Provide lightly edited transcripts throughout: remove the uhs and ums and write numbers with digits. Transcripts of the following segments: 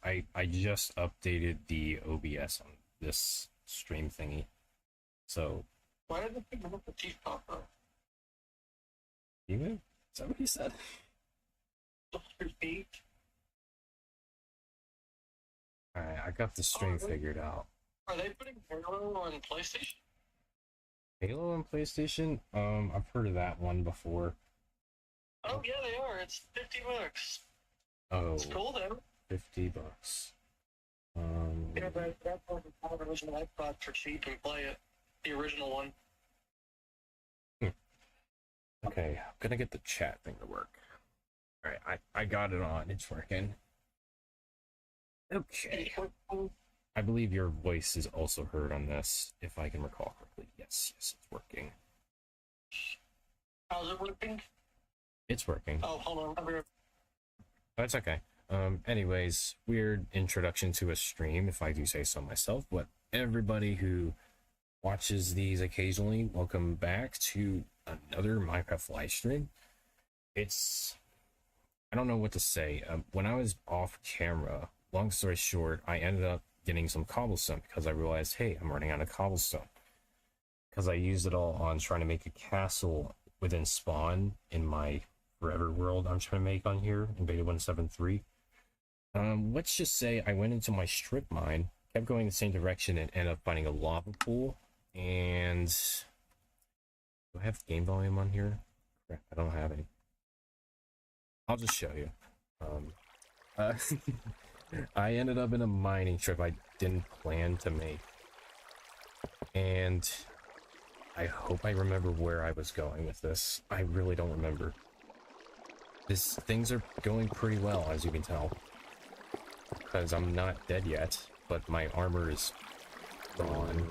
I just updated the OBS on this stream thingy. So Why did the people with the teeth pop up? Emu? Is that what he said? Your feet? Alright, I got the stream figured out. Are they putting Halo on PlayStation? Halo on PlayStation? I've heard of that one before. Oh yeah, they are. It's $50. Oh, It's cool though. $50. Yeah, that's one of the original Xbox for cheap and play it. The original one. Okay, I'm gonna get the chat thing to work. Alright, I got it on. It's working. Okay. I believe your voice is also heard on this, if I can recall correctly. Yes, it's working. How's it working? It's working. Oh, hold on. That's okay. Anyways, weird introduction to a stream, if I do say so myself, but everybody who watches these occasionally, welcome back to another Minecraft live stream. I don't know what to say. When I was off camera, long story short, I ended up getting some cobblestone because I realized, hey, I'm running out of cobblestone. Because I used it all on trying to make a castle within spawn in my forever world I'm trying to make on here in beta 1.7.3. Let's just say I went into my strip mine, kept going the same direction, and ended up finding a lava pool. And do I have game volume on here? Crap, I don't have any. I'll just show you. I ended up in a mining trip I didn't plan to make. And I hope I remember where I was going with this. I really don't remember. Things are going pretty well, as you can tell. Because I'm not dead yet, but my armor is gone.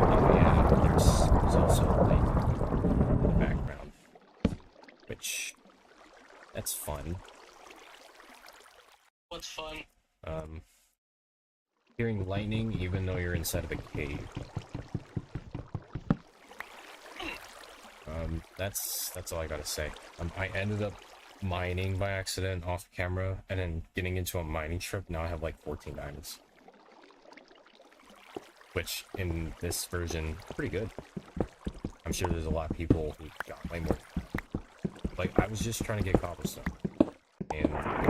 Oh yeah, there's also like in the background. Which, that's fun. What's fun? Hearing lightning even though you're inside of a cave. That's all I gotta say. I ended up mining by accident off camera and then getting into a mining trip. Now I have like 14 diamonds. Which, in this version, pretty good. I'm sure there's a lot of people who got way more. Like, I was just trying to get cobblestone. And I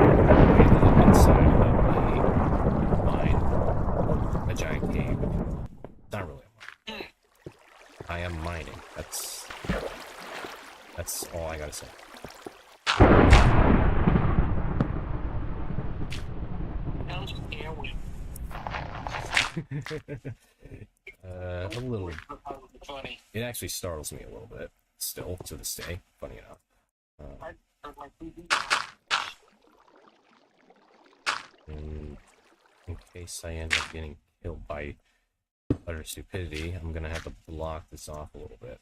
ended up inside of a mine. A giant cave. It's not really a mine. I am mining. That's all I gotta say. Sounds scary. A little. Funny. It actually startles me a little bit. Still, to this day. Funny enough. In case I end up getting killed by utter stupidity, I'm gonna have to block this off a little bit.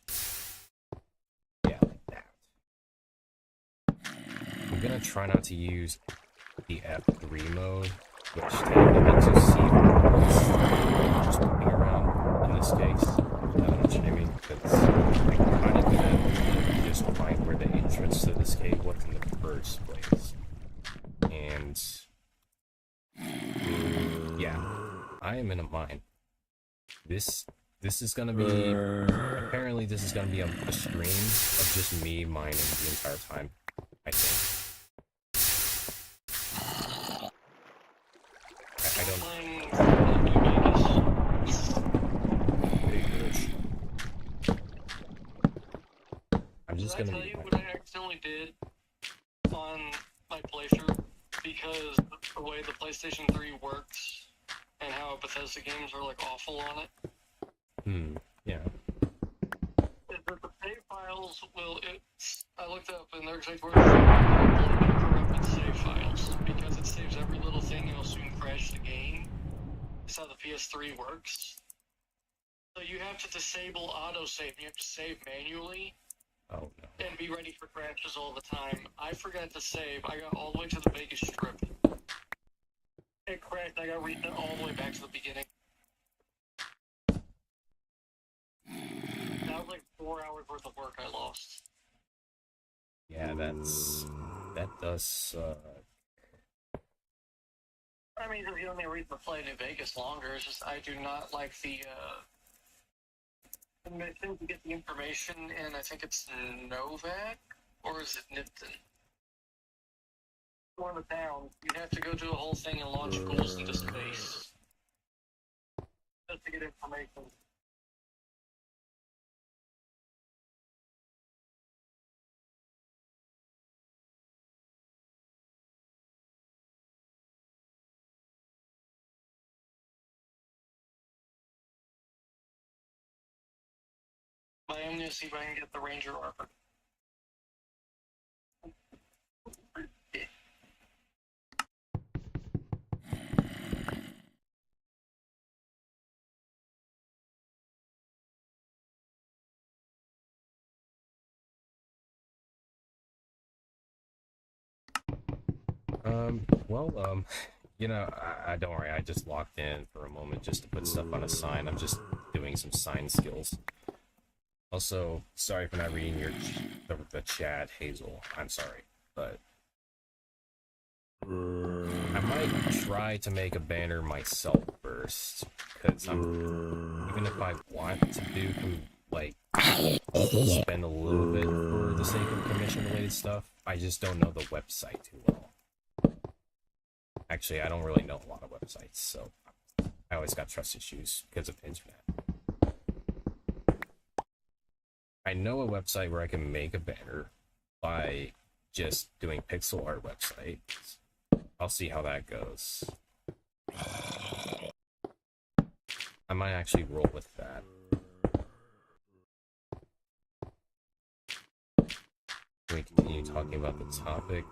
Yeah, like that. I'm gonna try not to use the F3 mode, which technically makes you see just moving around in this case. That much, I mean, because I kind of gonna just find where the entrance to this cave was in the first place. And yeah, I am in a mine. This is gonna be apparently this is gonna be a stream of just me mining the entire time, I think. I don't. I'm just Did I gonna. tell you what I accidentally did on my playthrough? Because the way the PlayStation 3 works and how Bethesda games are like awful on it. Yeah. Is that the save files will I looked up and they're exactly where corrupted save files because it saves every little thing and it'll soon crash the game. That's how the PS3 works. So you have to disable autosave. You have to save manually. Oh no. And be ready for crashes all the time. I forgot to save. I got all the way to the Vegas Strip. It crashed. I got redone all the way back to the beginning. That was like 4 hours worth of work I lost. Yeah, that does suck. I mean, the only reason to play New Vegas longer is just I do not like the mission to get the information in. I think it's Novak, or is it Nipton? One of the towns. You have to go do a whole thing and launch fools into space just to get information. But I'm gonna see if I can get the Ranger armor. You know, I don't worry. I just locked in for a moment just to put stuff on a sign. I'm just doing some sign skills. Also, sorry for not reading the chat, Hazel. I'm sorry, but I might try to make a banner myself first, because even if I want to do like spend a little bit for the sake of commission-related stuff, I just don't know the website too well. Actually, I don't really know a lot of websites, so I always got trust issues because of the internet. I know a website where I can make a banner by just doing pixel art websites. I'll see how that goes. I might actually roll with that. Can we continue talking about the topic?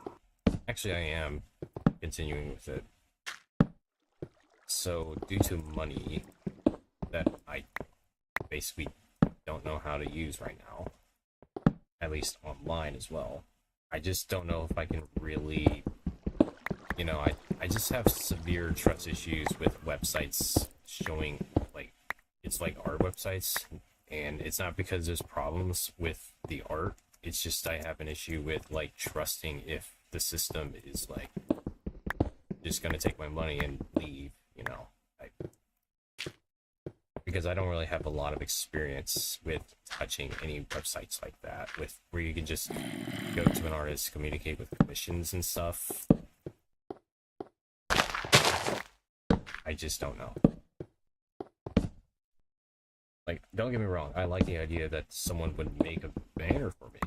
Actually, I am continuing with it. So, due to money that I basically don't know how to use right now, at least online as well, I just don't know if I can really, you know, I just have severe trust issues with websites showing, like, it's like art websites, and it's not because there's problems with the art, it's just I have an issue with, like, trusting if the system is, like, just gonna take my money and leave, you know, because I don't really have a lot of experience with touching any websites like that, with where you can just go to an artist, communicate with commissions and stuff. I just don't know. Like, don't get me wrong, I like the idea that someone would make a banner for me.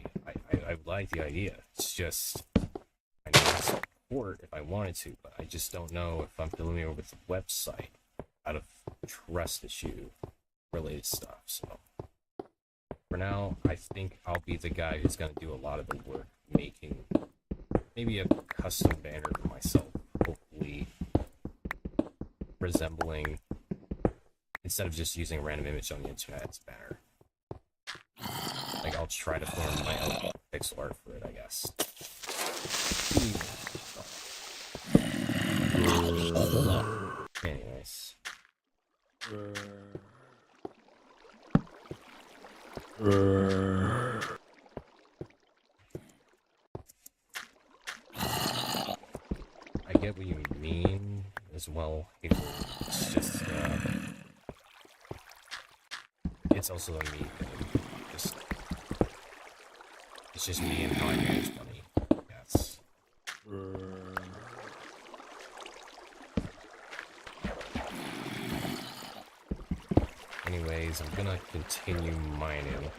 I like the idea. It's just, I need support if I wanted to, but I just don't know if I'm familiar with the website out of trust issue related stuff. So for now, I think I'll be the guy who's going to do a lot of the work, making maybe a custom banner for myself, hopefully resembling, instead of just using a random image on the internet as a banner. Like, I'll try to form my own pixel art for it, I guess. Anyways. I get what you mean as well. It's just, it's also a me thing. It's just me and how I manage money. Yes. Anyways, I'm gonna continue mining.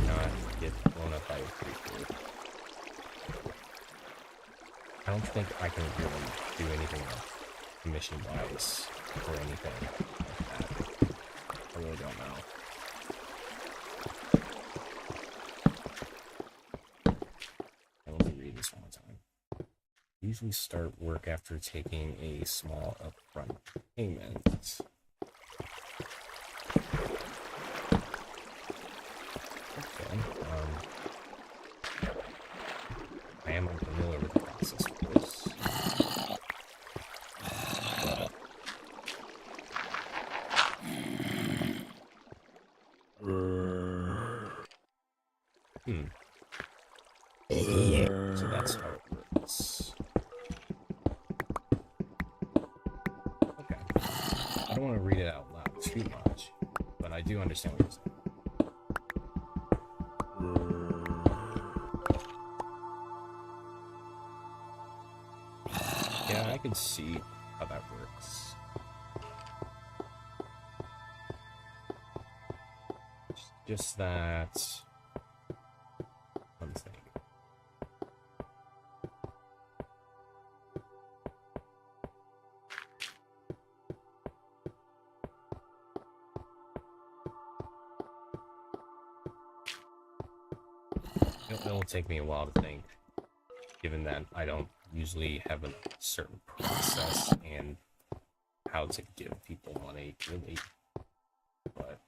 Not get blown up by a creeper. I don't think I can really do anything commission-wise or anything like that. I really don't know. Let me read this one more time. Usually start work after taking a small upfront payment. Okay. I am unfamiliar with the process for this. So that's how it works. is... Okay. I don't want to read it out loud too much, but I do understand what you're saying. Yeah, I can see how that works. Just that... One thing. It'll take me a while to think, given that I don't usually have a certain process and how to give people money, really. But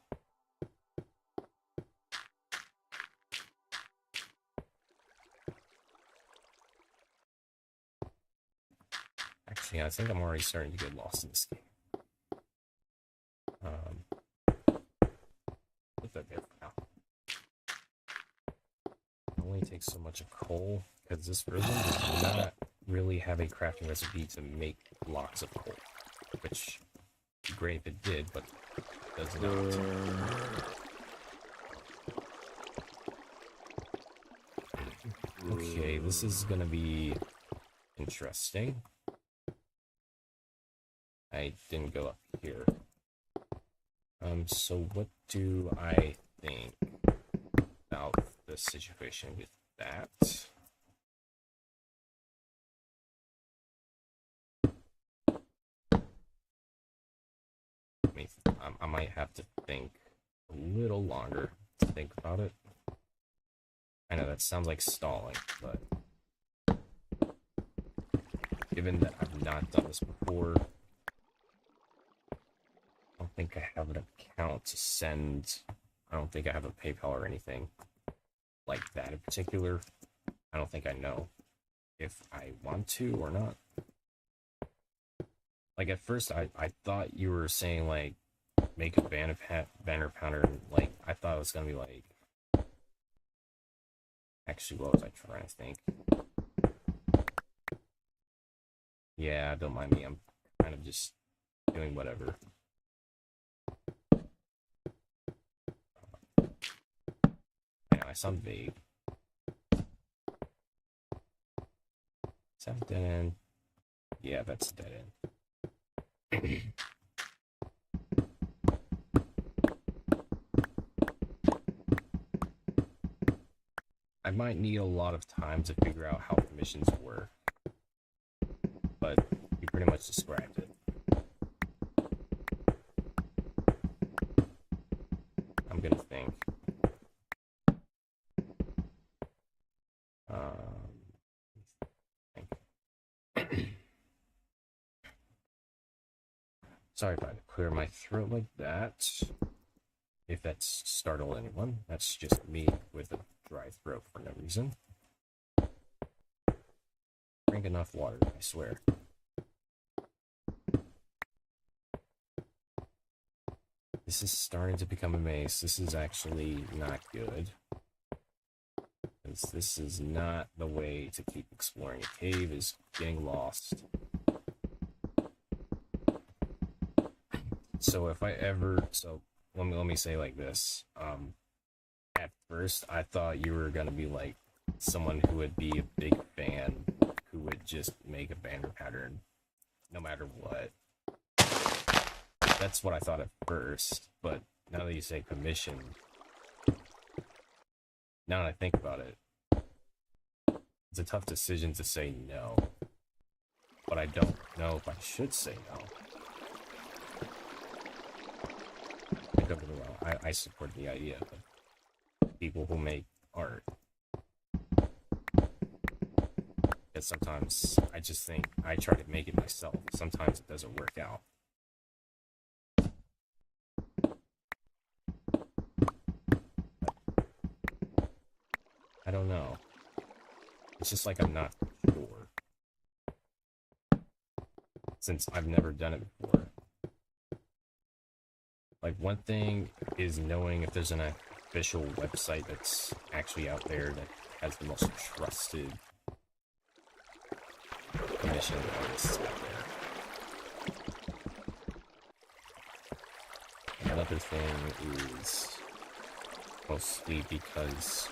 actually, I think I'm already starting to get lost in this game. Put that there for now. It only takes so much of coal, because this version does not really have a crafting recipe to make lots of coal, which would be great if it did, but it does not. Okay, this is gonna be interesting. I didn't go up here. So what do I think about the situation with that? I might have to think a little longer to think about it. I know that sounds like stalling, but given that I've not done this before, I don't think I have an account to send. I don't think I have a PayPal or anything like that in particular. I don't think I know if I want to or not. Like at first I thought you were saying like make a banner pounder, and like I thought it was gonna be like, actually what was I trying to think? Yeah, don't mind me, I'm kind of just doing whatever. I know I sound vague. Is that a dead end? Yeah, that's a dead end. I might need a lot of time to figure out how permissions work, but you pretty much described it. I'm gonna think. Sorry if I clear my throat like that. If that's startled anyone, that's just me with a dry throat for no reason. Drink enough water, I swear. This is starting to become a maze. This is actually not good. This is not the way to keep exploring. A cave is getting lost. So if I ever, let me say like this. At first I thought you were gonna be like someone who would be a big fan, who would just make a banner pattern no matter what. That's what I thought at first, but now that you say permission, now that I think about it, it's a tough decision to say no. But I don't know if I should say no. Don't get me wrong, I support the idea of people who make art. Because sometimes I just think I try to make it myself. Sometimes it doesn't work out. I don't know. It's just like I'm not sure. Since I've never done it before. Like, one thing is knowing if there's an official website that's actually out there that has the most trusted commissioned artists out there. Another thing is mostly because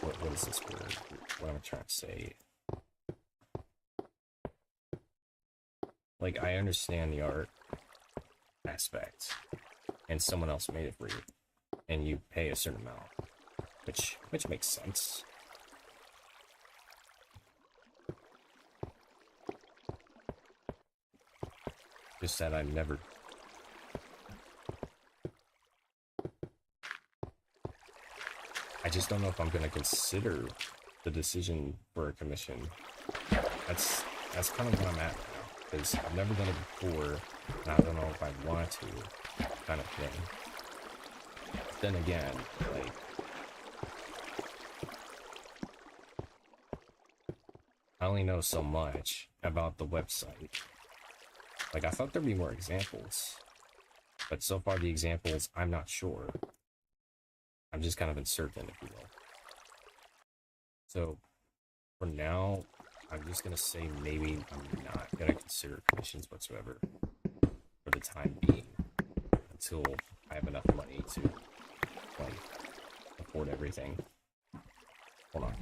what is this word? What am I trying to say? Like, I understand the art aspect, and someone else made it for you, and you pay a certain amount, which makes sense. Just that I never. I just don't know if I'm gonna consider the decision for a commission. That's kind of where I'm at right now, because I've never done it before, and I don't know if I want to, kind of thing. But then again, like, I only know so much about the website. Like, I thought there'd be more examples, but so far the examples, I'm not sure. I'm just kind of uncertain, if you will. So, for now, I'm just gonna say maybe I'm not gonna consider commissions whatsoever for the time being, until I have enough money to, like, afford everything. Hold on.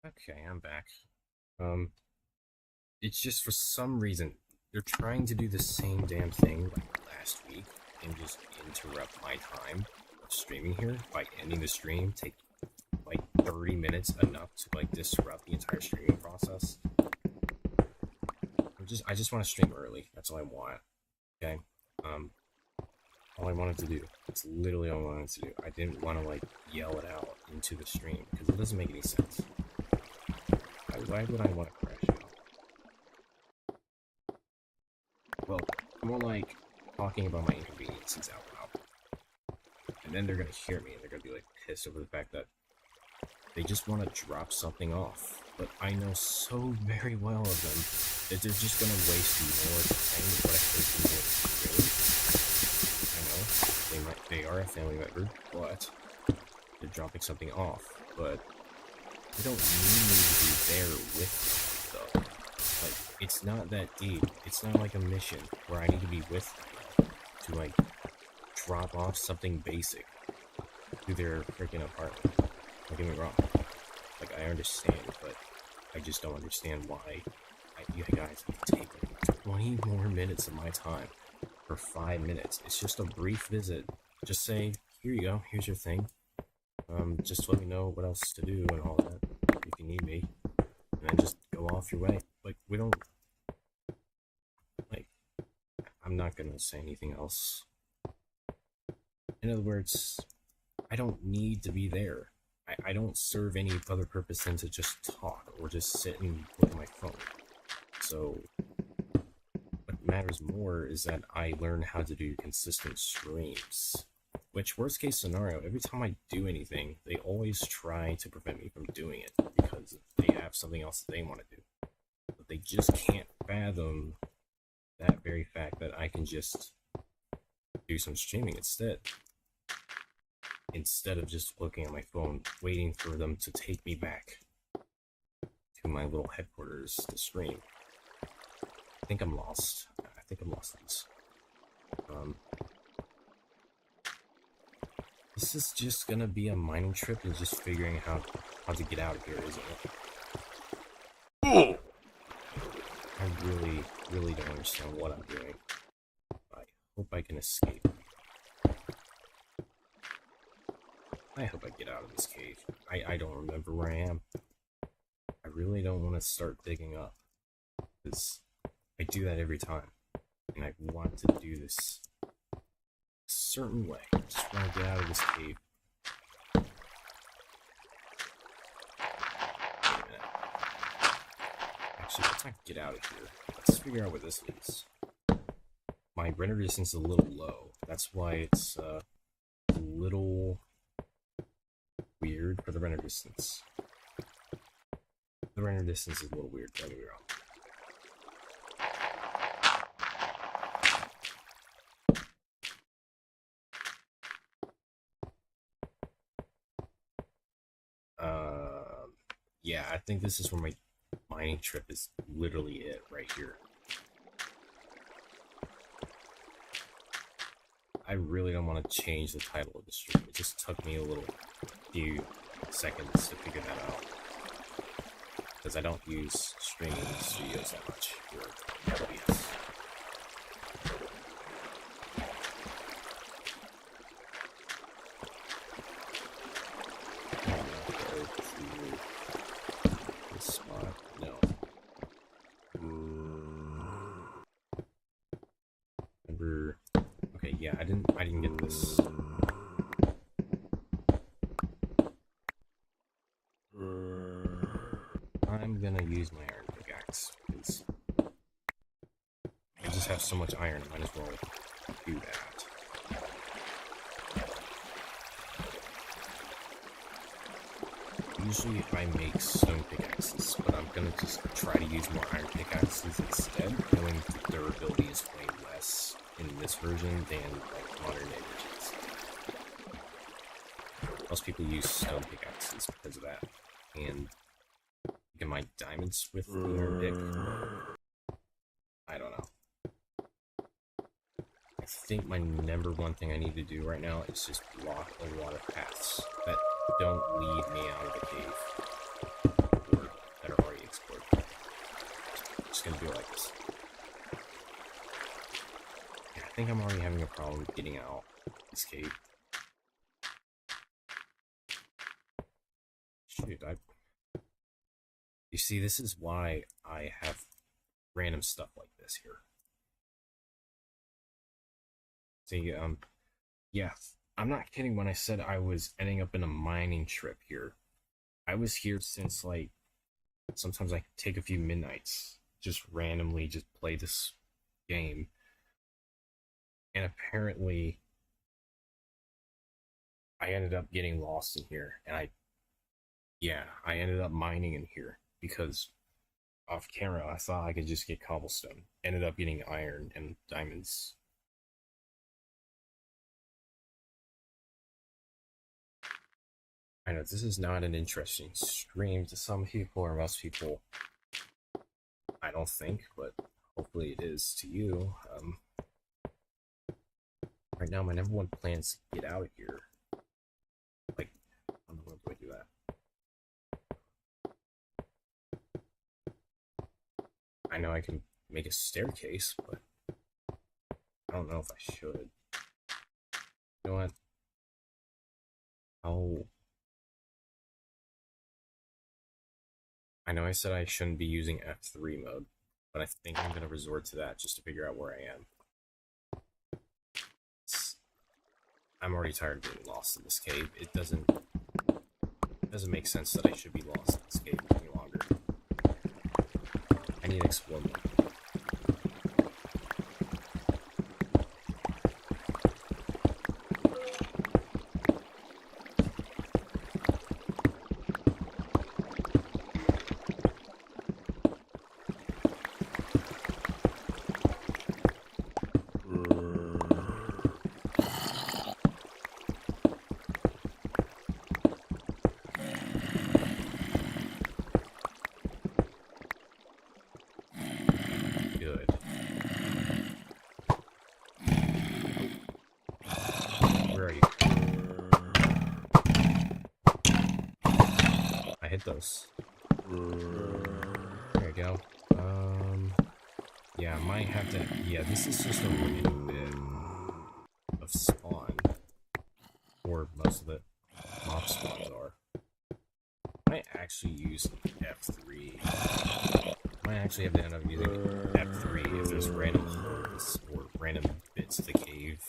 Okay, I'm back. It's just for some reason they're trying to do the same damn thing like last week and just interrupt my time of streaming here by ending the stream, take like 30 minutes enough to like disrupt the entire streaming process. I just want to stream early. That's all I want. Okay. All I wanted to do. It's literally all I wanted to do. I didn't want to like yell it out into the stream because it doesn't make any sense. Why would I want to crash out? Well, more like talking about my inconveniences out loud. And then they're gonna hear me and they're gonna be like pissed over the fact that they just want to drop something off. But I know so very well of them that they're just gonna waste more time than what I could have been doing. Really? I know they are a family member, but they're dropping something off. But they don't need me to be there with them, though. Like, it's not that deep. It's not like a mission where I need to be with them to, like, drop off something basic to their freaking apartment. Don't get me wrong. Like, I understand, but I just don't understand why you guys take like 20 more minutes of my time for 5 minutes. It's just a brief visit. Just say, here you go, here's your thing. Just let me know what else to do and all that, if you need me. And then just go off your way. Like, we don't... Like, I'm not gonna say anything else. In other words, I don't need to be there. I don't serve any other purpose than to just talk or just sit and look at my phone. So, what matters more is that I learn how to do consistent streams. Which, worst case scenario, every time I do anything, they always try to prevent me from doing it because they have something else that they want to do. But they just can't fathom that very fact that I can just do some streaming instead of just looking at my phone, waiting for them to take me back to my little headquarters to stream. I think I'm lost. I think I'm lost in this. This is just gonna be a mining trip and just figuring how to get out of here, isn't it? I really don't understand what I'm doing. I hope I can escape. I hope I get out of this cave. I don't remember where I am. I really don't want to start digging up, because I do that every time. And I want to do this a certain way. I just want to get out of this cave. Wait a minute. Actually, let's not get out of here. Let's figure out where this leads. My render distance is a little low. That's why it's a little weird for the render distance. The render distance is a little weird, don't get me wrong. Yeah, I think this is where my mining trip is literally it, right here. I really don't want to change the title of the stream. It just took me a few seconds to figure that out. Because I don't use streaming studios that much for OBS. This spot, no. Remember? Okay, yeah, I didn't get this. I'm gonna use my iron pickaxe because I just have so much iron. I might as well do that. Usually I make stone pickaxes, but I'm gonna just try to use more iron pickaxes instead, knowing the durability is way less in this version than like modern day versions. Most people use stone pickaxes because of that, and you can mine diamonds with the iron pick. I don't know. I think my number one thing I need to do right now is just block a lot of paths that don't lead me out of the cave. problem getting out. Escape. Shoot, you see, this is why I have random stuff like this here. See, yeah, I'm not kidding when I said I was ending up in a mining trip here. I was here since, like, sometimes I take a few midnights, just randomly just play this game. And apparently, I ended up getting lost in here, and I ended up mining in here because off camera I thought I could just get cobblestone. Ended up getting iron and diamonds. I know this is not an interesting stream to some people or most people. I don't think, but hopefully it is to you. Right now my number one plan is to get out of here. Like, I don't know when do I do that. I know I can make a staircase, but I don't know if I should. You know what? I know I said I shouldn't be using F3 mode, but I think I'm going to resort to that just to figure out where I am. I'm already tired of being lost in this cave. It doesn't make sense that I should be lost in this cave any longer. I need to explore more. Those. There you go. Yeah, I might have to. Yeah, this is just a random bit of spawn, or most of the mob spawns are. I might actually use F3. I might actually have to end up using F3 if there's random holes or random bits of the cave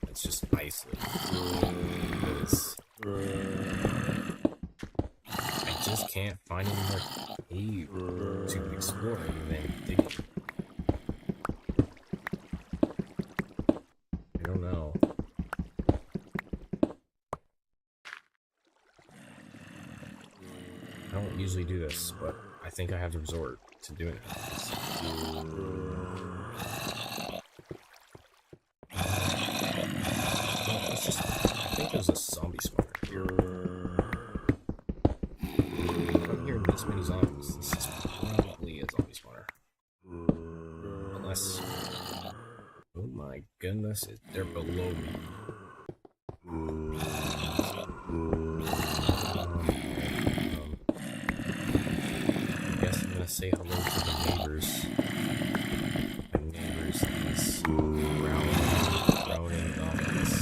that's just isolated. Because I just can't find any more cave to explore other than digging. I don't know. I don't usually do this, but I think I have to resort to doing it. Well, it's just, I think there's a zombie spawner here. This many zombies. This is probably a zombie spawner. Unless... Oh my goodness, they're below me. I guess I'm gonna say hello to the neighbors. My neighbors, these growling zombies.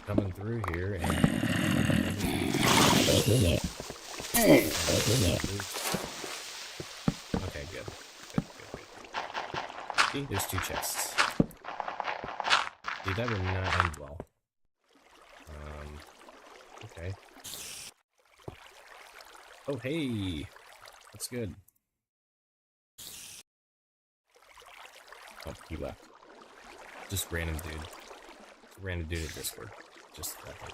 Coming through here and okay, good. See, there's two chests. Dude, that would not end well. Okay. Oh, hey! That's good. Oh, he left. Just random dude. Random dude at Discord. Just that one.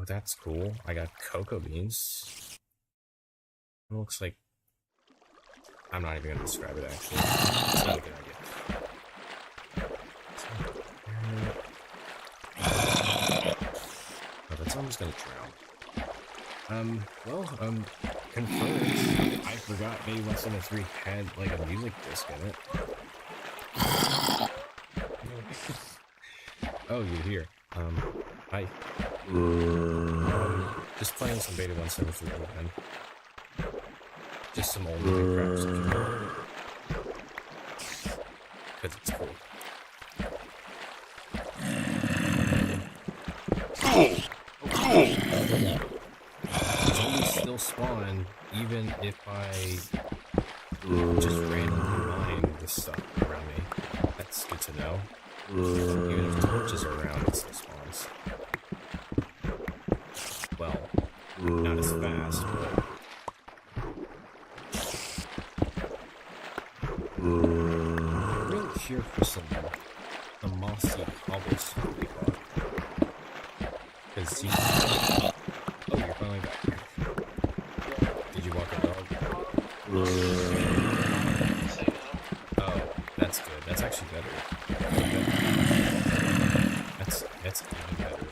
Oh, that's cool. I got cocoa beans. It looks like... I'm not even gonna describe it, actually. It's not a good idea. Oh, that's almost gonna drown. Confirmed. I forgot maybe 173 had, like, a music disc in it. Oh, you're here. Hi. Just playing some beta 173 again. Just some old movie crap. Because it's cool. Zombies still spawn, even if I just randomly mine this stuff around me. That's good to know. Even if torches are around, it still spawns. Well, not as fast, but... I'm really here for some mossy cobblestone we got. Because you... Oh, you're finally back here. Did you walk a dog? Oh, that's good. That's actually better. That's even better.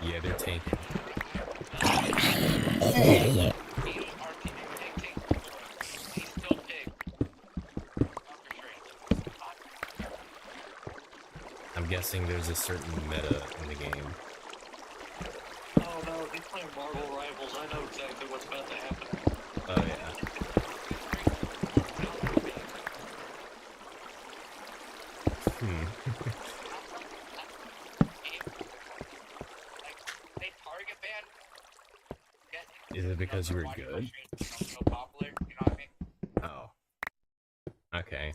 Yeah, they're tanking. I'm guessing there's a certain meta in the game. Oh no, he's playing Marvel Rivals. I know exactly what's about to happen. Oh yeah. Is it because you were good? Oh. Okay.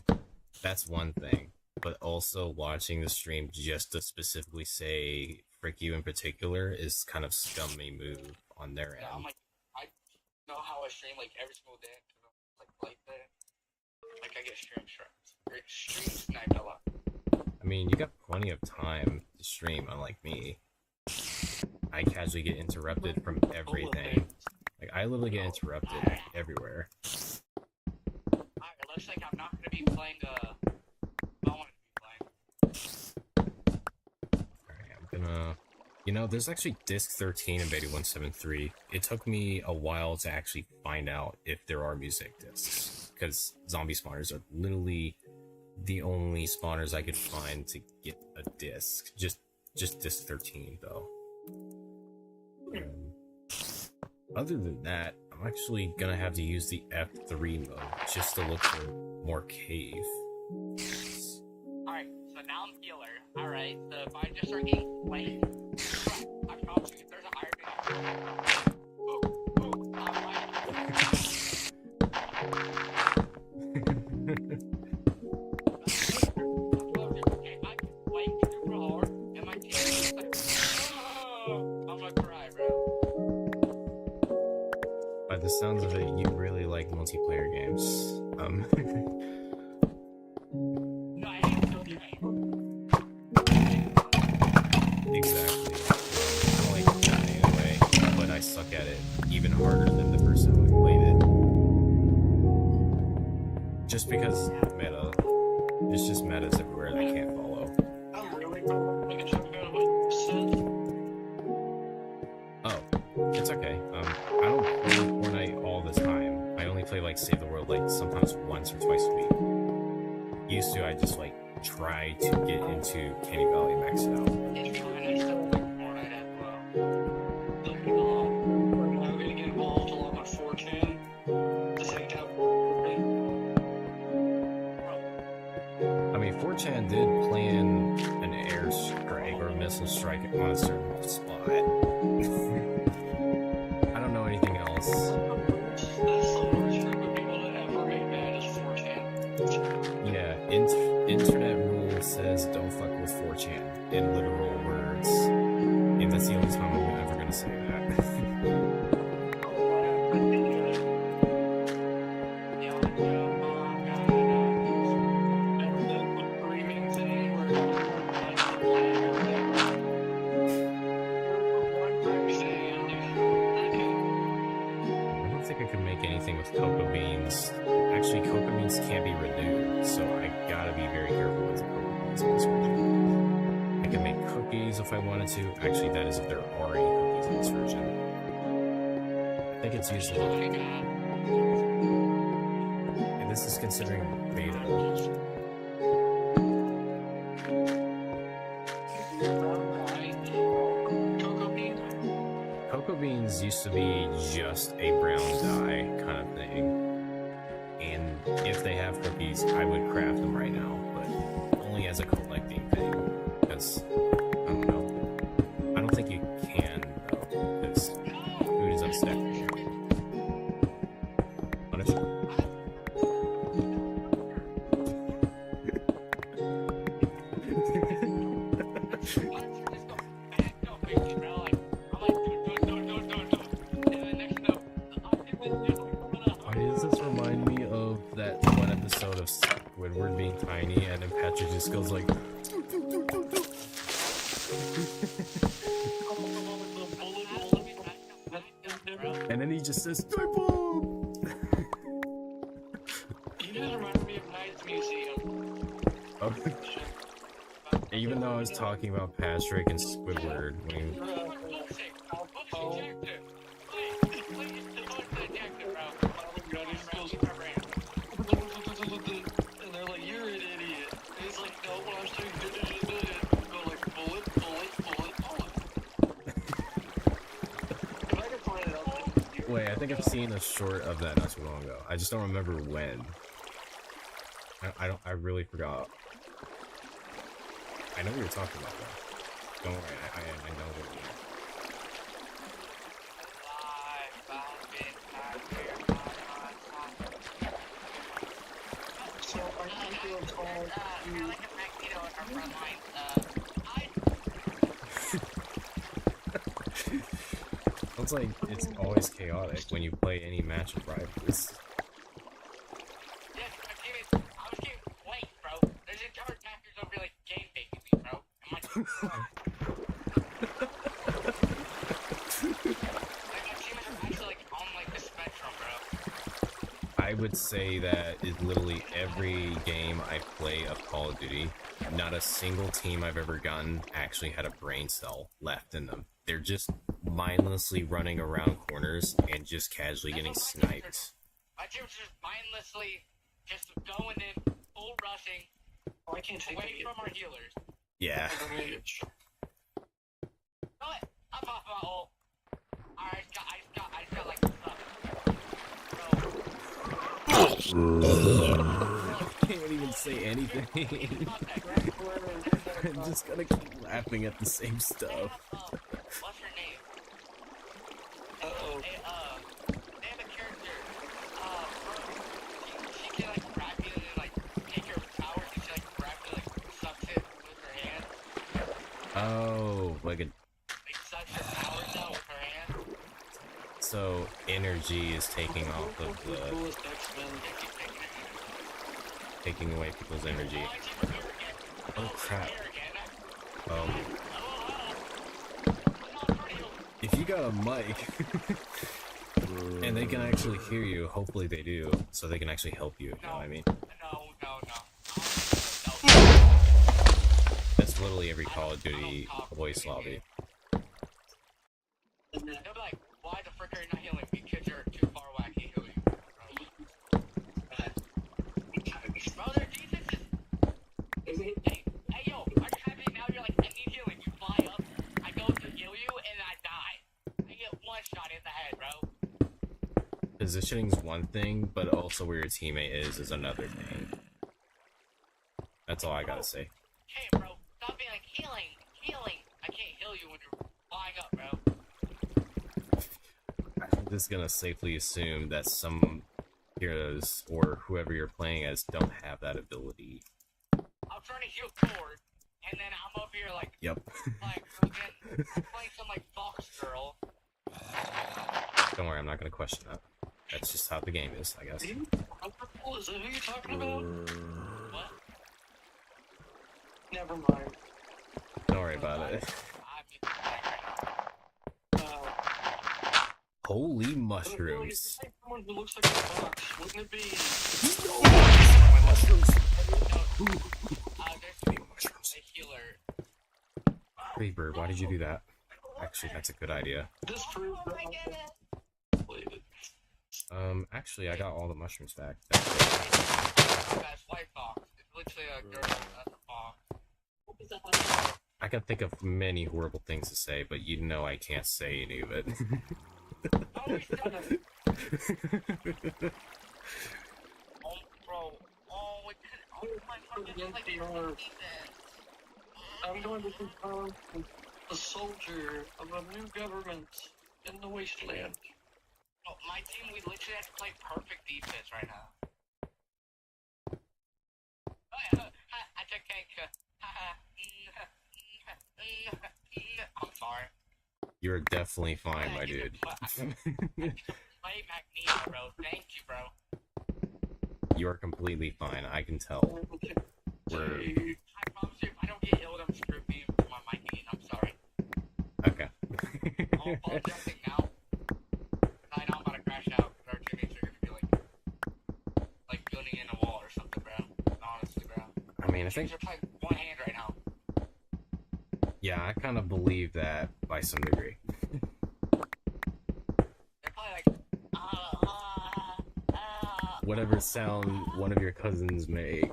That's one thing. But also watching the stream just to specifically say frick you in particular is kind of scummy move on their end. Yeah, I'm like, I know how I stream like every single day. Like that. Like I get stream sniped a lot. I mean, you got plenty of time to stream, unlike me. I casually get interrupted from everything. Like, I literally get interrupted everywhere. Alright, it looks like I'm not gonna be playing I want to be playing. Alright, I'm gonna... You know, there's actually Disc 13 in Beta 173. It took me a while to actually find out if there are music discs. Because zombie spawners are literally the only spawners I could find to get a disc. Just Disc 13, though. Other than that, I'm actually gonna have to use the F3 mode just to look for more cave. Alright, so now I'm healer. Alright, so if I just start getting Playin, I promise you, if there's an iron By the sounds of it, you really like multiplayer games. No, I hate the game. Exactly. I don't like that anyway, but I suck at it even harder than the person who played it. Just because meta. It's just metas everywhere that I can't follow. I'm really making sure we got what you said. Oh, it's okay. I don't play Fortnite all the time. I only play like Save the World like sometimes once or twice a week. Used to, I just like try to get into Candy Valley max it out. It's fine, I still like Fortnite as well. I'm gonna get involved along with 4chan to take out. I mean, 4chan did plan an airstrike or a missile strike on a certain spot. I don't know anything else. That's the worst group of people to ever rate bad is 4chan. Yeah, internet rule says don't fuck with 4chan in literal words. And that's the only time I'm ever gonna say that. Yeah, do, so I gotta be very careful with the cookies in this version. I can make cookies if I wanted to. Actually, that is if there are any cookies in this version. I think it's used a little. And this is considering beta. Cocoa beans used to be just a brown dye kind of thing. And if they have cookies, I would craft them right now, but only as a collecting thing. Because, I don't know. I don't think you can, though, because food is unstackable. Punish? Why does this remind me of that one episode of Squidward being tiny, and then Patrick just goes like... and then he just says, "Typo!" You guys remind me of Knight's Museum. Okay. Even though I was talking about Patrick and Squidward, when and they're like, "You're an idiot." And he's like, "No, when I'm saying go like bullet. If I could find it, I'll send it to you. wait, I think I've seen a short of that not too long ago. I just don't remember when. I really forgot. I know what you're talking about, though. Don't worry, I know what you mean. So I think they're called It's like it's always chaotic when you play any match of rivals. I would say that is literally every game I play of Call of Duty, not a single team I've ever gotten actually had a brain cell left in them. They're just mindlessly running around corners and just casually getting sniped. My team's just mindlessly just going in, full rushing, Oh, I can't take away it. from our healers. Yeah. Know it? I'm off my ult. Alright, I got like stuff. Can't even say anything. I'm just gonna keep laughing at the same stuff. What's her name? Uh-oh. They have a character. She can like grab you and like take your powers and she like grab you like sucks it with her hand. Oh, like a Like sucks your powers out with her hand. so energy is taking off of the Coolest X-Men. taking away people's energy. Oh crap. If you got a mic and they can actually hear you, hopefully they do, so they can actually help you, you know what I mean? No. That's literally every Call of Duty voice lobby. They'll be like, why the frick are you not healing? Because you're too far away, I can't heal you. Bro, they're geniuses. Hey, yo, are you happy now? You're like, I need healing. You fly up, I go to heal you, and I die. I get one shot in the head, bro. Positioning's one thing, but also where your teammate is another thing. That's all I gotta say. Hey, bro, stop being like, healing. I can't heal you when you're flying up, bro. I'm just gonna safely assume that some heroes or whoever you're playing as don't have that ability. I'm trying to heal forward, and then I'm over here like, Yep. like, freaking playing some like Fox girl. Don't worry, I'm not gonna question that. That's just how the game is, I guess. Is that who you're talking about? What? Never mind. Don't worry about it. I'm Uh, Holy Did mushrooms. you say someone one who looks like a fox. Wouldn't it be? My mushrooms. There's Mushrooms. a healer. Creeper, why did you do that? Actually, that's a good idea. This proves Oh my goodness. Actually, I got all the mushrooms back. That's white fox. It's literally a girl that's a fox. I can think of many horrible things to say, but you know I can't say any of it. Oh, he's done it. Oh, bro. Oh, it could. Oh my fucking just like defense. I'm going to become a soldier of a new government in the wasteland. Oh, my team, we literally have to play perfect defense right now. I took cake. I'm sorry. You're definitely fine, my dude. Play Magneto, bro. Thank you, bro. You are completely fine. I can tell. We're I promise you, if I don't get ill, I'm screwed me for my mic again. I'm sorry. okay. I'm apologizing now. I know I'm about to crash out because our teammates are gonna be like building in a wall or something, bro. Honestly, bro. I mean, I think, Teams are playing one hand right now. yeah, I kind of believe that by some degree. They're probably like, Whatever sound one of your cousins make,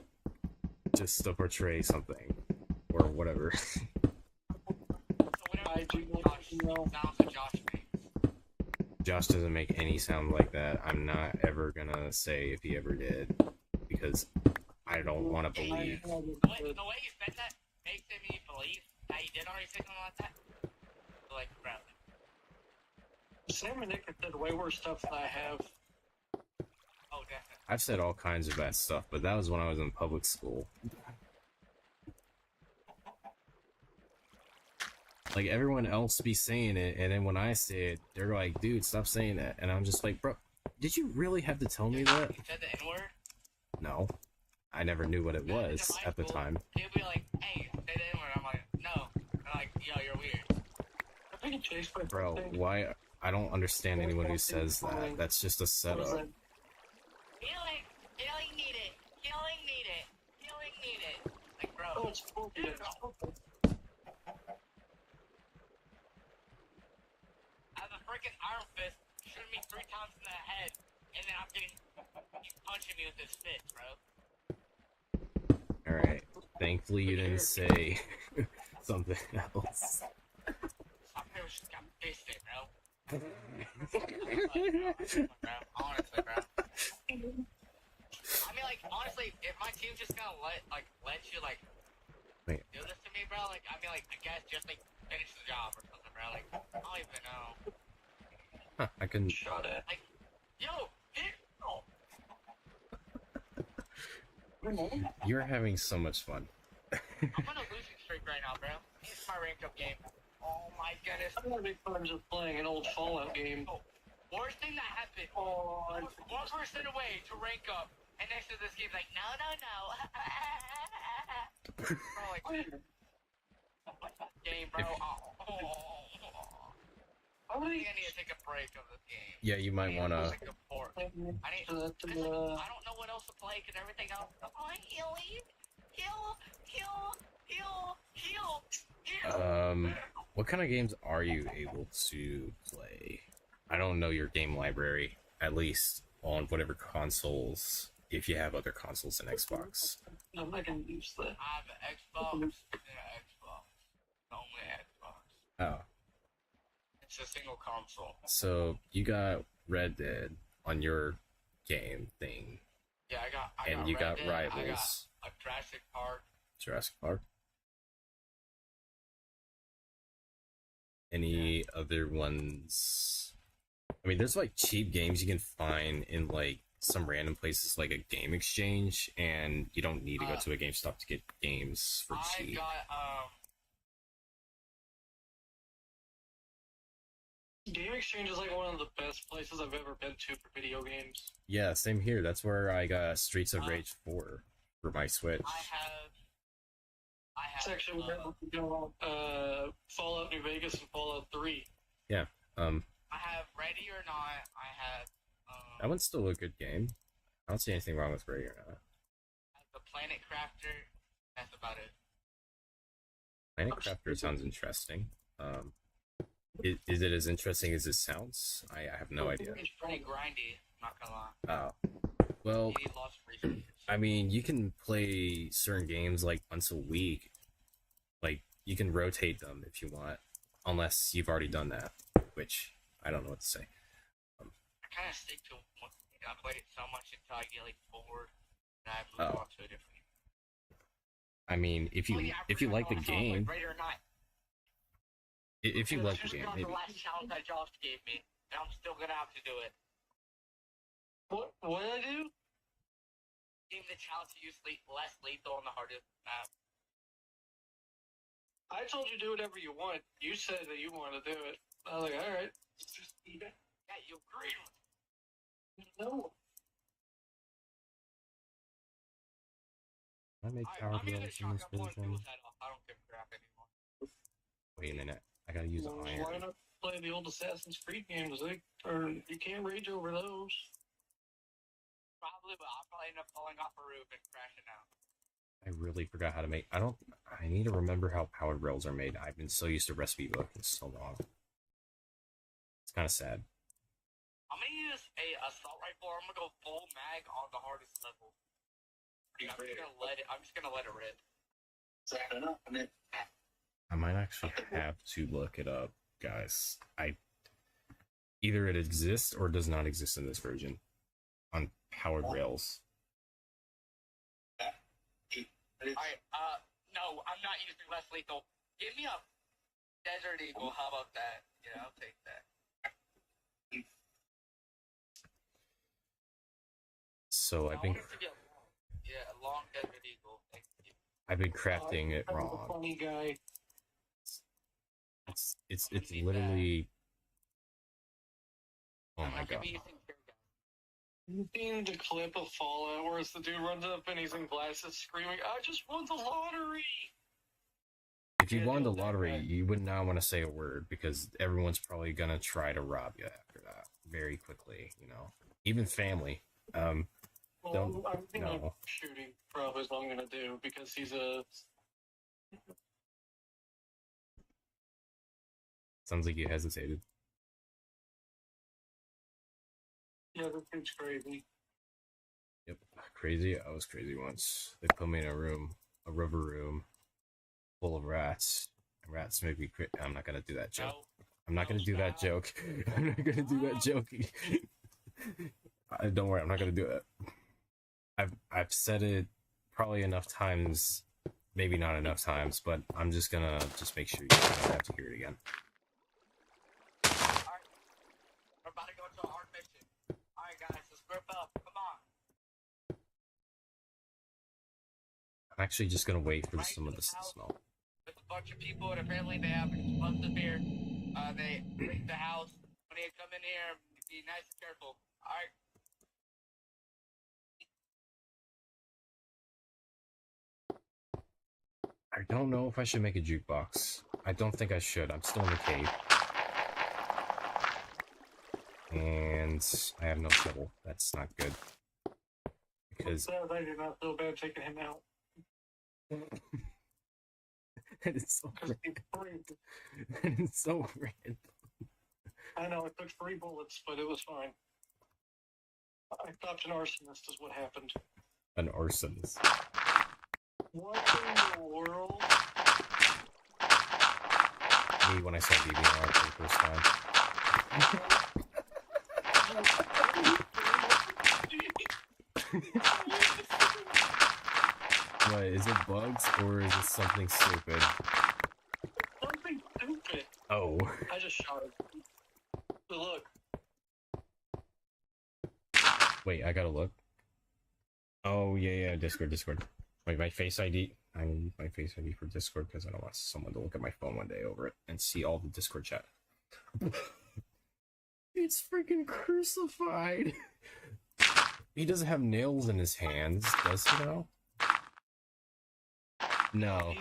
just to portray something, or whatever. So whenever I do not Josh know. sounds like Josh makes. Josh doesn't make any sound like that. I'm not ever gonna say if he ever did, because I don't want to believe. The way you said that makes me believe that he did already say something like that. So, like, bro. Sam and Nick have said way worse stuff than I have. Oh, definitely. I've said all kinds of bad stuff, but that was when I was in public school. Like, everyone else be saying it, and then when I say it, they're like, dude, stop saying that. And I'm just like, bro, did you really have to tell me that? You said the N-word? No. I never knew what it was at the time. He'll be like, hey, say the N-word. I'm like, no. I'm like, yo, you're weird. I think he chased my Bro, thing. why? I don't understand anyone who says that. That's just a What was setup. that? Healing needed. Healing needed. Healing needed. Like, Oh, bro. it's Scorpion. I have a freaking iron fist shooting me 3 times in the head, and then he's punching me with his fist, bro. Alright. Thankfully you didn't say something else. My parents just got fisted, bro. Bro. Honestly, bro. I mean, like, honestly, if my team's just gonna let you, like, Wait. do this to me, bro, like, I mean, like, I guess just, like, finish the job or something, bro. Like, I don't even know. Huh, I can. Shot at. Yo, hit! Oh. You're having so much fun. I'm on a losing streak right now, bro. It's my ranked up game. Oh my goodness. I'm gonna be fun just playing an old Fallout game. Oh, worst thing that happened. Oh, I was 1% away to rank up, and next to this game's like, no. Bro, like, game, bro. I think I need to take a break of this game. Yeah, you might wanna. Take a port. I don't know what else to play because everything else. Oh, heal. What kind of games are you able to play? I don't know your game library, at least on whatever consoles, if you have other consoles than Xbox. I'm not gonna use that. I have an Xbox and an Xbox. Only Xbox. Oh, It's a single console. so you got Red Dead on your game thing, Yeah, I got and you got Red Dead, I got Rivals, a Jurassic Park. Jurassic Park. Any other ones? I mean, there's like cheap games you can find in like some random places like a game exchange, and you don't need to go to a GameStop to get games for I cheap. got Game Exchange is like one of the best places I've ever been to for video games. Yeah, same here. That's where I got Streets of Rage 4 for my Switch. I have It's actually Fallout New Vegas and Fallout 3. Yeah. I have Ready or Not. I have That one's still a good game. I don't see anything wrong with Ray or not. The Planet Crafter. That's about it. Planet Crafter sounds interesting. Is it as interesting as it sounds? I have no idea. It's pretty grindy. I'm not gonna lie. Oh, well, You need lots of resources. I mean, you can play certain games like once a week. Like, you can rotate them if you want, unless you've already done that, which I don't know what to say. I kind of stick to one thing. I played it so much until I get like bored, and I move on to a different. I mean, if you like the game, Right or not? if you like the Just game, got maybe. the last challenge that Josh gave me, and I'm still gonna have to do it. What did I do? Give me the challenge to use less lethal on the hardest map. I told you do whatever you want. You said that you wanted to do it. I was like, all right. Yeah, you agreed with me. No. Can I make Alright, power I'm gonna rails in shotgun this blowing version? people's head off. I don't give a crap anymore. Wait a minute, I gotta use Why iron. not play the old Assassin's Creed games? Or you can't rage over those. Probably, but I'll probably end up falling off a roof and crashing out. I really forgot how to make. I need to remember how powered rails are made. I've been so used to recipe book. It's so long. It's kind of sad. I'm gonna use a assault rifle. Or I'm gonna go full mag on the hardest level. I'm just gonna let it rip. I might actually have to look it up, guys. Either it exists or does not exist in this version on powered rails. Alright, no, I'm not using less lethal. Give me a Desert Eagle. How about that? Yeah, I'll take that. So I want it to be a long Desert Eagle. Thank you. I've been crafting it I'm a wrong. funny guy. It's literally. Oh I'm my not gonna god. be using tear gas. You seen the clip of Fallout where the dude runs up and he's in glasses screaming, I just won the lottery! If you won the lottery, you would not want to say a word because everyone's probably gonna try to rob you after that very quickly. You know, even family. Well, I'm gonna no. shooting probably is what I'm gonna do because he's a. Sounds like you hesitated. Yeah, this dude's crazy. Yep, crazy. I was crazy once. They put me in a rubber room, full of rats. And rats make me crazy. I'm not gonna do that joke. No. I'm not gonna do that joke. I'm not gonna do that joke. Don't worry, I'm not gonna do it. I've said it probably enough times, maybe not enough times, but I'm just gonna make sure you don't have to hear it again. Alright. We're about to go to a hard mission. Alright, guys, let's grip up. Come on. I'm actually just gonna wait for Right some of to this to house. smell. With a bunch of people, and apparently they have explosive here. They break the house. When they come in here, be nice and careful. Alright. I don't know if I should make a jukebox. I don't think I should. I'm still in the cave. And I have no shovel. That's not good. Because I did not feel bad taking him out. it is so Because he random. freaked. It is so random. I know, it took 3 bullets, but it was fine. I stopped an arsonist is what happened. An arsonist. What in the world? Me when I saw DVR for the first time. What, is it bugs or is it something stupid? Something stupid. Oh. I just shot him. But look, Wait, I gotta look. Oh, yeah, Discord. Wait, my Face ID. I need my Face ID for Discord because I don't want someone to look at my phone one day over it and see all the Discord chat. It's freaking crucified. He doesn't have nails in his hands, does he now? No.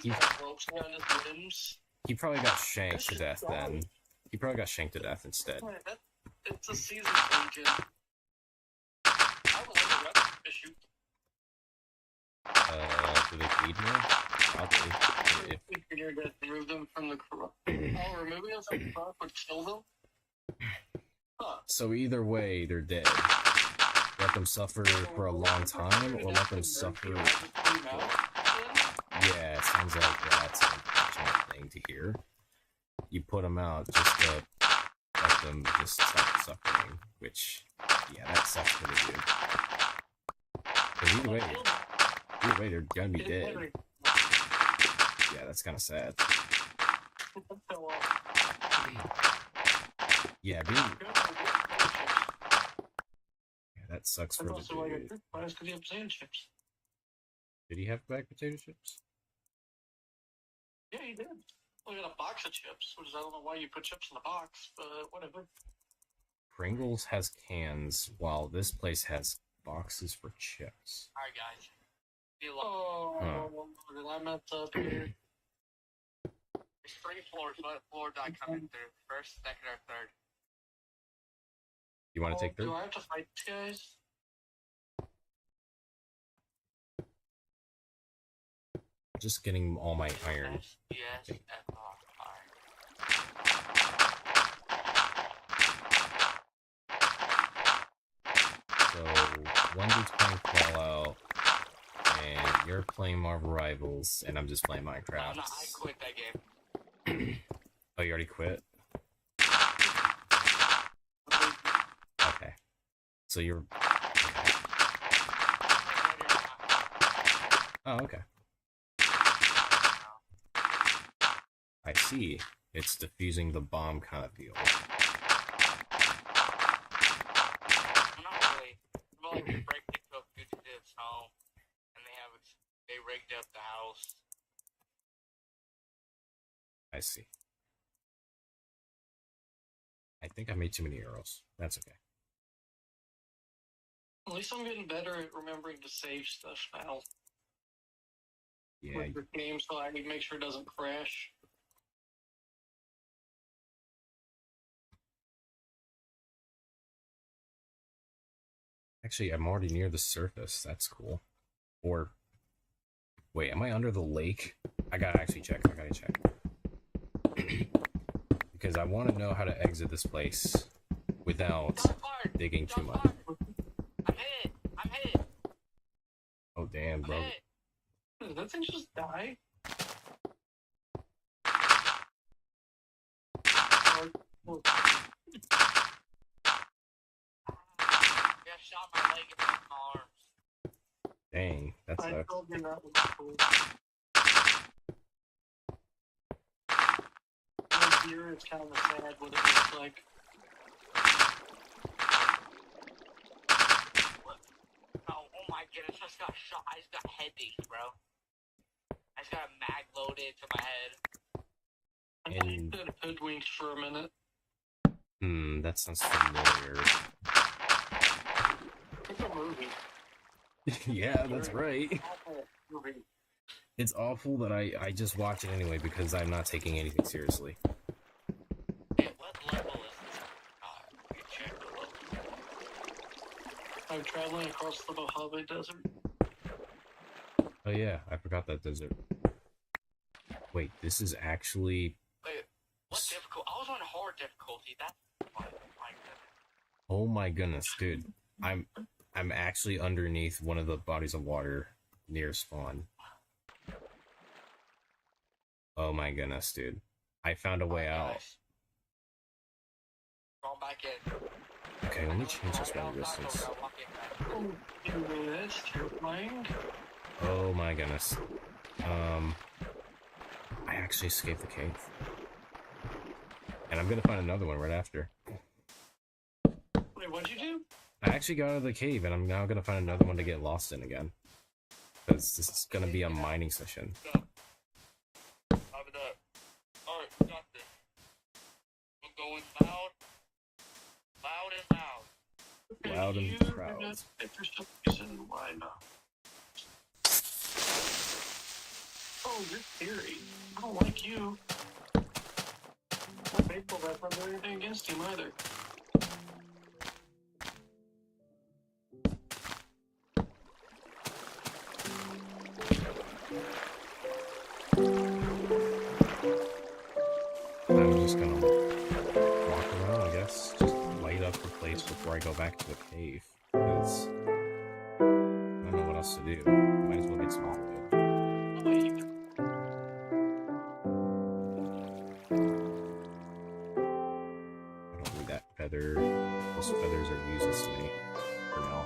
he's got ropes around his limbs. He probably got shanked to death then. He probably got shanked to death instead. That It's a season agent. I will let rep issue. Do they feed more? Probably. If you're going to remove them from the crop. Oh, removing them from the crop would kill them? Huh. So either way, they're dead. Let them suffer for a long time, or let them suffer. Yeah, it sounds like that's an unfortunate thing to hear. You put them out just to let them just stop suffering, which, yeah, that sucks for the dude. But either way, they're gonna be dead. Yeah, that's kind of sad. Yeah, that sucks for the dude. Did he have baked potato chips? Yeah, he did. Well, he got a box of chips, which I don't know why you put chips in the box, but whatever. Pringles has cans, while this place has boxes for chips. Alright, guys. I meant up here. There's 3 floors. What floor do I come in through? First, second, or third? You want to take third? Do I have to fight these guys? Just getting all my iron. Yes, F-R. So, one dude's playing Fallout, and you're playing Marvel Rivals, and I'm just playing Minecraft. No, I quit that game. Oh, you already quit? Okay. So you're... Oh, okay. I see. It's defusing the bomb kind of deal. Not really. Well, like, we break into a fugitive's home, and they rigged up the house. I see. I think I made too many arrows. That's okay. At least I'm getting better at remembering to save stuff now. Yeah. With the game, so I can make sure it doesn't crash. Actually, I'm already near the surface. That's cool. Or... Wait, am I under the lake? I gotta actually check. I gotta check. Because I want to know how to exit this place without digging too much. I'm hit! I'm hit! Oh, damn, bro. Did that thing just die? Yeah, shot my leg and broke my arms. Dang, that I sucks. told you that was cool. My gear is kind of sad what it looks like. Oh my goodness, I just got shot. I just got headbeat, bro. I just got a mag loaded to my head. I And- did hoodwinked for a minute. That sounds familiar. It's a movie. Yeah, that's right. Awful movie. It's awful that I just watch it anyway because I'm not taking anything seriously. Hey, what level is this? You can check the level. I'm traveling across the Mojave Desert. Oh yeah, I forgot that desert. Wait, this is actually... Wait, what difficult? I was on hard difficulty. That's my goodness. Oh my goodness, dude. I'm actually underneath one of the bodies of water near spawn. Oh my goodness, dude. I found a way out. Going back in. Okay, let me change this run distance. Oh, that's terrifying. Oh my goodness. I actually escaped the cave. And I'm gonna find another one right after. Wait, what'd you do? I actually got out of the cave and I'm now gonna find another one to get lost in again. Because this is gonna be a mining session. Pop it up. Alright, got this. We're going loud. Loud and loud. Loud and You proud. did not pick yourself reason why not. Oh, you're theory. I don't like you. I'm not faithful that I'm doing anything against him either. I'm just gonna walk around, I guess. Just light up the place before I go back to the cave. Because I don't know what else to do. Might as well get some wood. I don't need that feather. Those feathers are useless to me for now.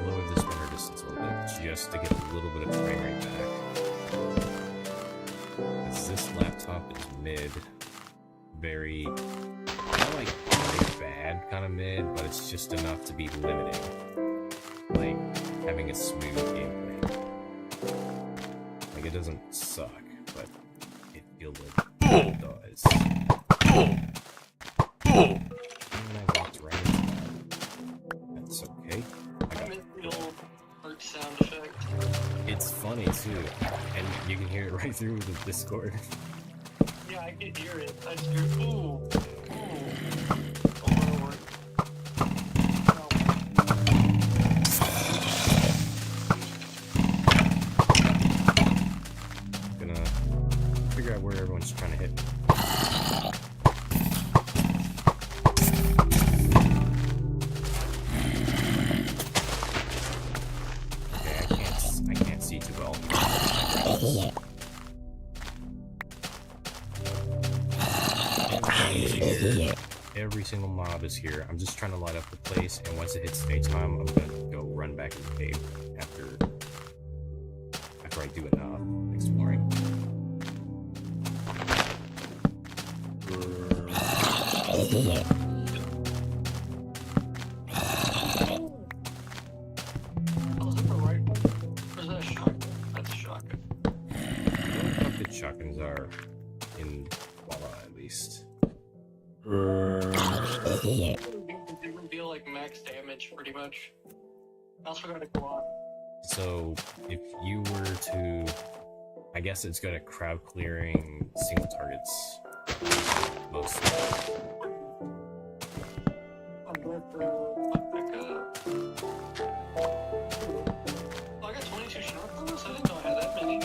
Lower this render distance a little bit just to get a little bit of frame rate back. Because this laptop is mid. Very, not like very bad kind of mid, but it's just enough to be limiting. Like having a smooth gameplay. Like it doesn't suck, but it feels like it does. And I walked right into that. That's okay. I got The old art sound effect. It's funny too, and you can hear it right through the Discord. Yeah, I can hear it. I just hear, ooh. Oh, Lord. Gonna figure out where everyone's trying to hit me. Okay, I can't see too well. Every single mob is here. I'm just trying to light up the place, and once it hits daytime, I'm gonna go run back in the cave after I do enough exploring. Oh, is that the right one? Or is that a shotgun? That's a shotgun. I don't know how good shotguns are in Voila, at least. They reveal like max damage pretty much. I also got a Glock. So, if you were to, I guess it's good at crowd clearing single targets. Mostly. I'm going to back up. Oh, I got 22 shotguns? I didn't know I had that many.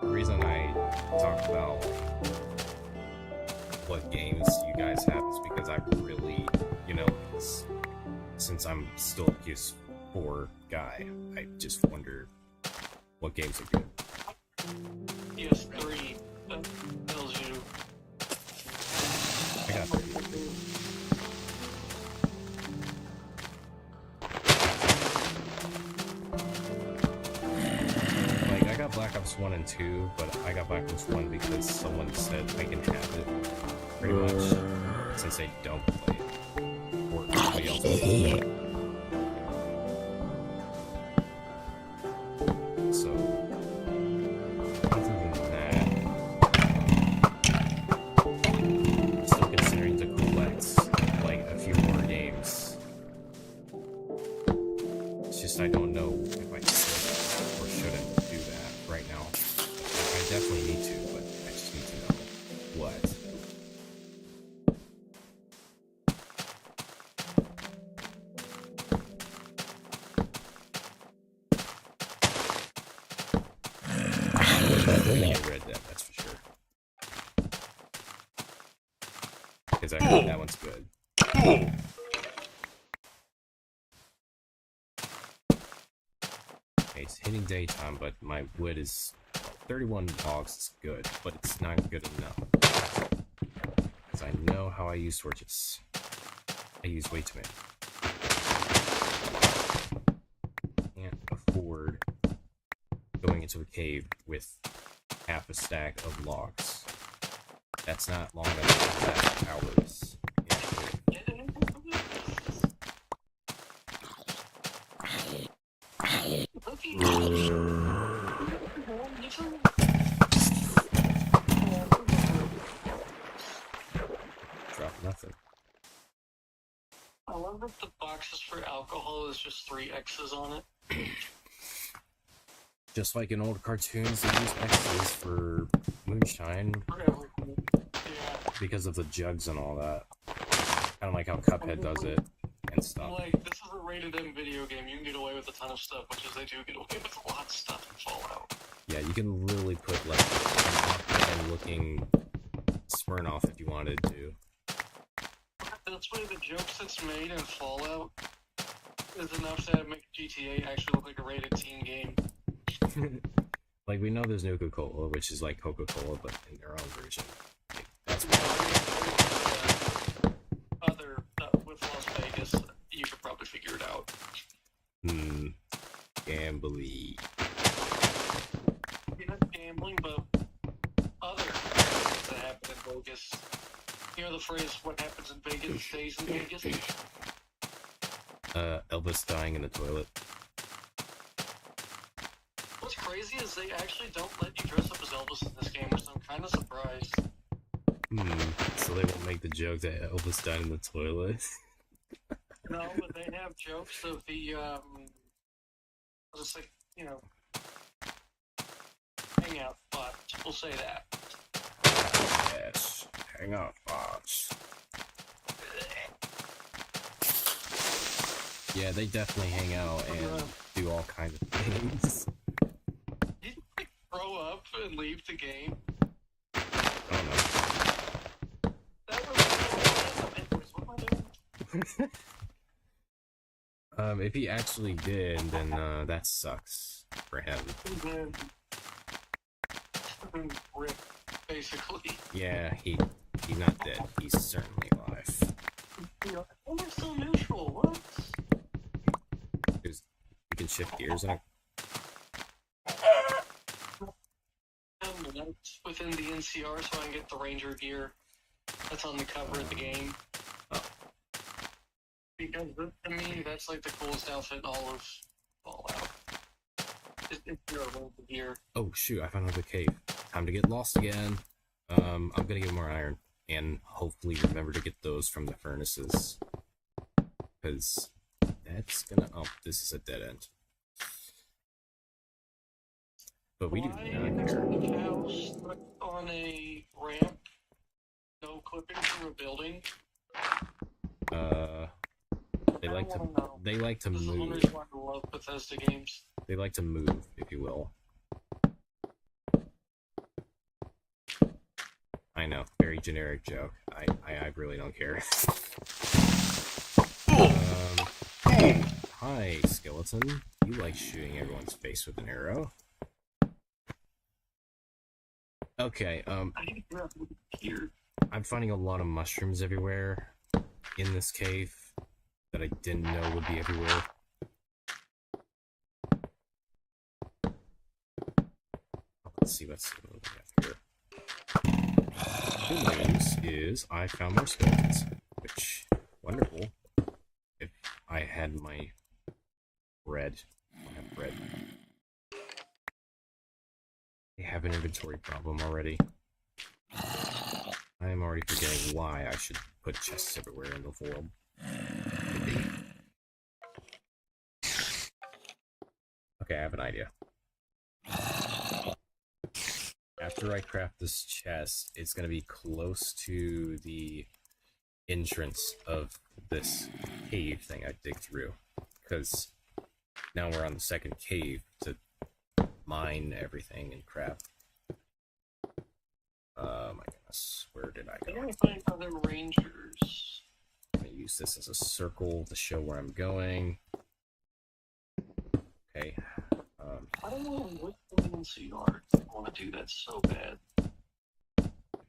The reason I talk about what games you guys have is because I really, since I'm still a PS4 guy, I just wonder what games are good. PS3. That tells you. I got like I got Black Ops 1 and 2, but I got Black Ops 1 because someone said I can have it pretty much since they don't play it. Or somebody else will play it. So other than that, I'm still considering to collect like a few more games. It's just I don't know if I should or shouldn't do that right now. I definitely need to, but I just need to know what. Red Dead, that's for sure. Because I heard that one's good. Okay, it's hitting daytime, but my wood is 31 logs is good, but it's not good enough. Because I know how I use torches. I use way too many. Can't afford going into a cave with half a stack of logs. That's not long enough to last hours. Drop nothing. I love that the boxes for alcohol is just 3 X's on it. Just like in old cartoons, they use X's for moonshine For everything. Yeah. because of the jugs and all that. Kind of like how Cuphead does it and stuff. Like, this is a rated M video game. You can get away with a ton of stuff, which is they do get away with a lot of stuff in Fallout. Yeah, you can literally put like an Upland looking Smirnoff if you wanted to. That's why the jokes that's made in Fallout is enough to make GTA actually look like a rated teen game. Like, we know there's Nuka-Cola, which is like Coca-Cola, but in their own version. Like, that's Other with Las Vegas, you could probably figure it out. Gambly. Not gambling, but other things that happen in Vegas. You know the phrase, what happens in Vegas stays in Vegas? Elvis dying in the toilet. What's crazy is they actually don't let you dress up as Elvis in this game, so I'm kind of surprised. So they won't make the joke that Elvis died in the toilet. No, but they have jokes of the, just like, you know, hangout spot. We'll say that. Yes, hang out box. Yeah, they definitely hang out and do all kinds of things. Did you like grow up and leave the game? I don't know. That was anyways, what am I doing? If he actually did, then that sucks for him. Then rip, basically. Yeah, he's not dead. He's certainly alive. Oh, they're still neutral. What? There's, you can shift gears and That's within the NCR, so I can get the Ranger gear that's on the cover of the game. Oh. Because to me, that's like the coolest outfit in all of Fallout. It's your Ranger gear. Oh shoot, I found another cave. Time to get lost again. I'm gonna get more iron and hopefully remember to get those from the furnaces. Because that's gonna... Oh, this is a dead end. But we do not care. House on a ramp, no clipping from a building. They like to This is one move. reason why I love Bethesda games. They like to move, if you will. I know, very generic joke. I really don't care. Hi, skeleton. You like shooting everyone's face with an arrow? Okay, Here. I'm finding a lot of mushrooms everywhere in this cave that I didn't know would be everywhere. Let's see what's here. Good news is I found more skeletons, which, wonderful. If I had my bread. I have bread. I have an inventory problem already. I am already forgetting why I should put chests everywhere in the world. Okay, I have an idea. After I craft this chest, it's going to be close to the entrance of this cave thing I dig through. Because now we're on the second cave to mine everything and craft. Oh my goodness, where did I I go? gotta find other rangers. I'm going to use this as a circle to show where I'm going. Okay. I don't know what the NCR. I want to do that so bad.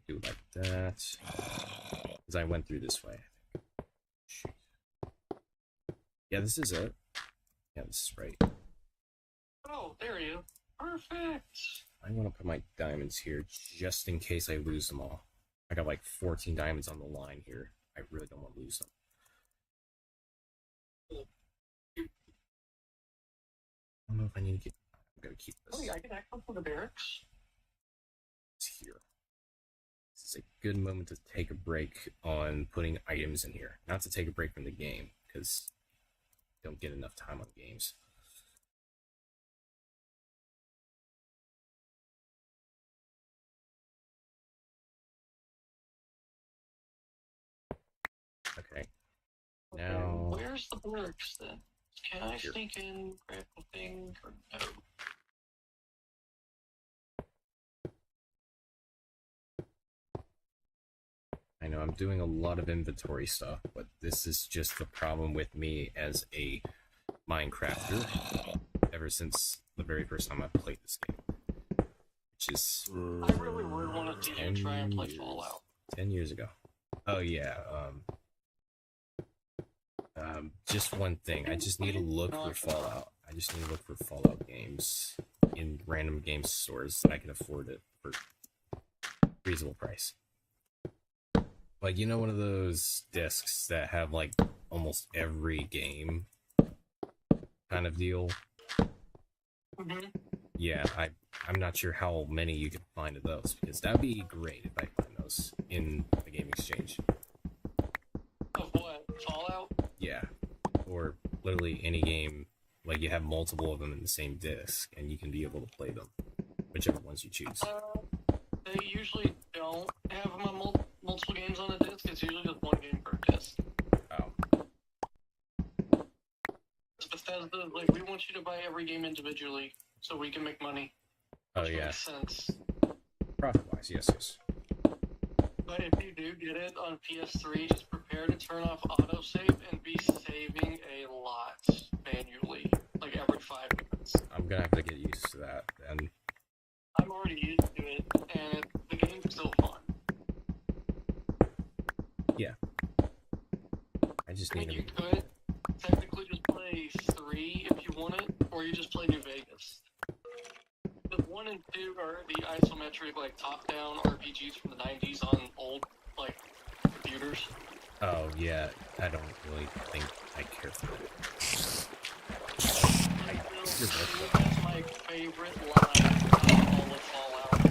Do it like that. Because I went through this way. Shoot. Yeah, this is it. Yeah, this is right. Oh, there you. Perfect. I want to put my diamonds here just in case I lose them all. I got like 14 diamonds on the line here. I really don't want to lose them. I don't know if I need to get... I'm going to keep this. Oh, yeah, I can access for the barracks. It's here. This is a good moment to take a break on putting items in here. Not to take a break from the game, because you don't get enough time on games. Now, Where's the barracks then? Can I sneak in, grab the thing, or no? I know I'm doing a lot of inventory stuff, but this is just the problem with me as a Minecrafter ever since the very first time I played this game, which is I really would want to see you try and play Fallout. 10 years ago. Oh yeah, just one thing. I just need to look for Fallout. I just need to look for Fallout games in random game stores that I can afford it for reasonable price. Like, you know, one of those discs that have like almost every game kind of deal. Mm-hmm. Yeah, I'm not sure how many you can find of those, because that'd be great if I find those in the game exchange. Of what? Fallout? Yeah, or literally any game, like you have multiple of them in the same disc, and you can be able to play them, whichever ones you choose. They usually don't have them on multiple games on a disc. It's usually just one game per disc. Oh. Bethesda, like, we want you to buy every game individually so we can make money. Oh Which yeah. makes sense. Profit-wise, yes, yes. But if you do get it on PS3, just prepare to turn off autosave and be saving a lot manually, like every 5 minutes. I'm gonna have to get used to that, and I'm already used to it, and the game's still fun. yeah. I just I mean, need you to... could technically just play 3 if you want it, or you just play New Vegas. The 1 and 2 are the isometric, like, top-down RPGs from the 90s on old, like, computers. Oh, yeah, I don't really think I care for that. That's my favorite line of all of Fallout.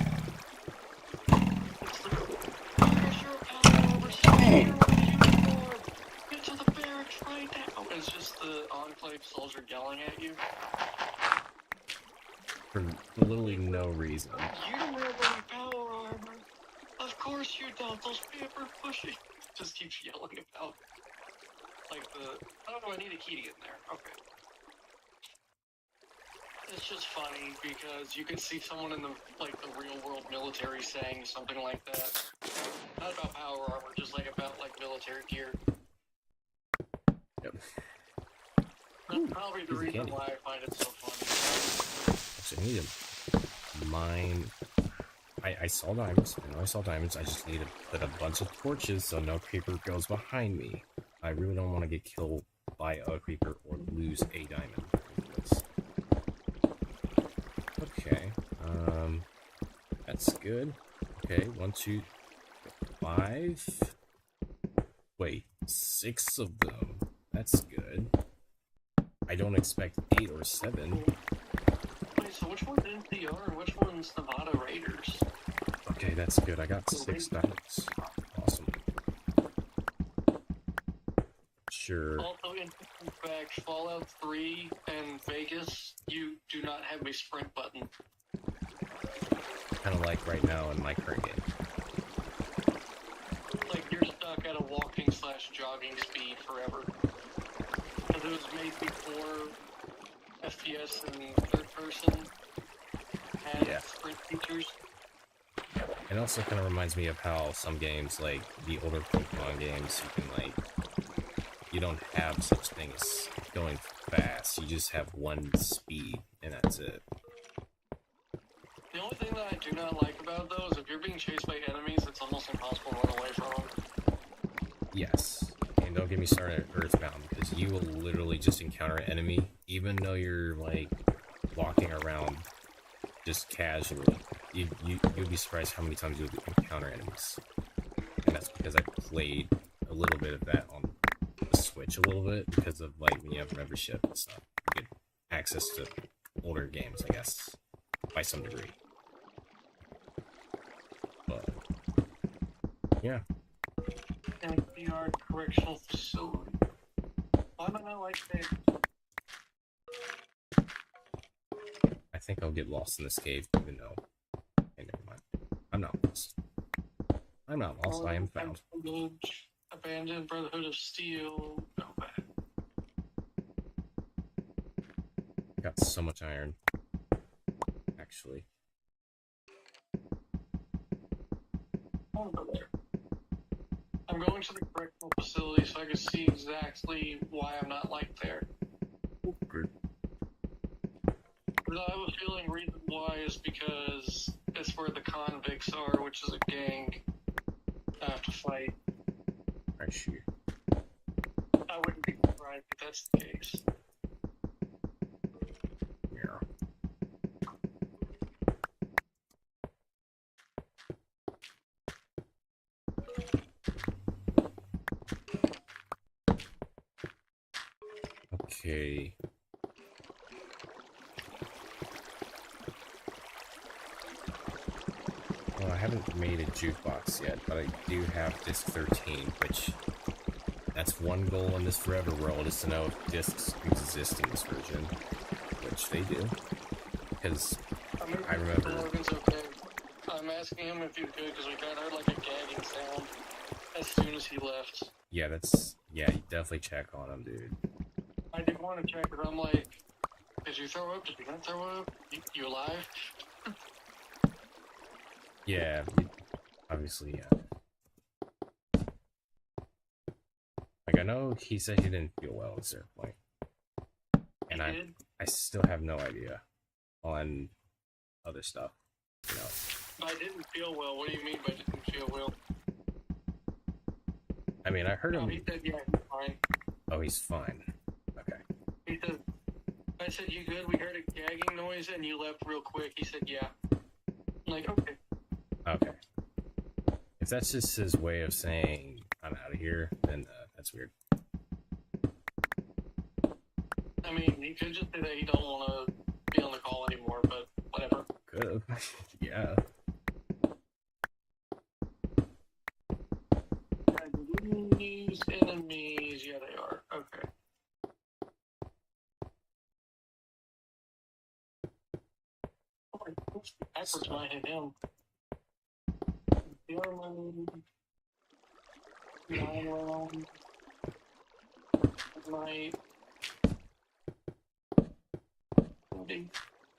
It's the pressure power over uniform. Get to the barracks right now. It's just the Enclave soldier yelling at you. For literally no reason. You don't have any power armor. Of course you don't. Those paper pushing. Just keeps yelling about, like, the... Oh, I need a key to get in there. Okay. It's just funny because you can see someone in the, like, the real world military saying something like that. Not about power armor, just like about, like, military gear. Yep. That's probably the piece of reason candy. why I find it so funny. Actually, I need to mine... I saw diamonds. I know I saw diamonds. I just need to put a bunch of torches so no creeper goes behind me. I really don't want to get killed by a creeper or lose a diamond. Okay. That's good. Okay, 1, 2, 5. Wait, 6 of them. That's good. I don't expect 8 or 7. Wait, so which one's NCR and which one's Nevada Raiders? Okay, that's good. I got 6 diamonds. Awesome. Sure. Also, in fact, Fallout 3 and Vegas, you do not have a sprint button. Kind of like right now in my current game. Like, you're stuck at a walking/jogging speed forever. Because it was made before FPS and third person had sprint features. It also kind of reminds me of how some games, like the older Pokemon games, you can, like, you don't have such thing as going fast. You just have one speed, and that's it. The only thing that I do not like about those, if you're being chased by enemies, it's almost impossible to run away from them. Yes. And don't get me started at Earthbound, because you will literally just encounter an enemy, even though you're, like, walking around just casually. You'll be surprised how many times you'll encounter enemies. And that's because I played a little bit of that on the Switch a little bit, because of, like, when you have membership and stuff. You get access to older games, I guess, by some degree. But, yeah. NCR Correctional Facility. Why am I not like that? I think I'll get lost in this cave, even though... Hey, never mind. I'm not lost. I'm not lost, I am found. Abandoned Brotherhood of Steel. No, got so much iron. Actually. Oh, go there. I'm going to the correctional facility so I can see exactly why I'm not liked there. Good. But I have a feeling reason why is because it's where the convicts are, which is a gang I have to fight. I see. I wouldn't be surprised if that's the case. Yeah. Okay. Well, I haven't made a jukebox yet, but I do have disc 13, which that's one goal in this forever world, is to know if discs exist in this version, which they do. Because I remember. Logan's okay. I'm asking him if he's good because we kind of heard like a gagging sound as soon as he left. Yeah, you definitely check on him, dude. I did want to check because I'm like, did you throw up? Did you not throw up? You alive? Yeah, obviously, yeah. Like, I know he said he didn't feel well at a certain point. And I still have no idea on other stuff, you know. I didn't feel well. What do you mean by didn't feel well? I mean, I heard him. He said, yeah, he's fine. Oh, he's fine. Okay. He said, I said, you good? We heard a gagging noise and you left real quick. He said, yeah. I'm like, okay. Okay. If that's just his way of saying I'm out of here, then that's weird. I mean, he could just say that he don't want to be on the call anymore, but whatever. Could have. Yeah. Enemies, enemies, yeah, they are. Okay. Backwards might hit him. Might.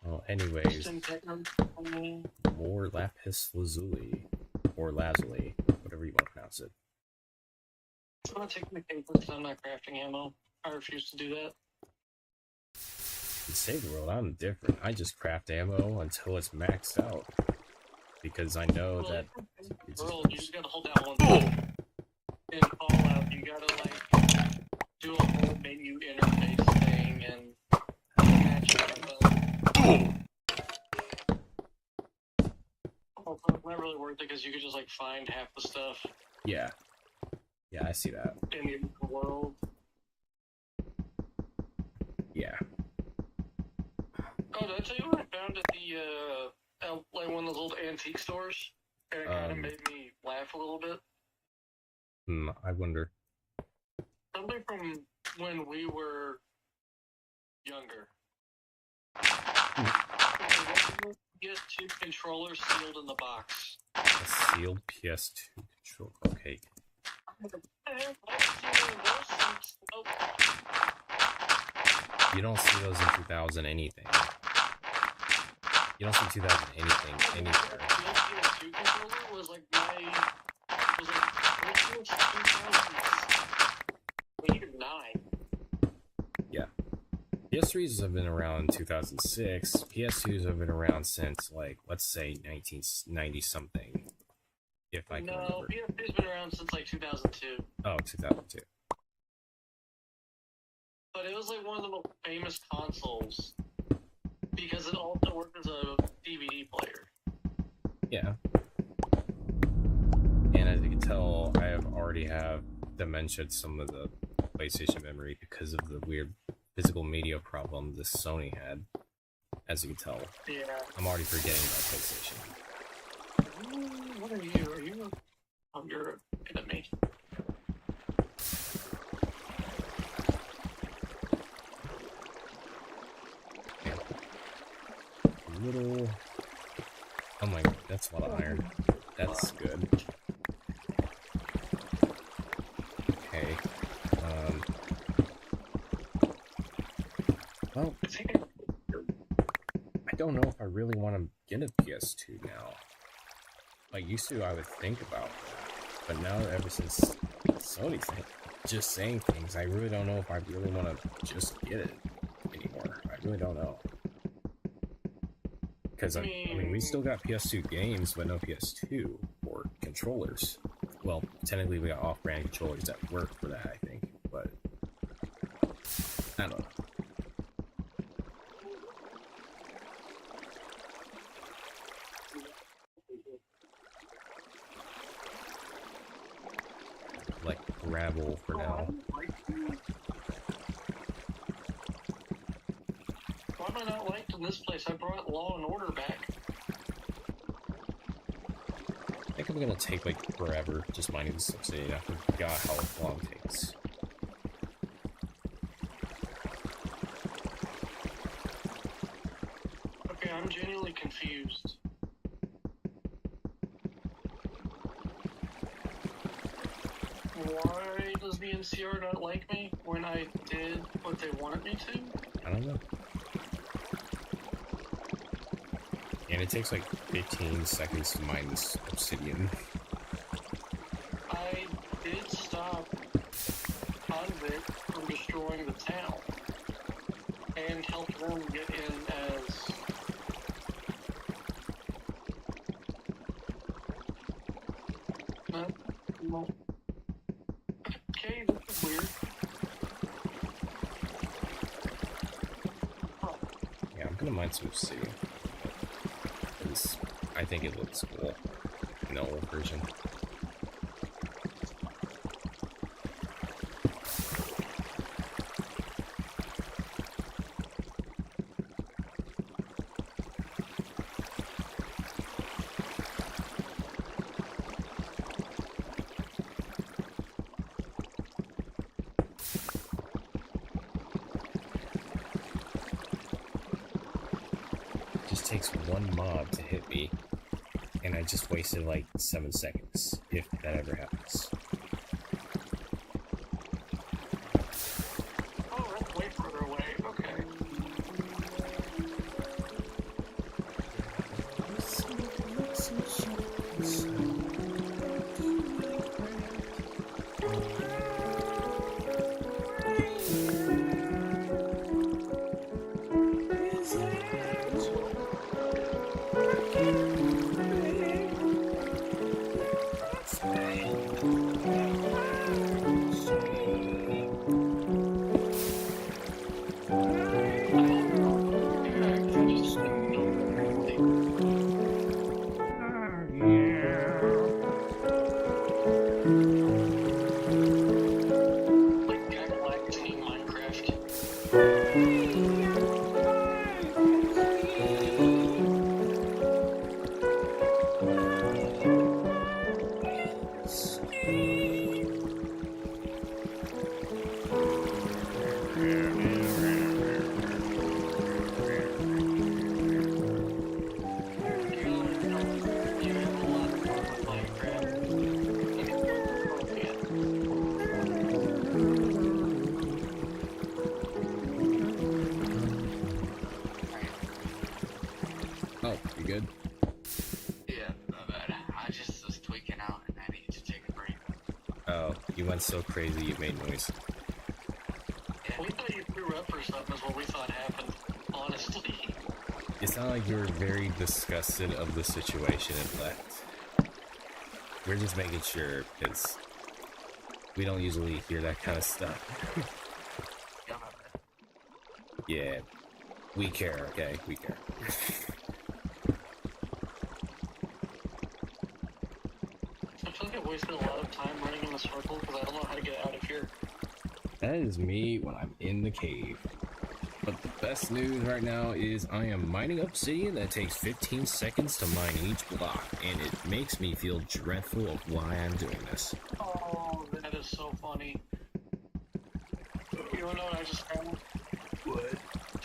Well, anyways, more lapis lazuli, or lazuli, whatever you want to pronounce it. I'm not taking the paper because I'm not crafting ammo. I refuse to do that. In Save the World, I'm different. I just craft ammo until it's maxed out. Because I know that... It's world, you just gotta hold down one button. In Fallout, you gotta, like, do a whole menu interface thing and match it up. Oh, but it's not really worth it because you could just, like, find half the stuff Yeah. Yeah, I see that. in the world. Yeah. Oh, did I tell you what I found at the, like one of those old antique stores? And it kind of made me laugh a little bit. I wonder. Something from when we were younger. Get two controllers sealed in the box. A sealed PS2 control. Okay. You don't see those in 2000 anything. You don't see 2000 anything anywhere. The PS2 controller was like Christmas 2008 or 9. Yeah. PS3s have been around 2006. PS2s have been around since, like, let's say 1990 something. If I can remember. PS2's been around since like 2002. Oh, 2002. But it was like one of the most famous consoles because it also worked as a DVD player. Yeah. And as you can tell, I already have dementia some of the PlayStation memory because of the weird physical media problem this Sony had. As you can tell. Yeah. I'm already forgetting about PlayStation. What are you? Are you? Oh, you're an enemy. Little... Oh my god, that's a lot of iron. That's good. Okay. Well, don't know if I really want to get a PS2 now. Like, used to, I would think about that. But now, ever since Sony's just saying things, I really don't know if I really want to just get it anymore. I really don't know. Because, I mean, we still got PS2 games, but no PS2 or controllers. Well, technically we got off-brand controllers that work for that, I think. But, I don't know. Like gravel for now. Why am I not liked in this place? I brought Law and Order back. I think I'm gonna take like forever just mining this obsidian. I forgot how long it takes. Okay, I'm genuinely confused. Why does the NCR not like me when I did what they wanted me to? I don't know. And it takes like 15 seconds to mine this obsidian. I did stop convict from destroying the town and help them get in as no. Okay, this is weird. Huh. Yeah, I'm gonna mine some obsidian. Because I think it looks cool in the old version. Just takes one mob to hit me, and I just wasted like 7 seconds, if that ever happens. Oh, that's way further away. Okay. Like Jack Black Team Minecraft. You have a lot of fun with Minecraft. Oh, you good? Yeah, not bad. I just was tweaking out and I need to take a break. Oh, you went so crazy you made noise. We thought you threw up or something is what we thought happened, honestly. It sounded like you were very disgusted of the situation and left. We're just making sure, because we don't usually hear that kind of stuff. Yeah, we care, okay? We care. I feel like I wasted a lot of time running in a circle because I don't know how to get out of here. That is me when I'm in the cave. But the best news right now is I am mining obsidian that takes 15 seconds to mine each block, and it makes me feel dreadful of why I'm doing this. Oh, that is so funny. You know what I just found? What?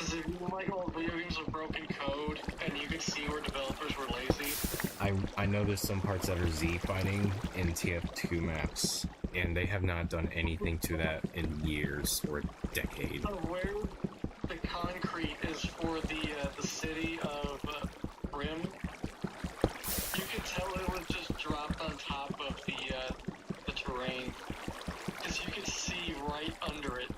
Is it like old video games with broken code, and you could see where developers were lazy? I know there's some parts that are Z fighting in TF2 maps, and they have not done anything to that in years or a decade. Where the concrete is for the city of of the terrain, because you can see right under it.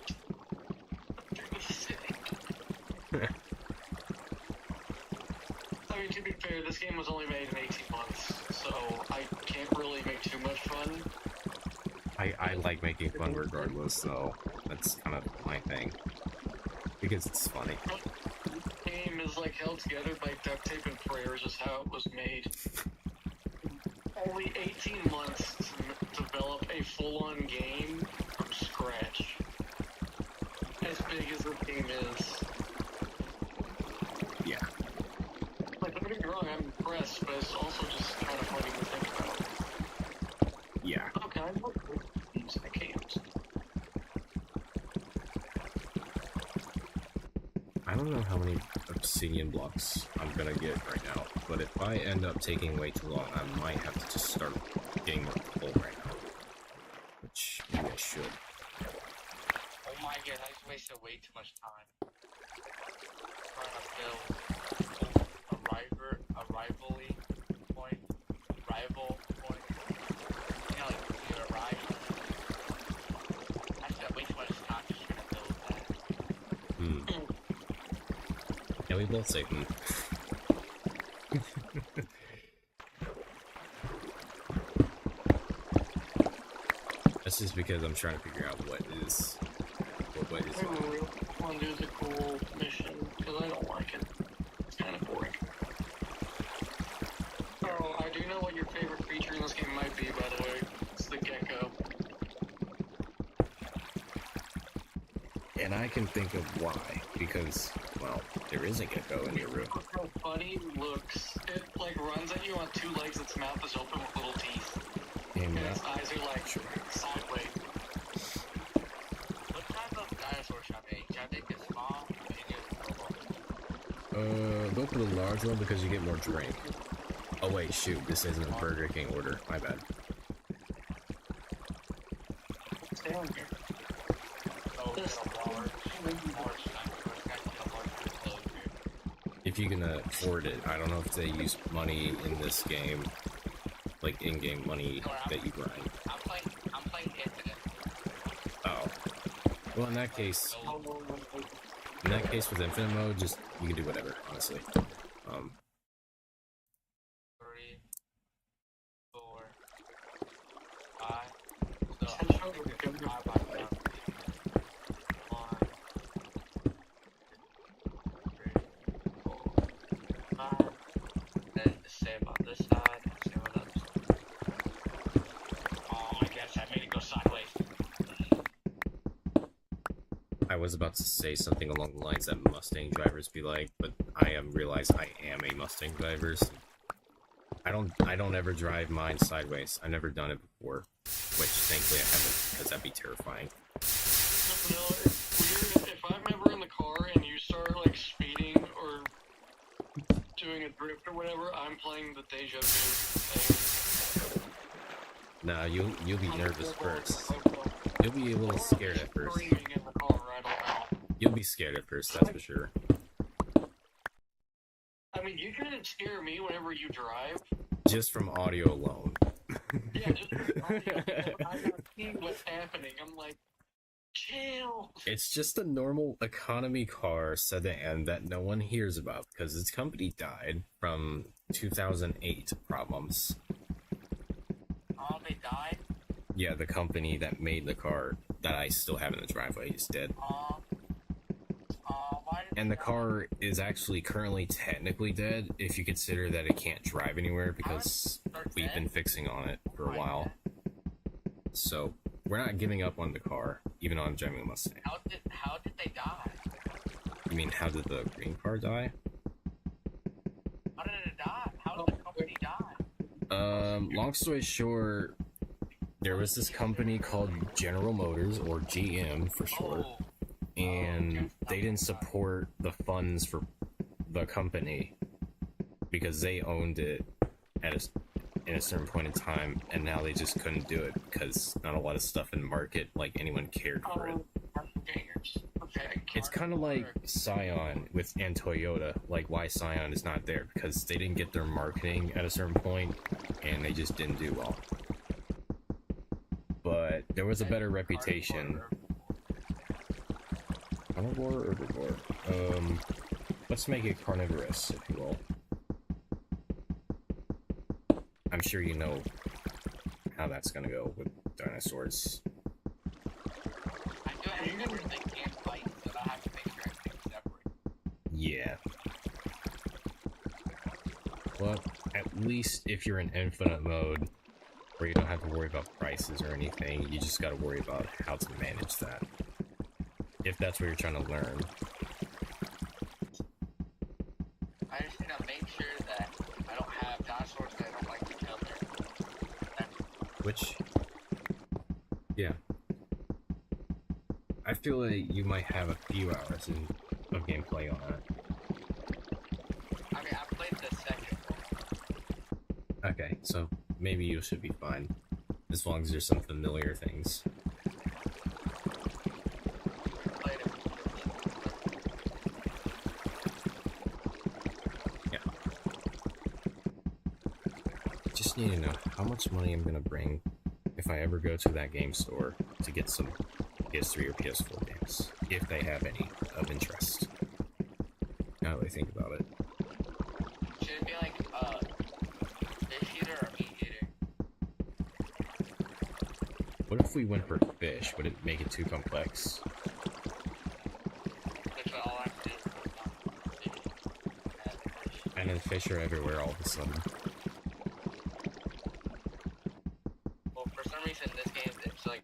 I mean, to be fair, this game was only made in 18 months, so I can't really make too much fun. I like making fun regardless, so that's kind of my thing. Because it's funny. The game is like held together by duct tape and prayers is how it was made. Only 18 months to develop a full-on game from scratch. As big as the game is. Yeah. Like, don't get me wrong, I'm impressed, but it's also just kind of funny to think about. Yeah. Okay, I can't. I don't know how many obsidian blocks I'm gonna get right now, but if I end up taking way too long, I might have to just start getting more coal right now. Which maybe I should. Oh my god, I just wasted way too much time. Trying to build a rival point. You know, like, you arrive. I spent way too much time just trying to build that. Hmm. Yeah, we both say hmm. That's just because I'm trying to figure out what is I really want to do the cool mission, because I don't like it. It's kind of boring. Oh, I do know what your favorite creature in this game might be, by the way. It's the gecko. and I can think of why, because, well, there is a gecko in your room. Look how funny it looks. It, like, runs at you on two legs, its mouth is open with little teeth. And And its eyes are, like, sideways. What type of dinosaur should I make? Should I make it small, medium, or large? go for the large one because you get more drink. Oh wait, shoot, this isn't a Burger King order. My bad. Stay on here. Oh, get a large dinosaur. Got to get a large enclosure. If you can afford it, I don't know if they use money in this game, like in-game money that you grind. I'm playing Infinite. Oh, well, in that case with infinite mode, just you can do whatever, honestly. 3, 4, 5. So, I'll show you the game. 5 by 1, 3, 4, 5. Then save on this side, and save on the other side. Oh, I guess I made it go sideways. I was about to say something along the lines that Mustang drivers be like, but I realize I am a Mustang driver. So I don't ever drive mine sideways. I've never done it before, which thankfully I haven't, because that'd be terrifying. No, it's weird. If I'm ever in the car and you start, like, speeding or doing a drift or whatever, I'm playing the Deja Vu thing. Nah, you'll be nervous first. You'll be a little scared at first. Screaming in the car right now. You'll be scared at first, that's for sure. I mean, you couldn't scare me whenever you drive. Just from audio alone. Yeah, just I gotta see what's happening. I'm like, chill. It's just a normal economy car sedan that no one hears about because its company died from 2008 problems. Oh, they died? Yeah, the company that made the car that I still have in the driveway is dead. Why did And the car is actually currently technically dead if you consider that it can't drive anywhere because we've been fixing on it for a while. So we're not giving up on the car, even though I'm driving a Mustang. How did they die? You mean, how did the green car die? How did it die? How did the company die? Long story short, there was this company called General Motors, or GM for short, and they didn't support the funds for the company because they owned it in a certain point in time, and now they just couldn't do it because not a lot of stuff in the market, like, anyone cared for it. Okay. It's kind of like Scion and Toyota, like why Scion is not there, because they didn't get their marketing at a certain point, and they just didn't do well. There was a better reputation. Carnivore or herbivore? Let's make it carnivorous, if you will. I'm sure you know how that's gonna go with dinosaurs. I do have to remember they can't fight, so I have to make sure everything's separate. Yeah. Well, at least if you're in infinite mode, where you don't have to worry about prices or anything, you just gotta worry about how to manage that. If that's what you're trying to learn. I just need to make sure that I don't have dinosaurs that don't like each other. Which, yeah. I feel like you might have a few hours of gameplay on it. I mean, I played the second one. Okay, so maybe you should be fine. As long as there's some familiar things. Played it. Yeah. Just need to know how much money I'm gonna bring if I ever go to that game store to get some PS3 or PS4 games, if they have any of interest. Now that I think about it. Should it be like fish eater or meat eater? What if we went for fish? Would it make it too complex? Which all I have to do is put down fish. And then fish are everywhere all of a sudden. Well, for some reason, this game, it's like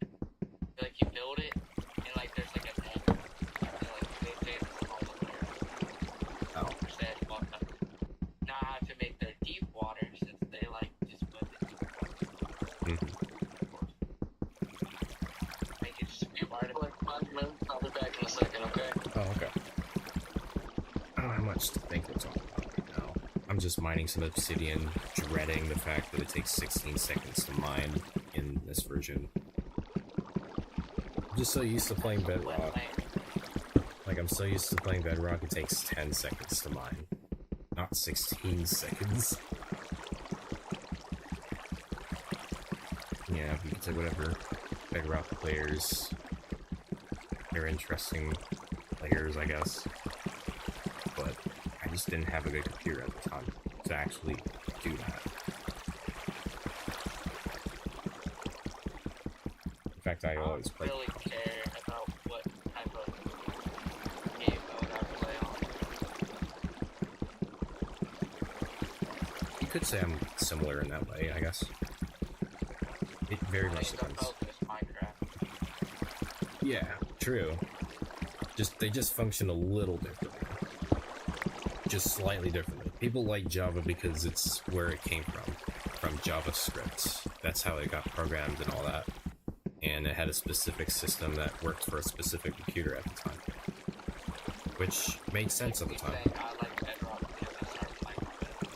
you build it, and like there's like a net, and like they say it's all the way. Oh. Said, well, now I have to make their deep water since they like just put it. Make it just be part of Like 5 minutes, I'll be back in a second, okay? Oh, okay. I don't have much to think of talking about right now. I'm just mining some obsidian, dreading the fact that it takes 16 seconds to mine in this version. I'm just so used to playing Bedrock. Like, I'm so used to playing Bedrock, it takes 10 seconds to mine. Not 16 seconds. Yeah, you can say whatever. Bedrock players. They're interesting players, I guess. But I just didn't have a good computer at the time to actually do that. In fact, I always don't played. really care about what type of game mode I play on. You could say I'm similar in that way, I guess. It very much Things I depends. focus Minecraft. Yeah, true. They just function a little differently. Just slightly differently. People like Java because it's where it came from JavaScript. That's how it got programmed and all that. And it had a specific system that worked for a specific computer at the time. Which made sense at the time. Saying I like Bedrock because I started playing on Bedrock.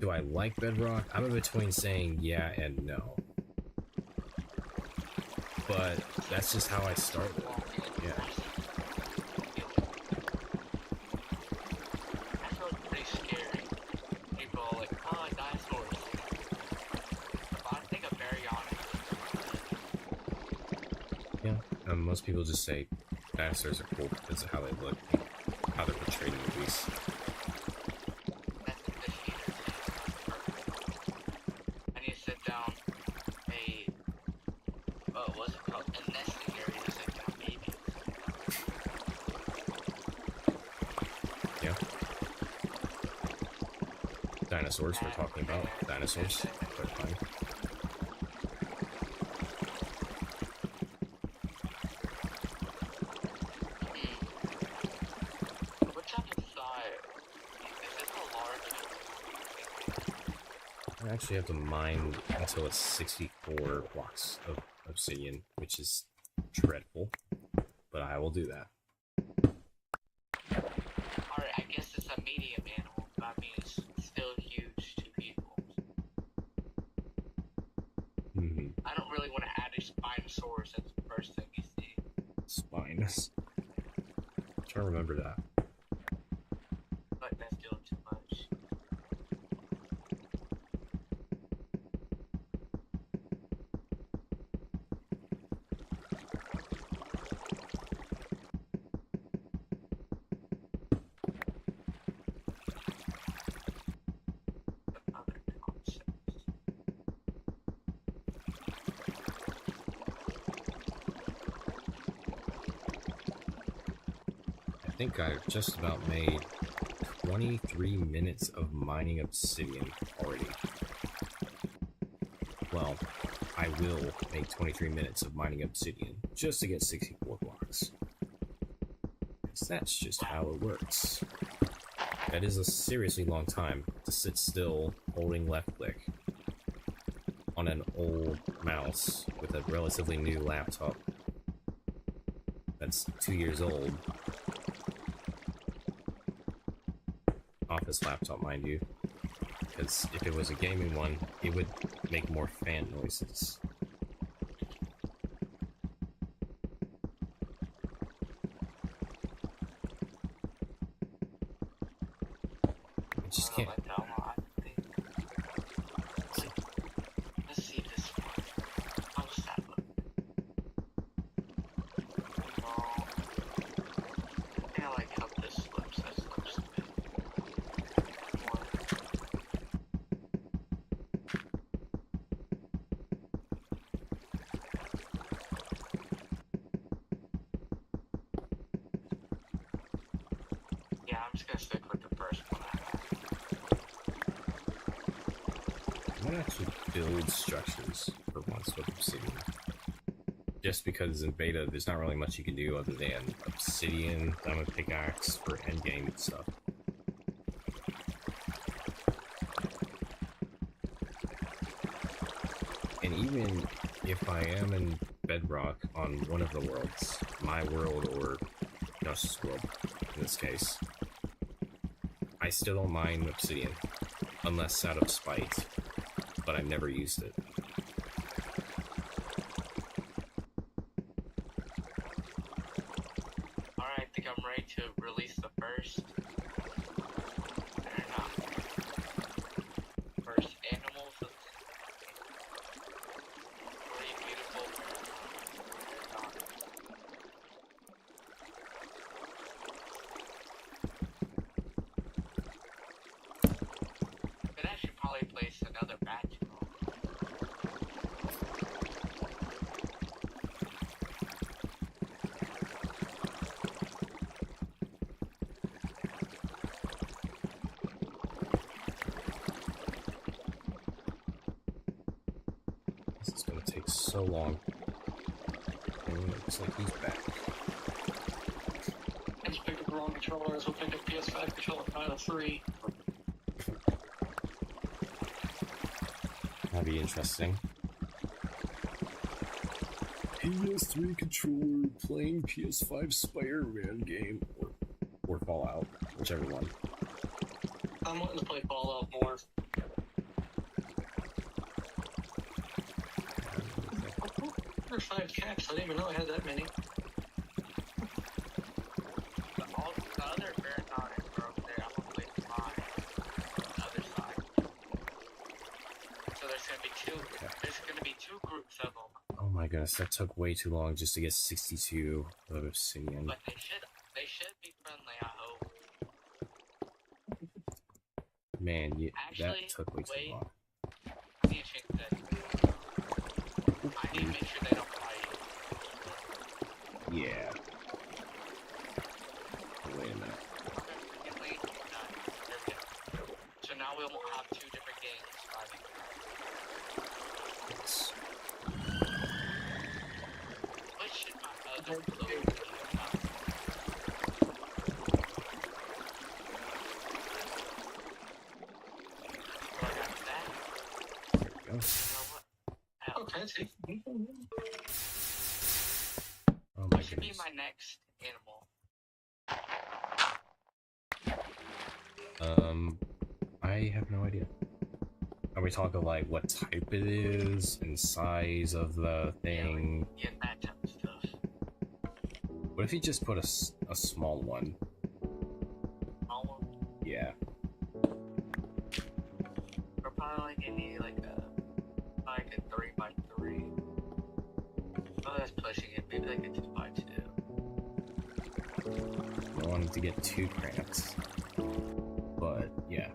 Do I like Bedrock? I'm in between saying yeah and no. But that's just how I started. Yeah. I feel it's pretty scary. People are like, oh, dinosaurs. But I think I'm very honest. Yeah. Most people just say dinosaurs are cool because of how they look, and how they're portrayed in movies. That's the fish eater. I need to sit down what's it called? A nesting area to sit down babies. Yeah. Dinosaurs we're talking about. Dinosaurs. They're fine. What type of size? Is this a large? I actually have to mine until it's 64 blocks of obsidian, which is dreadful. But I will do that. Alright, I guess it's a medium animal, but I mean it's still huge to people. Mm-hmm. I don't really want to add a Spinosaurus as the first thing you see. Spines. Try to remember that. But that's doing too much. think I've just about made 23 minutes of mining obsidian already. Well, I will make 23 minutes of mining obsidian just to get 64 blocks. Because that's just how it works. That is a seriously long time to sit still holding left click on an old mouse with a relatively new laptop that's 2 years old. Office laptop, mind you. Because if it was a gaming one, it would make more fan noises. I just can't. Let's see this one. How's that look? Well, I think I like how this looks. That looks good. Yeah, I'm just gonna stick with the first one I have. I'm gonna actually build structures for once with obsidian. Just because in beta, there's not really much you can do other than obsidian, diamond pickaxe for endgame stuff. And even if I am in bedrock on one of the worlds, my world or Josh's world in this case, I still don't mind obsidian, unless out of spite, but I've never used it. Alright, I think I'm ready to release the first. First animals. Pretty beautiful. Could actually probably place another batch. This is gonna take so long. And it looks like he's back. I just picked up the wrong controller, so pick up PS5 controller Final 3. That'd be interesting. PS3 controller playing PS5 Spider-Man game or Fallout, whichever one. I'm wanting to play Fallout more. There's 5 caps, I didn't even know I had that many. The other bear daughters are over there. I'm gonna place mine on the other side. So there's gonna be two. There's gonna be two groups of them. Oh my goodness, that took way too long just to get 62 of obsidian. But they should be friendly, I hope. Man, Actually, that took way too long. I need to change that. I need to make sure they don't fight. Yeah. Wait a minute. So now we won't have two different gangs fighting. Yes. What should my other blue do? There we go. Okay, see. Oh my What should be goodness. my next animal? I have no idea. Are we talking like what type it is and size of the thing? Yeah, that type of stuff. What if you just put a small one? Small one? Yeah. We're probably like gonna need like a 3x3. Oh, that's pushing it. Maybe like a 2x2. I don't want it to get too cramped. But yeah.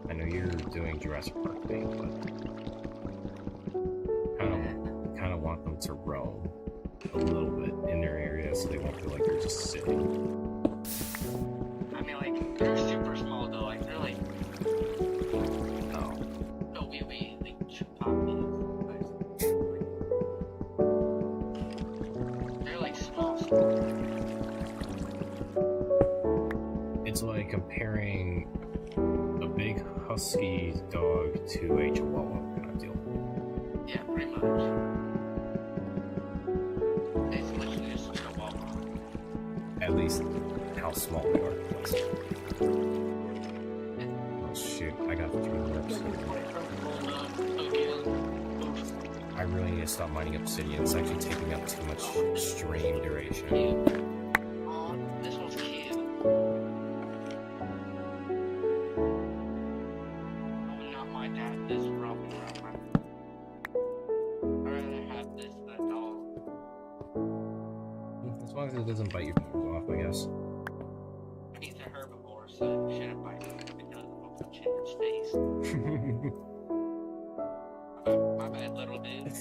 I know you're doing Jurassic Park thing, but kind of want them to roam. a little bit in their area so they won't feel like they're just sitting. I mean, like, they're super small though. Like, they're like, Oh. no, we like chupacabras. They're like small. It's like comparing a big husky dog to a chihuahua kind of deal. Yeah, pretty much. It's literally just a chihuahua. At least how small they are. Oh shoot, I got 3 lips. I really need to stop mining obsidian. It's actually taking up too much stream duration. Oh, this one's cute. I would not mind to have this robbing around. I'd rather have this than a dog. As long as it doesn't bite your fingers off, I guess. He's a herbivore, so it shouldn't bite him if it does. I'll punch it in his face. My bad, little dude.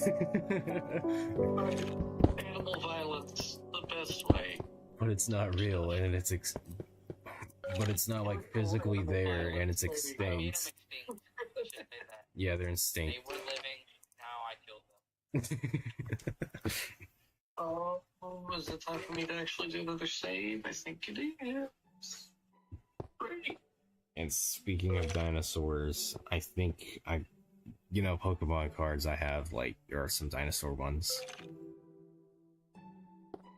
Animal violence, the best way. But it's not real, and it's but it's not like physically there, and it's I made extinct. them extinct. I shouldn't say that. Yeah, they're They extinct. were living, now I killed them. Oh, is it time for me to actually do another save? I think it is. Great. And speaking of dinosaurs, I think Pokemon cards I have, like, there are some dinosaur ones.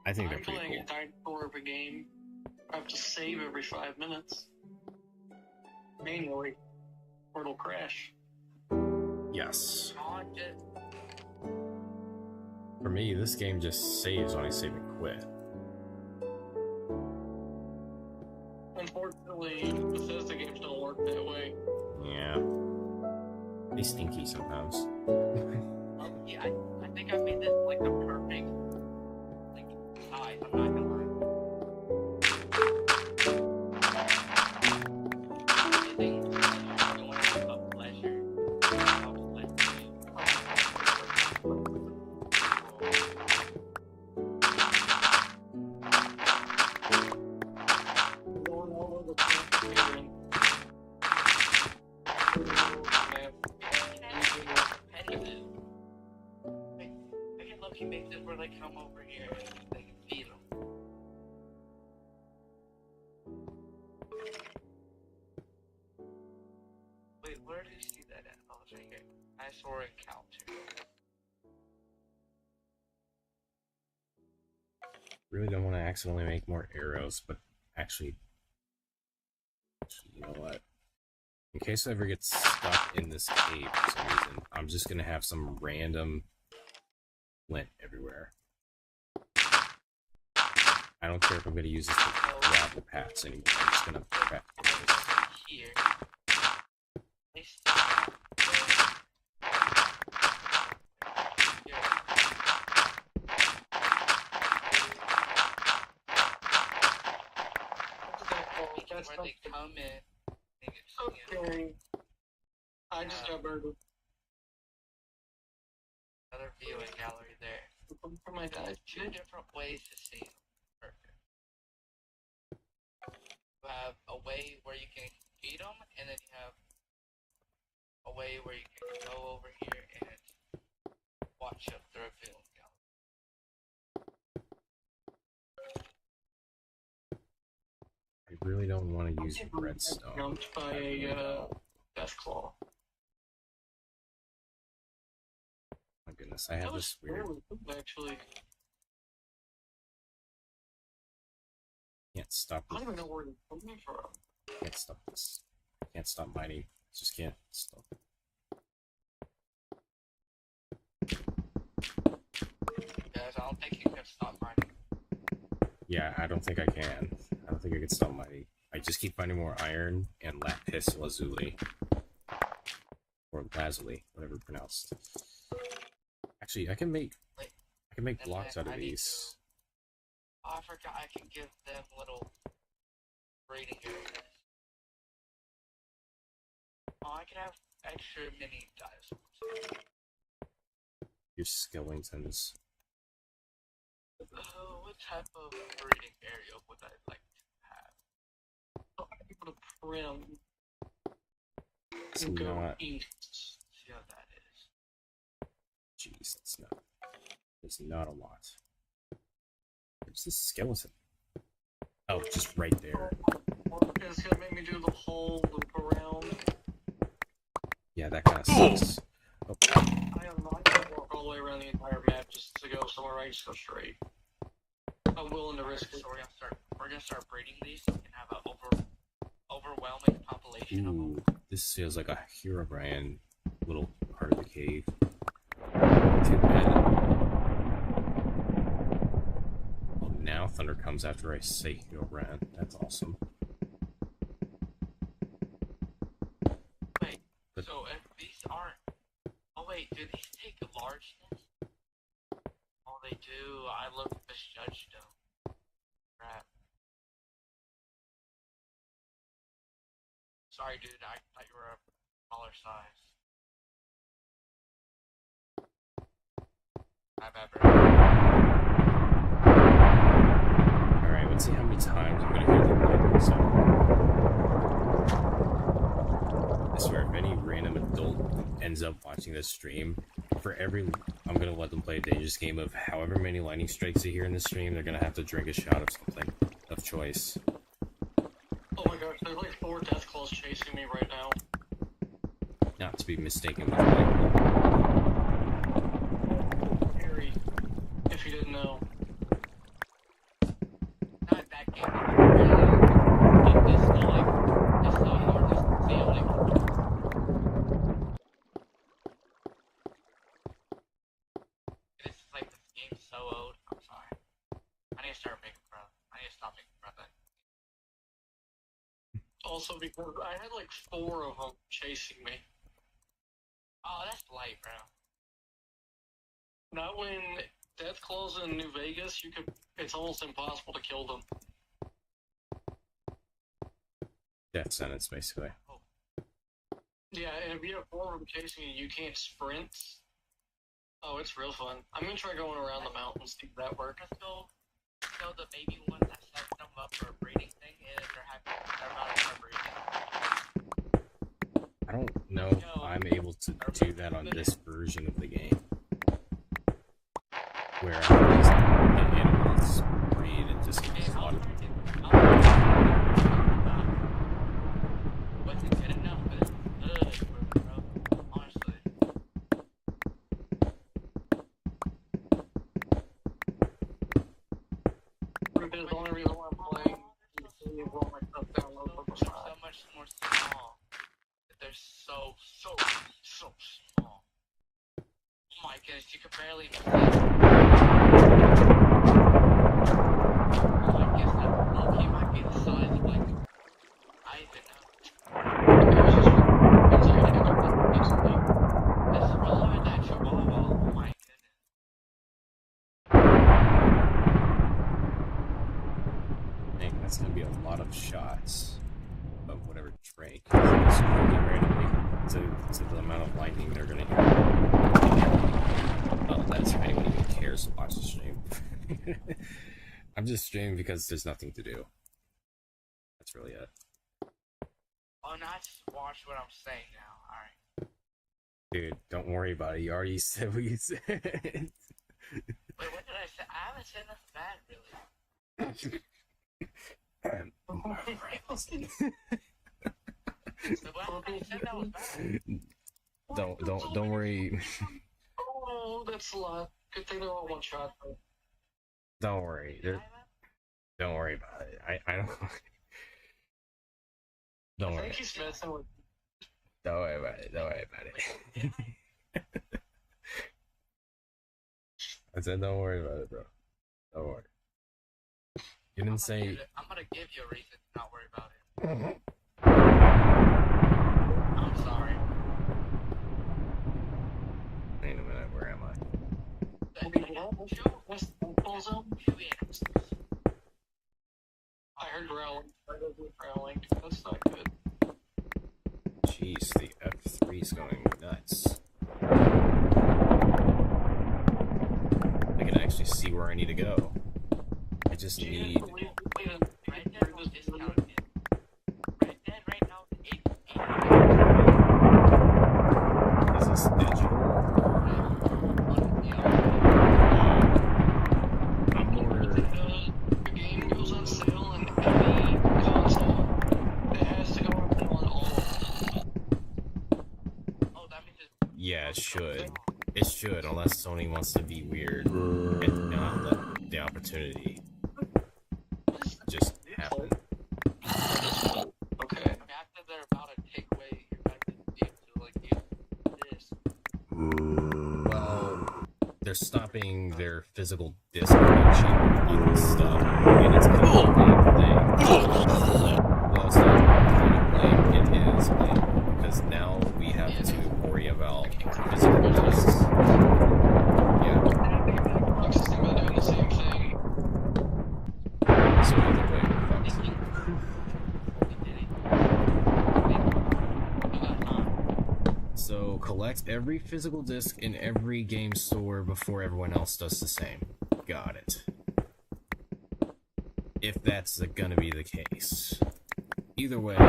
I think they're I'm pretty playing cool. a dinosaur of a game. I have to save every 5 minutes. Manually. Or it'll crash. Yes. Not just For me, this game just saves when I save and quit. Unfortunately, Bethesda games don't work that way. Yeah. They stinky sometimes. yeah, I think I made this like the perfect like size. I'm not gonna lie. Anything going a pleasure. I'll let Going all over the place. competitive. I can look, he makes it where they come over here and they can feed them. Wait, where did you see that at? Oh, it's right here. Dinosaur encounter. Really don't want to accidentally make more arrows, but actually, you know what? In case I ever get stuck in this cave for some reason, I'm just gonna have some random flint everywhere. I don't care if I'm gonna use this to grab the paths anymore. I'm just gonna prep arrows. Here. They That's where they come in. They get skin. okay. I just got murdered. Another viewing gallery there. For my dad. Two different ways to see them. Perfect. You have a way where you can feed them, and then you have a way where you can go over here and watch them through a viewing gallery. I really don't want to use redstone. Jumped by I really a don't. death claw. My goodness, I have this weird. Actually, Can't stop I don't even this. know where it's coming from. Can't stop this. Can't stop mining. Just can't stop. Guys, I don't think you can stop mining. Yeah, I don't think I can. I don't think I can stop mining. I just keep finding more iron and lapis lazuli. Or lazuli, whatever pronounced. Actually, I can make blocks out of these. Oh, I forgot I can give them little breeding areas. Oh, I can have extra mini dinosaurs. Your skeletons. type of breeding area would I like to have? Put a prim. It's And go not. east. See how that is. Jeez, that's not. There's not a lot. There's this skeleton. Oh, just right there. It's gonna make me do the whole loop around. Yeah, that kind of sucks. Oh, I am not gonna walk all the way around the entire map just to go somewhere where I just go straight. I'm willing to risk it. So we're gonna start breeding these so we can have an overwhelming population of them. ooh, this feels like a Herobrine little part of the cave. Too bad. Oh, now thunder comes after I say Herobrine. That's awesome. Wait, But- so if these aren't... Oh wait, do these take largeness? Oh, they do. I look misjudged them. Crap. Sorry, dude. I thought you were a smaller size. My bad, bro. Alright, let's see how many times I'm gonna hear the lightning sound. I swear, if any random adult ends up watching this stream, for every... I'm gonna let them play a dangerous game of however many lightning strikes they hear in the stream, they're gonna have to drink a shot of something of choice. Oh my gosh, there's like 4 death claws chasing me right now. Not to be mistaken with lightning. Scary. If you didn't know. Not that game. It's still like... It's so hard to see, like... It's like this game's so old. I'm sorry. I need to start making fun. I need to stop making fun of that. Also because I had like 4 of them chasing me. Oh, that's light, bro. Not when death claws in New Vegas, it's almost impossible to kill them. Death sentence, basically. Yeah, and if you have 4 of them chasing you, you can't sprint. Oh, it's real fun. I'm gonna try going around the mountains, see if that works. Let's go the baby ones that set them up for a breeding thing, and they're about to start breeding. I don't know if I'm able to do that on this version of the game. Where I can just get animals breed and just get slaughtered. Wasn't good enough, but it's good, bro. Honestly. The only reason why I'm playing is to leave all my stuff down low for They're so much more small. They're so small. Oh my goodness, you could barely miss it. I guess that low-key might be the size of like... I even know. It's smaller than that Chihuahua. Oh my goodness. Dang, that's gonna be a lot of shots of whatever Drake is striking randomly to the amount of lightning they're gonna hear. Well, that's if anyone even cares to watch the stream. I'm just streaming because there's nothing to do. That's really it. Oh, not just watch what I'm saying now. Alright. Dude, don't worry about it. You already said what you said. Wait, what did I say? I haven't said nothing bad, really. So what I said that was bad. Don't worry. Oh, that's a lot. Good thing they're all one shot. Don't worry. Don't worry about it. I don't. Don't I worry. think he's messing with. Don't worry about it. Don't worry about it. I said don't worry about it, bro. Don't worry. You didn't say. I'm gonna give you a reason to not worry about it. I'm sorry. Wait a minute. Where am I? Two animals. I heard growling. I heard growling. That's not good. Jeez, the F3's going nuts. I can actually see where I need to go. just Do you need. believe Red Dead was discounted. Red Dead right now is Is this digital? I'm more. the game goes on sale on any console? It has to go on sale on all of them. Oh, that means it's Yeah, it should. It should, unless Sony wants to be weird and not let the opportunity just happen. Okay. after they're about to take away your guys' game to like use this. Well, they're stopping their physical disc production on this stuff, and it's kind of a big thing. Well, it's not kind of lame, it is lame, because now we have to worry about physical discs. Yeah. Xbox is thinking about doing the same thing. So either way, we're fucked. So collect every physical disc in every game store before everyone else does the same. Got it. If that's gonna be the case. Either way, I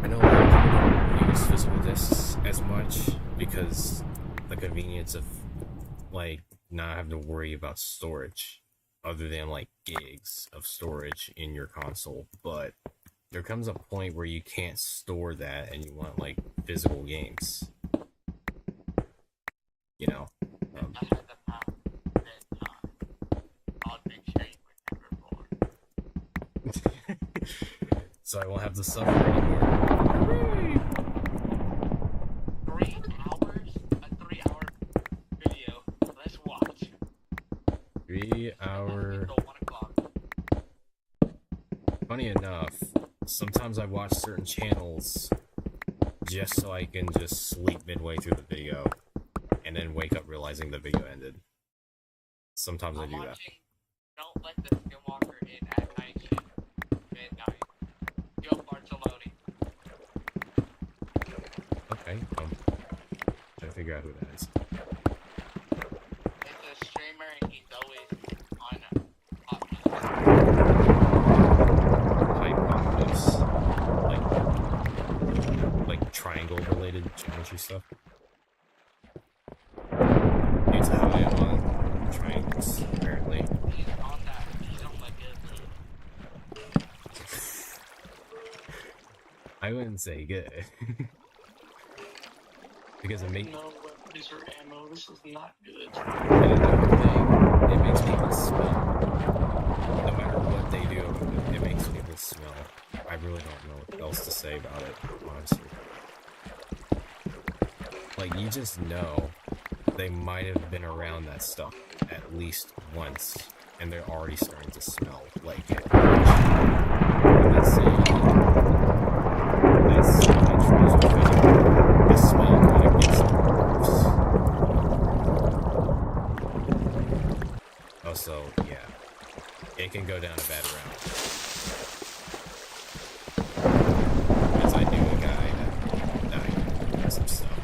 know a lot of people don't use physical discs as much because the convenience of like not having to worry about storage other than like gigs of storage in your console, but there comes a point where you can't store that and you want like physical games, you know. I had the power that I'll make sure you were never born. So I won't have to suffer anymore. Hooray! 3 hours? A 3-hour video. Let's watch. 3-hour. Until 1 o'clock. Funny enough, sometimes I watch certain channels just so I can just sleep midway through the video and then wake up realizing the video ended. Sometimes I I'm do that. watching Don't Let the Skinwalker In at Night shit. Midnight. Yo, Bartoloni. Okay, trying to figure out who that is. It's a streamer and he's always on Hot Hypocalypse, like triangle related geometry stuff. It's high on triangles, apparently. He's on that. He's on like this. I wouldn't say good. Because it makes No weapons or ammo. This is not good. it makes people smell. No matter what they do, it makes people smell. I really don't know what else to say about it, honestly. Like, you just know they might have been around that stuff at least once, and they're already starting to smell like it. I'm not saying that's the smell kind of gets worse. Also, yeah, it can go down a bad route. As I knew a guy that died from some stuff.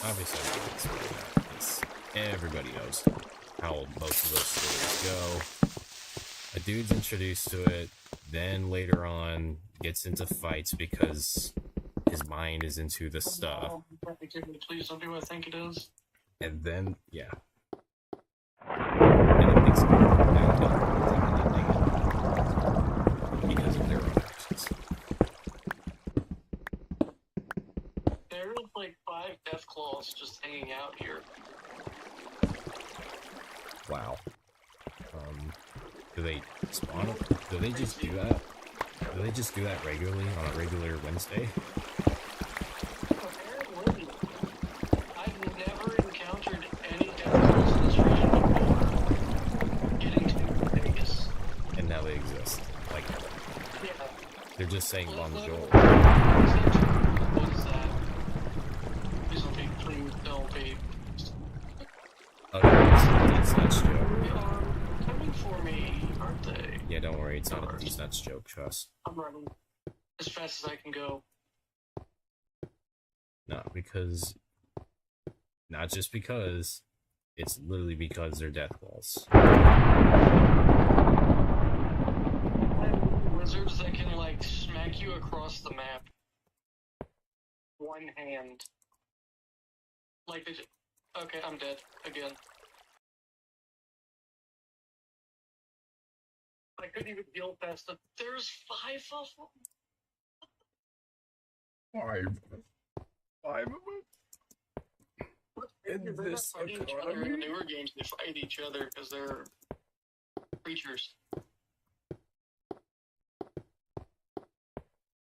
Obviously, I can't explain that because everybody knows how most of those stories go. A dude's introduced to it, then later on gets into fights because his mind is into the stuff. Please don't be what I think it is. And then, yeah. And it makes them because of their own actions. There's like 5 death claws just hanging out here. Wow. Do they spawn? Do they just do that? Do they just do that regularly on a regular Wednesday? Apparently, I've never encountered any death claws in this region before getting to Vegas. And now they exist. Like, Yeah. they're just saying bonjour. What is that? Please don't be, please don't be. Oh, no, it's not a joke. They are coming for me, aren't they? Yeah, don't worry, it's not a These Nuts joke, trust. I'm running as fast as I can go. No, because Not just because, it's literally because they're death balls. Wizards that can, like, smack you across the map. One hand. Like, they just... Okay, I'm dead. Again. I couldn't even heal past them. There's 5 of them? 5 of them? They're not fighting each other in the newer games. They fight each other because they're creatures.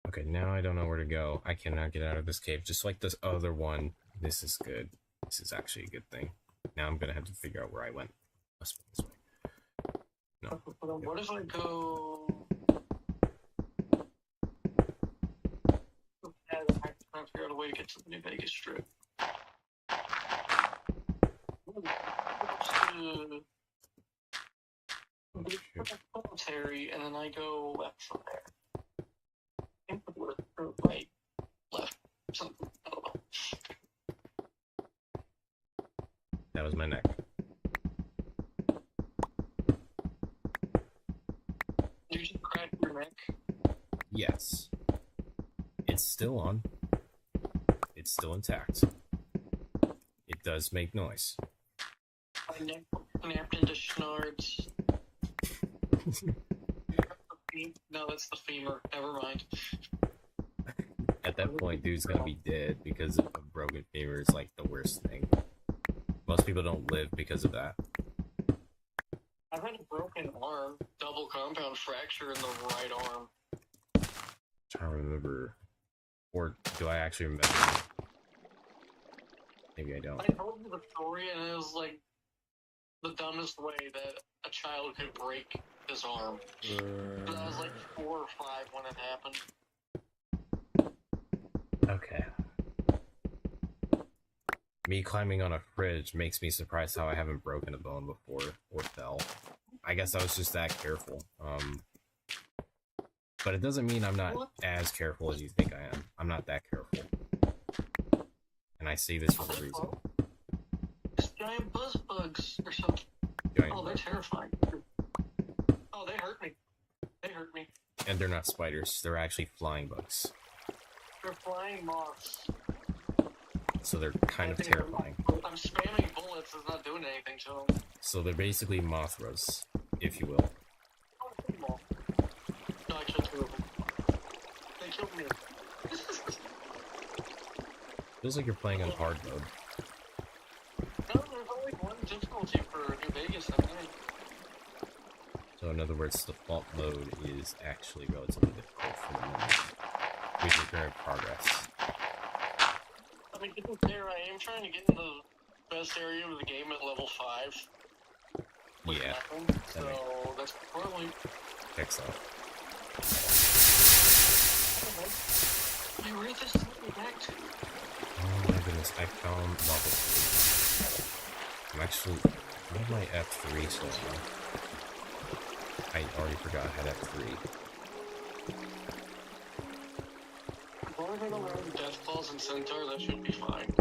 Okay, now I don't know where to go. I cannot get out of this cave. Just like this other one. This is good. This is actually a good thing. Now I'm gonna have to figure out where I went. Must be this way. No. What if I go... I'm trying to figure out a way to get to the New Vegas Strip. Cemetery, and then I go left from there. Or right, left, something. I don't know. That was my neck. You should crack your neck. Yes. It's still on. It's still intact. It does make noise. My neck snapped into schnards. No, that's the femur. Never mind. At that point, dude's gonna be dead because of a broken femur is like the worst thing. Most people don't live because of that. I've had a broken arm, double compound fracture in the right arm. I'm trying to remember. Or do I actually remember? Maybe I don't. I told you the story, and it was like the dumbest way that a child could break his arm. But I was like 4 or 5 when it happened. Okay. Me climbing on a fridge makes me surprised how I haven't broken a bone before or fell. I guess I was just that careful. But it doesn't mean I'm not as careful as you think I am. I'm not that careful. And I say this for a reason. It's giant buzz bugs or something. Oh, they're terrifying. Oh, they hurt me. They hurt me. And they're not spiders. They're actually flying bugs. They're flying moths. So they're kind of terrifying. I'm spamming bullets. It's not doing anything to them. So they're basically Mothras, if you will. Oh, I killed them all. No, I killed 2 of them. They killed me. Feels like you're playing on hard mode. No, there's only 1 difficulty for New Vegas, I think. So in other words, default mode is actually relatively difficult for the moment. With your current progress. I mean, to be fair, I am trying to get in the best area of the game at level 5. Yeah. Nothing, so that's probably... Picks up. You read this to me back to? Oh my goodness, I found level 3. I'm actually... What am I F3 so far? I already forgot I had F3. As long as I don't have death claws and centaur, that should be fine.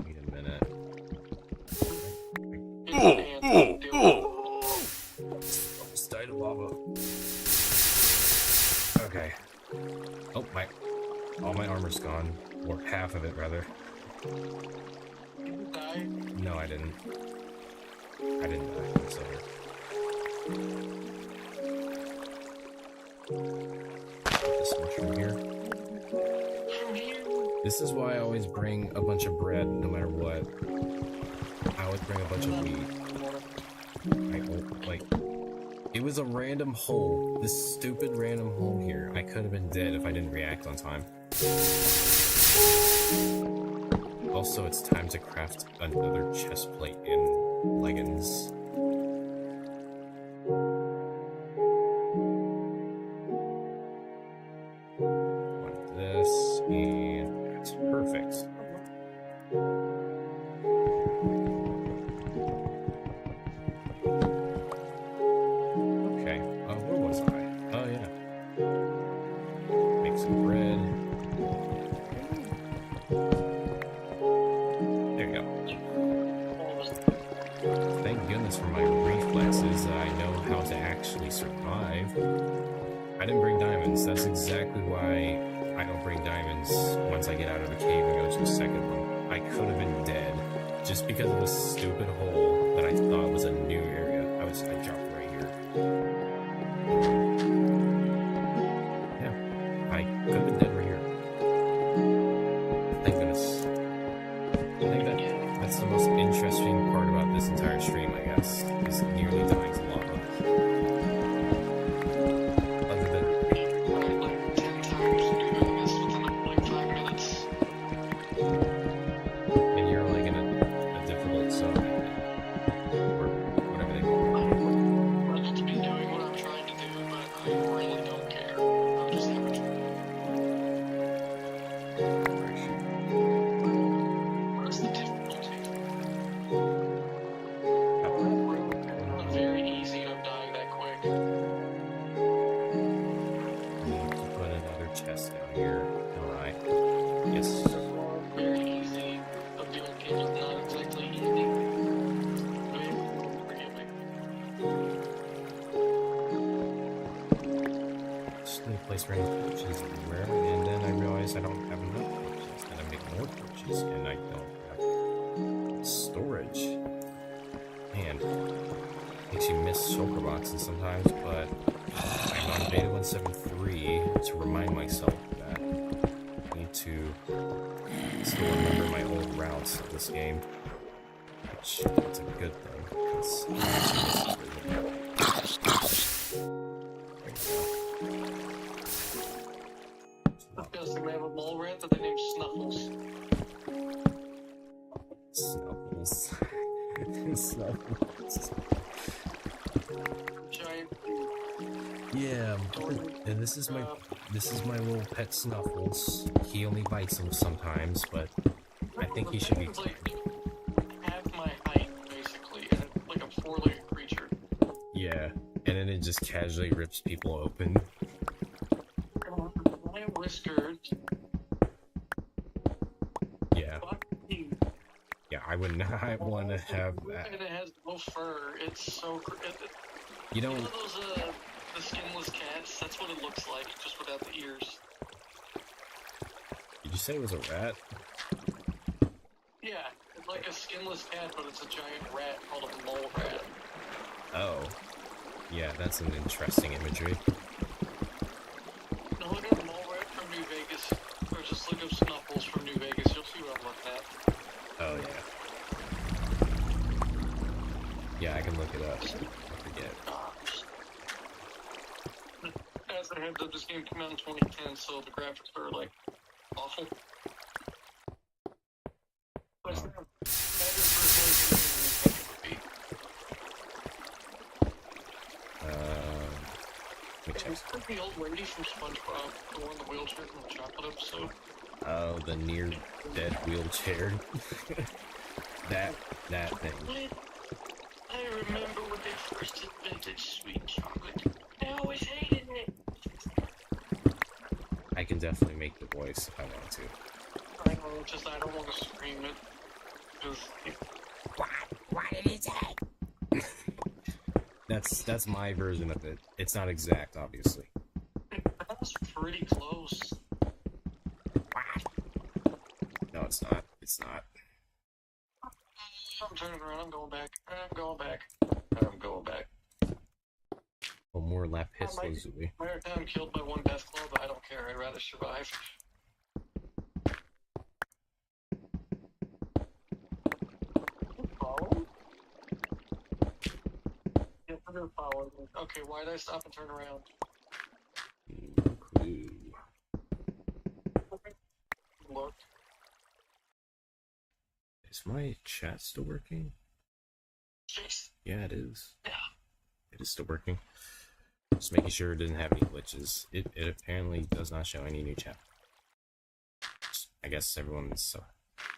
Wait a minute. Almost died of lava. Okay. Oh, all my armor's gone. Or half of it, rather. Did you die? No, I didn't. I didn't die. I'm still here. This mushroom here. This is why I always bring a bunch of bread, no matter what. I always bring a bunch of wheat. It was a random hole. This stupid random hole here. I could have been dead if I didn't react on time. Also, it's time to craft another chest plate and leggings. Want this, and that's perfect. Okay, where was I? Oh, yeah. Make some bread. There diamonds for my reflexes that I know how to actually survive. I didn't bring diamonds. That's exactly why I don't bring diamonds once I get out of the cave and go to a second one. I could have been dead just because of this stupid hole that I thought was a new area. I dropped right here. Yeah, I could have been dead right here. Thank goodness. I think that's the most interesting part about this entire stream, I guess, is nearly dying to lava. Other than Like 10 times doing this within like 5 minutes. and you're like in a difficult zone, I think. Or whatever they call it. I'm able to be doing what I'm trying to do, but I really don't care. I'm just having What's the difficulty? Not very easy, I'm dying that quick. Need to put another chest down here. Alright. Yes. Very easy. The build game is not exactly easy. Forgive me. Just need a place for any torches everywhere, and then I realize I don't have enough torches, and I make more torches, and I don't have storage. Man, makes you miss shulker boxes sometimes, but I'm on beta 173 to remind myself that I need to still remember my old routes of this game, which is a good thing, because I actually miss this version. There we go. Disgusting, they have a mole rat that they named Snuffles. Snuffles. Snuffles. Giant. Yeah, and this is my little pet Snuffles. He only bites him sometimes, but I think he should be. It's like half my height, basically, and it's like a 4-legged creature. Yeah, and then it just casually rips people open. Giant whiskers. Yeah, Fuck you. yeah, I would not want to have that. And it has no fur. It's so. You know, One of those, the skinless cats, that's what it looks like, just without the ears. did you say it was a rat? Yeah, it's like a skinless cat, but it's a giant rat called a mole rat. Oh, yeah, that's an interesting imagery. Now look at mole rat from New Vegas, or just look up Snuffles from New Vegas, you'll see what I'm looking at. Oh, yeah. Yeah, I can look it up. I forget. As a heads up, this game came out in 2010, so the graphics are, like, awful. But it's not better for it would be. Let me check. It's like the old lady from SpongeBob, the one in the wheelchair from the chocolate episode. Oh, the near dead wheelchair. that thing. I remember when they first invented sweet chocolate. I always hated it. I can definitely make the voice if I want to. I know, just I don't want to scream it. Because What did he say? That's my version of it. It's not exact, obviously. that was pretty close. No, it's not. It's not. I'm turning around, I'm going back. I'm going back. I'm going back. Oh, more lapis lazuli. Every time I'm killed by one death club, I don't care. I'd rather survive. Follow? Yeah, I'm gonna follow. Okay, why did I stop and turn around? No clue. Look. Is my chat still working? Jeez. Yeah, it is. Yeah. It is still working. Just making sure it doesn't have any glitches. It apparently does not show any new chat. I guess everyone's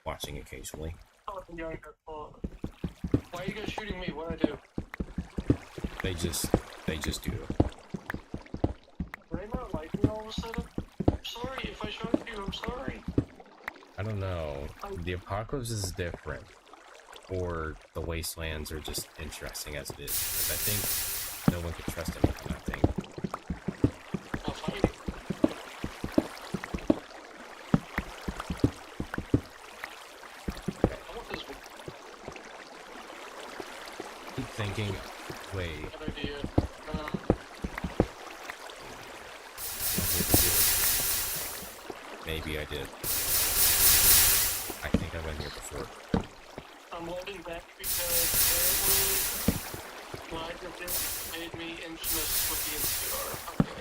watching occasionally. Oh, the young girl. Why are you guys shooting me? What'd I do? They just do. Are they not like me all of a sudden? I'm sorry if I shot you. I'm sorry. I don't know. The apocalypse is different. or the wastelands are just interesting as it is. Because I think no one can trust anyone on that thing. I'll find it. I want this one. Keep thinking, wait, Good idea. maybe I did. I think I went here before. I'm loading back because apparently what I just did made me infamous with the NCR. Okay.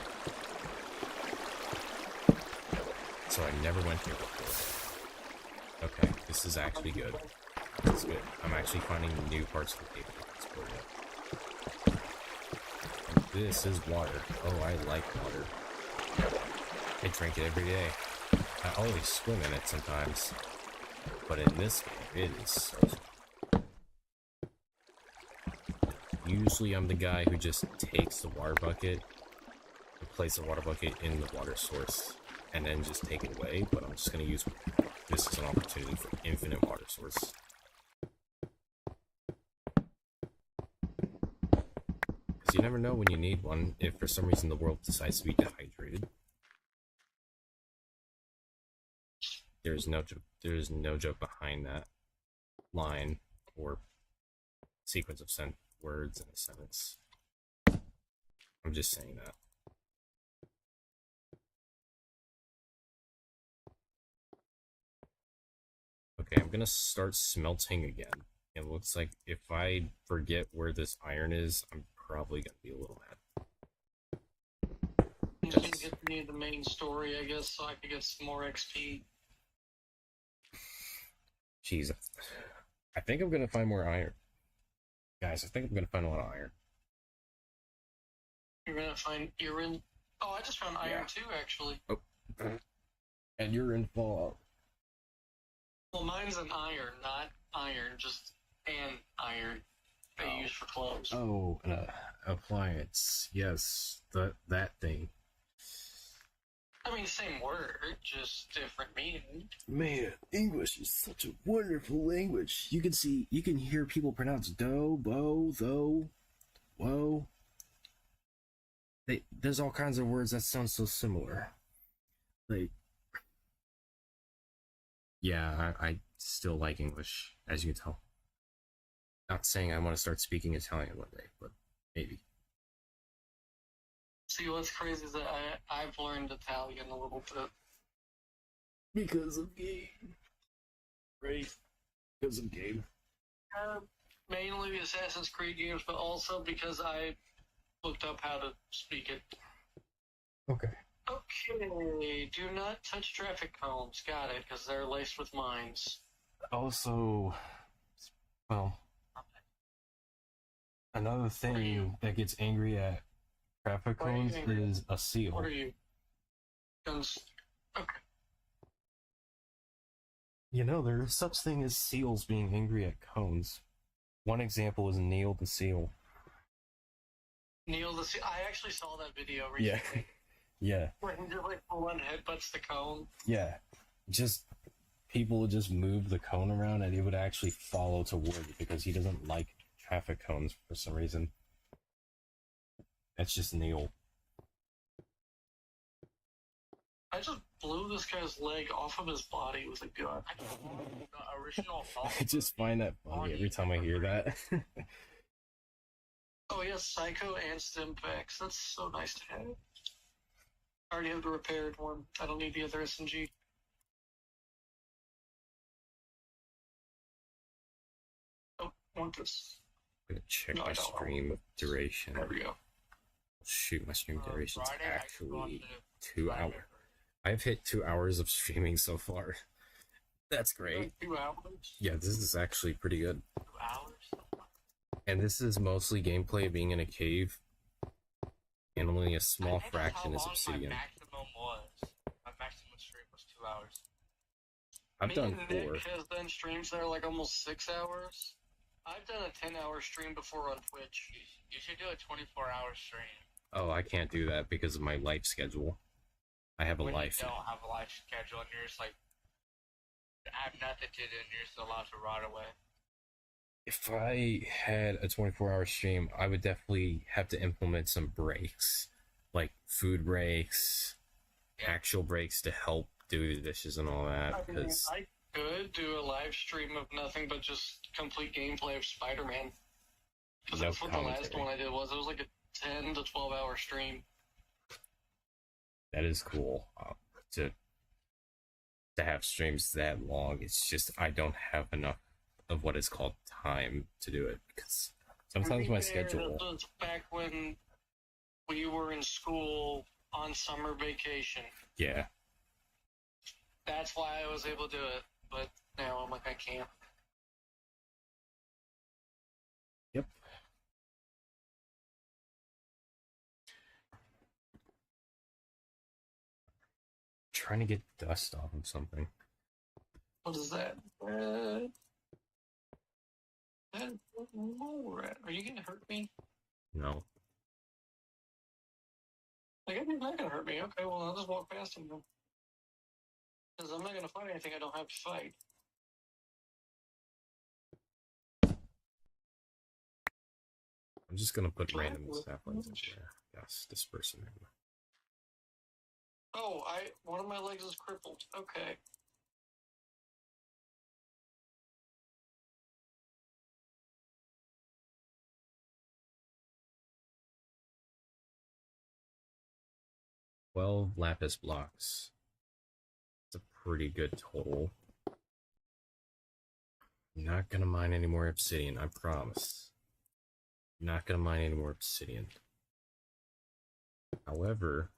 So I never went here before. Okay, this is actually good. This is good. I'm actually finding new parts of the cave to explore yet. And this is water. Oh, I like water. I drink it every day. I always swim in it sometimes. But in this game, it is so fun. Usually I'm the guy who just takes the water bucket and places the water bucket in the water source and then just take it away, but I'm just going to use this as an opportunity for infinite water source. Because you never know when you need one if for some reason the world decides to be dehydrated. There's no joke behind that line or sequence of words in a sentence. I'm just saying that. Okay, I'm gonna start smelting again. It looks like if I forget where this iron is, I'm probably gonna be a little mad. I'm just gonna get me the main story, I guess, so I can get some more XP. Jeez, I think I'm gonna find more iron. Guys, I think I'm gonna find a lot of iron. You're gonna find iron. Oh, I just found iron too, actually. Oh. And you're in Fallout. Well, mine's an iron, not iron, just an iron they use for clothes. Oh, an appliance. Yes, that thing. I mean, same word, just different meaning. Man, English is such a wonderful language. You can hear people pronounce do, bo, though, whoa. There's all kinds of words that sound so similar. Like, yeah, I still like English, as you can tell. Not saying I want to start speaking Italian one day, but maybe. See, what's crazy is that I've learned Italian a little bit. Because of game. Right? Because of game. Mainly the Assassin's Creed games, but also because I looked up how to speak it. Okay. Okay, do not touch traffic cones. Got it, because they're laced with mines. Also, well, another thing that gets angry at traffic cones is a seal. What are you? Guns. Okay. You know, there's such thing as seals being angry at cones. One example is Neil the seal. Neil the Seal. I actually saw that video recently. Yeah. Where he just like full on headbutts the cone. Yeah. Just people would just move the cone around and it would actually follow toward it because he doesn't like traffic cones for some reason. That's just Neil. I just blew this guy's leg off of his body with a gun. The original I just find that funny every time I hear that. Oh yes, Psycho and Stimpaks. That's so nice to have. I already have the repaired one. I don't need the other SMG. Oh, I want this. I'm gonna check No, my I don't. stream duration. There we go. Shoot, my stream duration's Friday, I actually wanted 2 hours. I've hit 2 hours of streaming so far. That's great. 2 hours? Yeah, this is actually pretty good. 2 hours. And this is mostly gameplay of being in a cave. And only a small I think fraction that's is how long obsidian. My maximum was. My maximum stream was 2 hours. I've Me done and 4. Nick has done streams that are like almost 6 hours. I've done a 10-hour stream before on Twitch. You should do a 24-hour stream. Oh, I can't do that because of my life schedule. I have a When life. you don't have a life schedule and you're just like, I have nothing to do and you're just allowed to rot away. If I had a 24-hour stream, I would definitely have to implement some breaks, like food breaks, actual breaks to help do the dishes and all that. I mean, Because I could do a live stream of nothing but just complete gameplay of Spider-Man. Because no that's what the last commentary. one I did was. It was like a 10 to 12 hour stream. That is cool. To have streams that long, it's just I don't have enough of what is called time to do it because sometimes my schedule. This was back when we were in school on summer vacation. Yeah, That's why I was able to do it. But now I'm like, I can't. yep. Trying to get dust off of something. What is that? Mole rat. Are you gonna hurt me? No. Like, you're not gonna hurt me. Okay, well, I'll just walk past him then. Because I'm not gonna fight anything I don't have to fight. I'm just gonna put random saplings in there. Yes, disperse them. Oh, one of my legs is crippled. Okay. Well, lapis blocks. It's a pretty good total. I'm not gonna mine any more obsidian, I promise. I'm not gonna mine any more obsidian. However,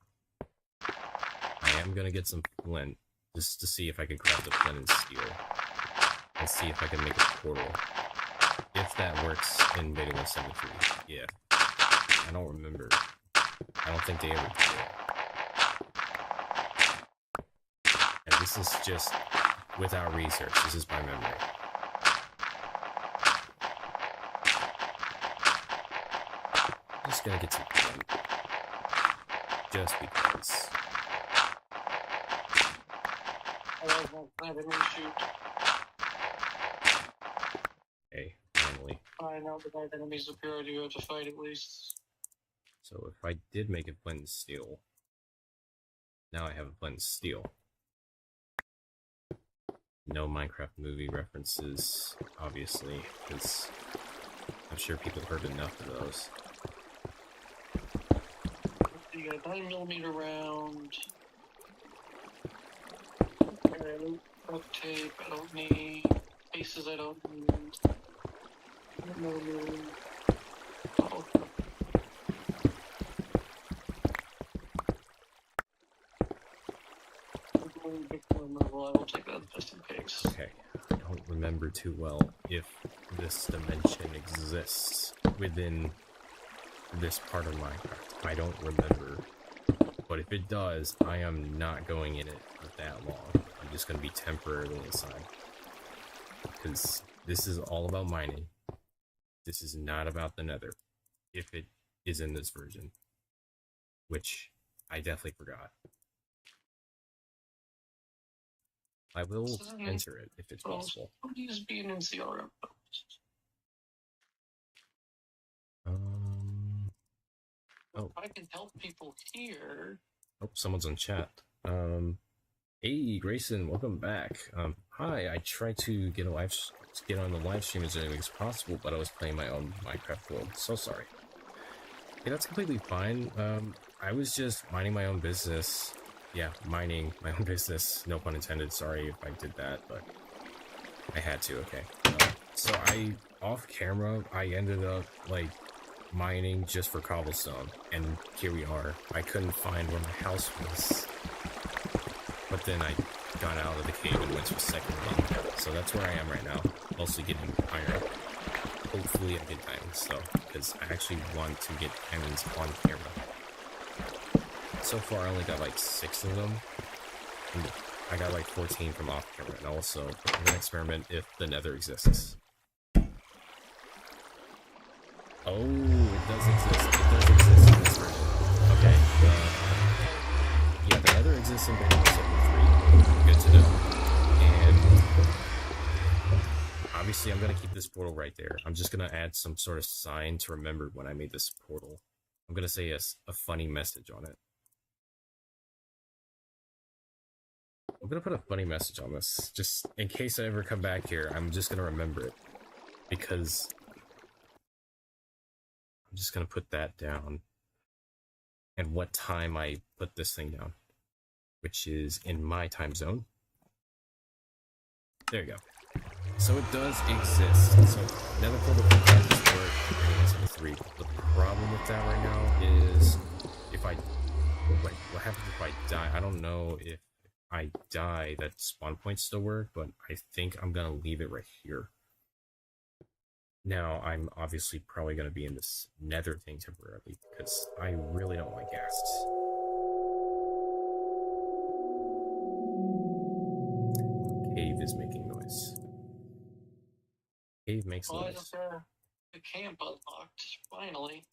I am gonna get some flint just to see if I can craft a flint and steel. And see if I can make a portal. If that works in Beta 173. Yeah. I don't remember. I don't think they ever did it. And this is just without research. This is by memory. I'm just gonna get some flint. Just because. I didn't shoot. Hey, finally. I know, but that enemies appear I do have to fight at least. So if I did make a flint and steel, now I have a flint and steel. No Minecraft movie references, obviously, because I'm sure people heard enough of those. You got a 9mm round. Duct tape, I don't need. Pieces, I don't need. Oh. I will take that just in case. Okay, I don't remember too well if this dimension exists within this part of Minecraft. I don't remember. But if it does, I am not going in it for that long. I'm just going to be temporarily inside. Because this is all about mining. This is not about the nether. If it is in this version. Which I definitely forgot. I will enter it if it's possible. Please be an NCR. Oh. If I can help people here. Oh, someone's on chat. Hey, Grayson, welcome back. Hi, I tried to get on the live stream as early as possible, but I was playing my own Minecraft world. So sorry. Okay, that's completely fine. I was just minding my own business. Yeah, mining my own business. No pun intended. Sorry if I did that, but I had to. Okay. So off camera, I ended up like mining just for cobblestone, and here we are. I couldn't find where my house was, but then I got out of the cave and went to a second one. So that's where I am right now, mostly getting iron. Hopefully I get diamonds though, because I actually want to get diamonds on camera. So far I only got like 6 of them, and I got like 14 from off camera, and also I'm gonna experiment if the nether exists. Oh, it does exist. It does exist in this version. Okay. Yeah, the nether exists in Beta 173. Good to know. And obviously I'm gonna keep this portal right there. I'm just gonna add some sort of sign to remember when I made this portal. I'm gonna say a funny message on it. I'm gonna put a funny message on this, just in case I ever come back here. I'm just gonna remember it, because I'm just gonna put that down, and what time I put this thing down, which is in my time zone. There you go. So it does exist. So nether portal can just work in 3. The problem with that right now is if I wait, what happens if I die? I don't know if I die that spawn points still work, but I think I'm gonna leave it right here. Now I'm obviously probably gonna be in this nether thing temporarily because I really don't like ghasts. Cave is making noise. Cave makes Well, I noise. just the camp unlocked, finally.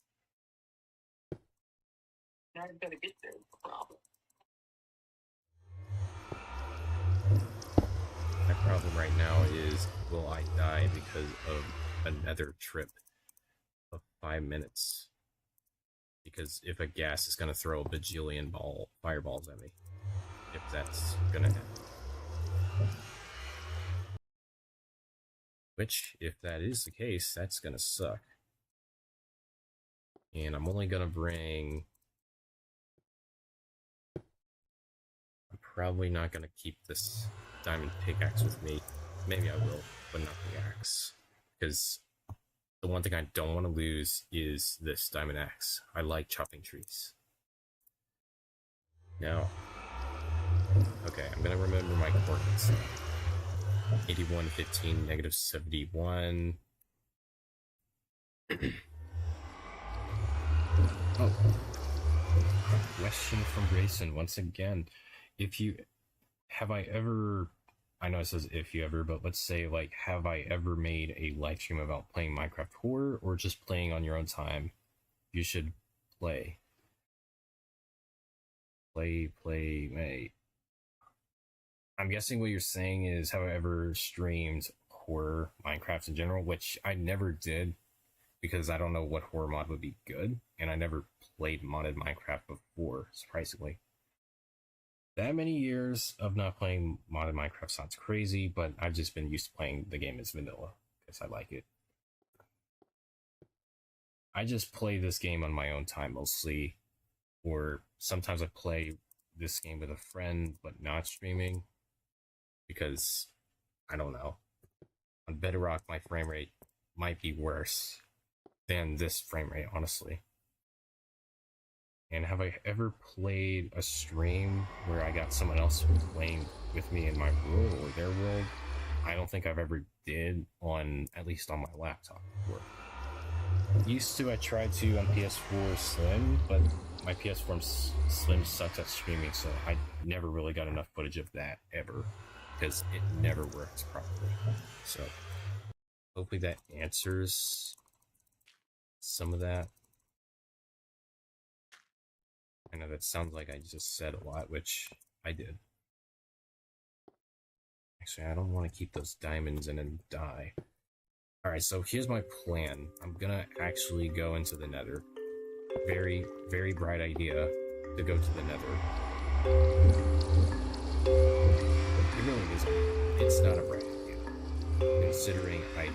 Now I've got to get there, no problem. My problem right now is, will I die because of another trip of 5 minutes? Because if a gas is going to throw a bajillion fireballs at me, if that's going to happen. Which, if that is the case, that's going to suck. And I'm only going to bring... I'm probably not going to keep this diamond pickaxe with me. Maybe I will, but not the axe. Because the one thing I don't want to lose is this diamond axe. I like chopping trees. Now, okay, I'm going to remember my coordinates. 81, 15, negative 71. Oh. Question from Grayson once again. Have I ever, I know it says if you ever, but let's say, like, have I ever made a live stream about playing Minecraft Horror or just playing on your own time? You should play. Play. I'm guessing what you're saying is, have I ever streamed horror Minecraft in general, which I never did because I don't know what horror mod would be good, and I never played modded Minecraft before, surprisingly. That many years of not playing modded Minecraft sounds crazy, but I've just been used to playing the game as vanilla because I like it. I just play this game on my own time mostly, or sometimes I play this game with a friend but not streaming because, I don't know, on Bedrock my frame rate might be worse than this frame rate, honestly. And have I ever played a stream where I got someone else playing with me in my world or their world? I don't think I've ever did, at least on my laptop before. Used to, I tried to on PS4 Slim, but my PS4 Slim sucks at streaming, so I never really got enough footage of that ever, because it never works properly. So hopefully that answers some of that. I know that sounds like I just said a lot, which I did. Actually, I don't want to keep those diamonds and then die. Alright, so here's my plan. I'm gonna actually go into the nether. Very, very bright idea to go to the nether. It really isn't. It's not a bright idea. Considering I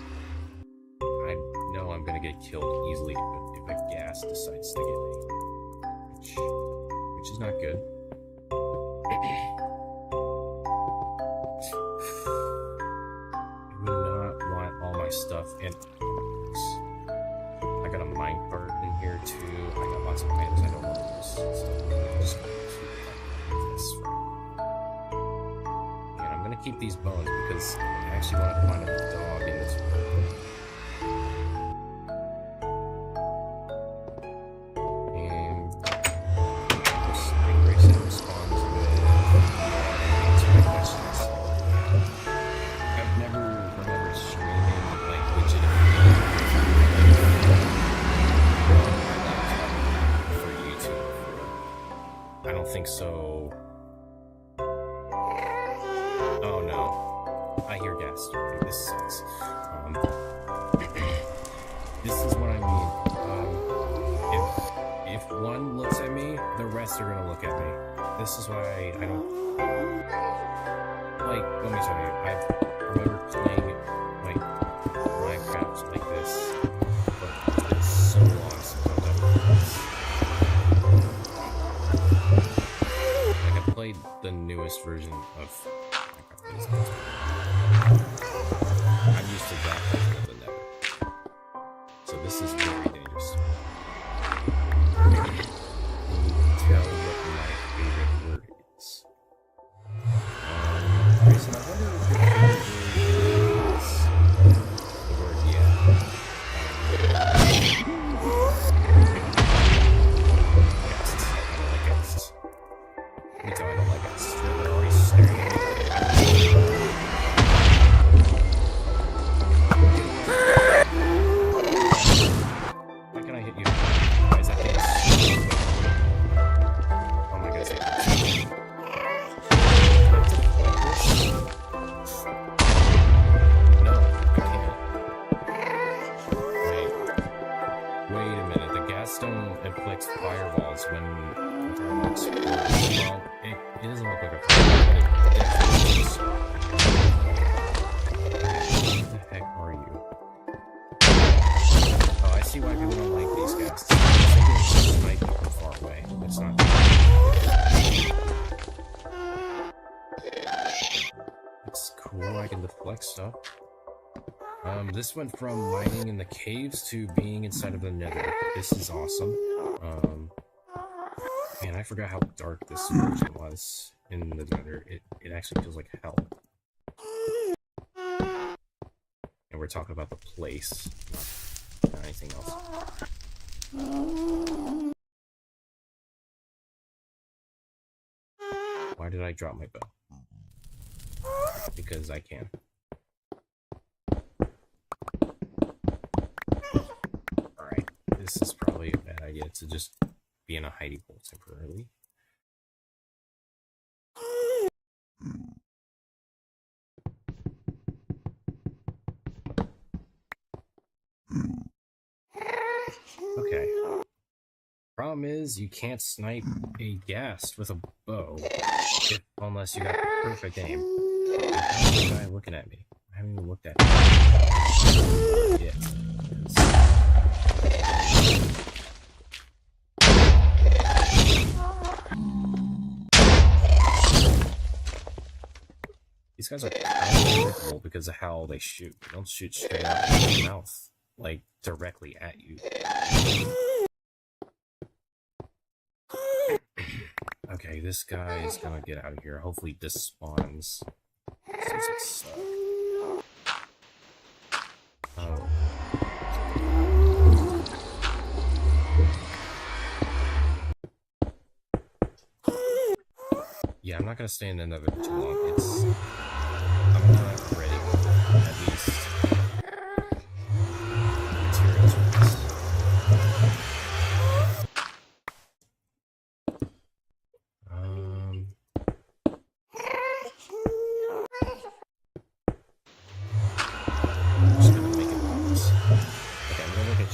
know I'm gonna get killed easily if a gas decides to get me. Which is not good. I would not want all my stuff in. I got a minecart in here too. I got lots of items I don't want to use. So I'm just gonna keep it like this. And I'm gonna keep these bones because I actually want to find a dog in this world. So, oh no, I I hear gas. Okay, this sucks. This is what I mean. If one looks at me, the rest are gonna look at me. This is why I don't like. Let me tell you. I remember playing like Minecraft like this, but it's been so long since I've done this. Like I played the newest version of Minecraft. I'm used to that version of the Nether. So this is very dangerous. Tell what my favorite word is. Grayson, I wonder if your favorite word is the word yeah. Ghasts. I don't like ghasts. Let me tell you, I don't like ghasts. They're already staring at me. Why can I hit you? Why is that thing? Oh my god, no, I can't. Wait a minute. The gas stone inflicts fireballs when they're exploding. Well, it doesn't look like a fireball, but it definitely is. Where the heck are you? Oh, I see why people don't like these ghasts. They can snipe you from far away. That's not. It's cool. I can deflect stuff. This went from mining in the caves to being inside of the Nether. This is awesome. Man, I forgot how dark this version was in the Nether. It actually feels like hell. And we're talking about the place, not anything else. Why did I drop my bow? Because I can. Alright, this is probably a bad idea to just be in a hiding hole temporarily. Okay. Problem is, you can't snipe a ghast with a bow unless you got perfect aim. How's the guy looking at me? I haven't even looked at him. Yeah. These guys are unpredictable because of how they shoot. They don't shoot straight out of their mouth, like directly at you. Okay, this guy is gonna get out of here. Hopefully this spawns. Oh. Yeah, I'm not gonna stay in the Nether too long. I'm not ready. At least materials are best.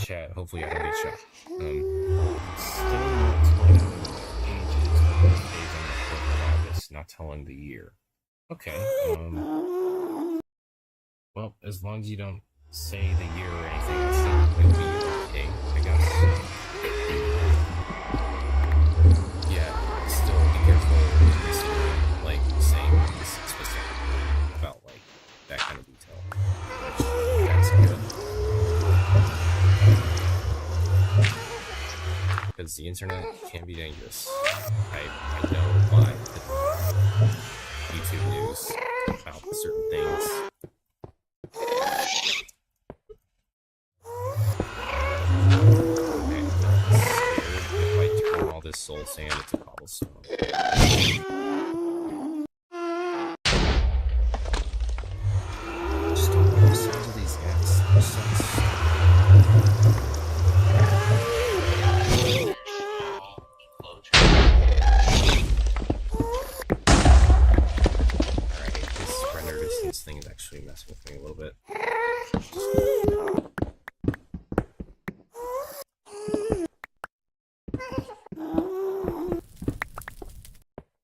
Chat. Hopefully I don't get shot. Staying ages on the 4th of August, not telling the year. Okay. Well, as long as you don't say the year or anything, I think it'll be okay, I guess. Yeah, still be careful with this, like, saying this specific about, like, that kind of detail. Which, that's good. Because the internet can be dangerous. I know by YouTube news about certain things. Okay, I'm not scared if I turn all this soul sand into cobblestone. Just don't know the size of these guys. They're so thing is actually actually messing with me a little bit.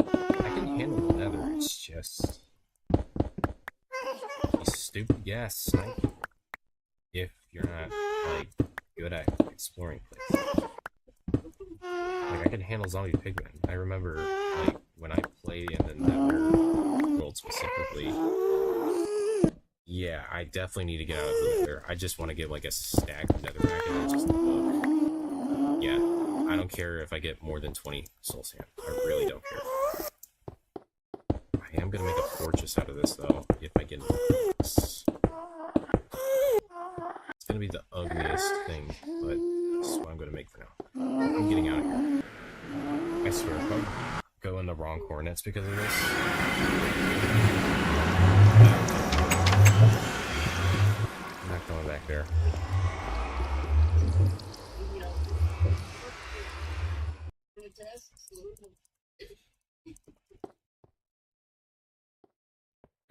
I can handle the nether, it's just these stupid gas snipe if you're not, like, good at exploring places. Like, I can handle zombie pigmen. I remember, like, when I played in the nether world specifically, yeah, I definitely need to get out of the nether. I just want to get, like, a stack of netherrack and then just look. Yeah, I don't care if I get more than 20 soul sand. I really don't care. I am going to make a fortress out of this, though, if I get this. It's going to be the ugliest thing, but this is what I'm going to make for now. I'm getting out of here. I swear, if I go in the wrong coordinates because of this... I'm not going back there.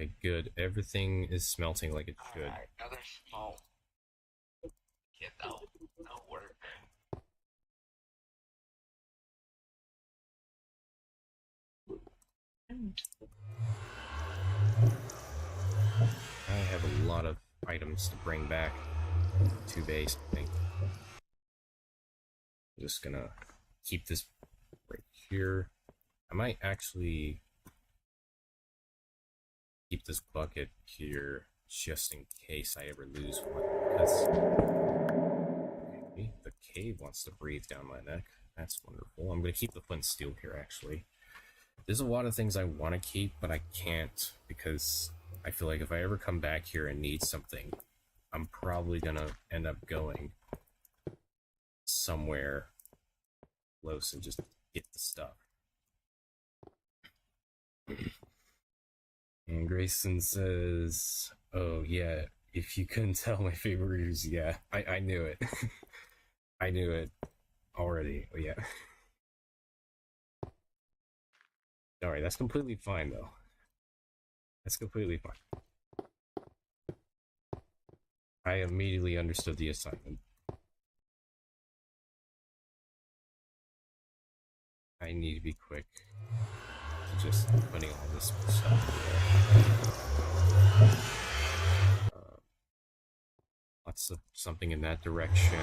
Okay, good. Everything is smelting like it should. Alright, another small. Get no work. I have a lot of items to bring back to base, I think. I'm just gonna keep this right here. I might actually keep this bucket here just in case I ever lose one. Because okay, the cave wants to breathe down my neck. That's wonderful. I'm gonna keep the flint steel here actually. There's a lot of things I want to keep, but I can't because I feel like if I ever come back here and need something, I'm probably gonna end up going somewhere close and just get the stuff. And Grayson says, oh yeah, if you couldn't tell my favorite is, yeah, I knew it. I knew it already, oh yeah. Alright, that's completely fine though. That's completely fine. I immediately understood the assignment. I need to be quick. Just putting all this stuff there. Lots of something in that direction.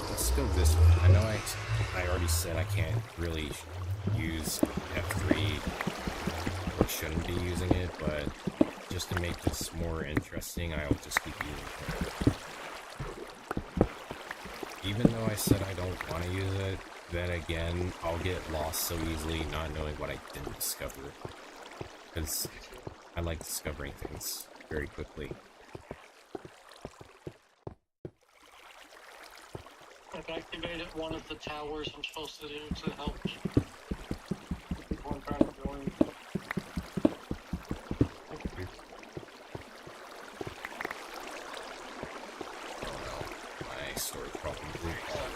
Let's go this way. I know I already said I can't really use F3 or shouldn't be using it, but just to make this more interesting, I'll just keep using it. Even though I said I don't want to use it, then again, I'll get lost so easily not knowing what I didn't discover. Because I like discovering things very quickly. I've activated one of the towers I'm supposed to do to help people trying to join. Oh no, my story problem blew all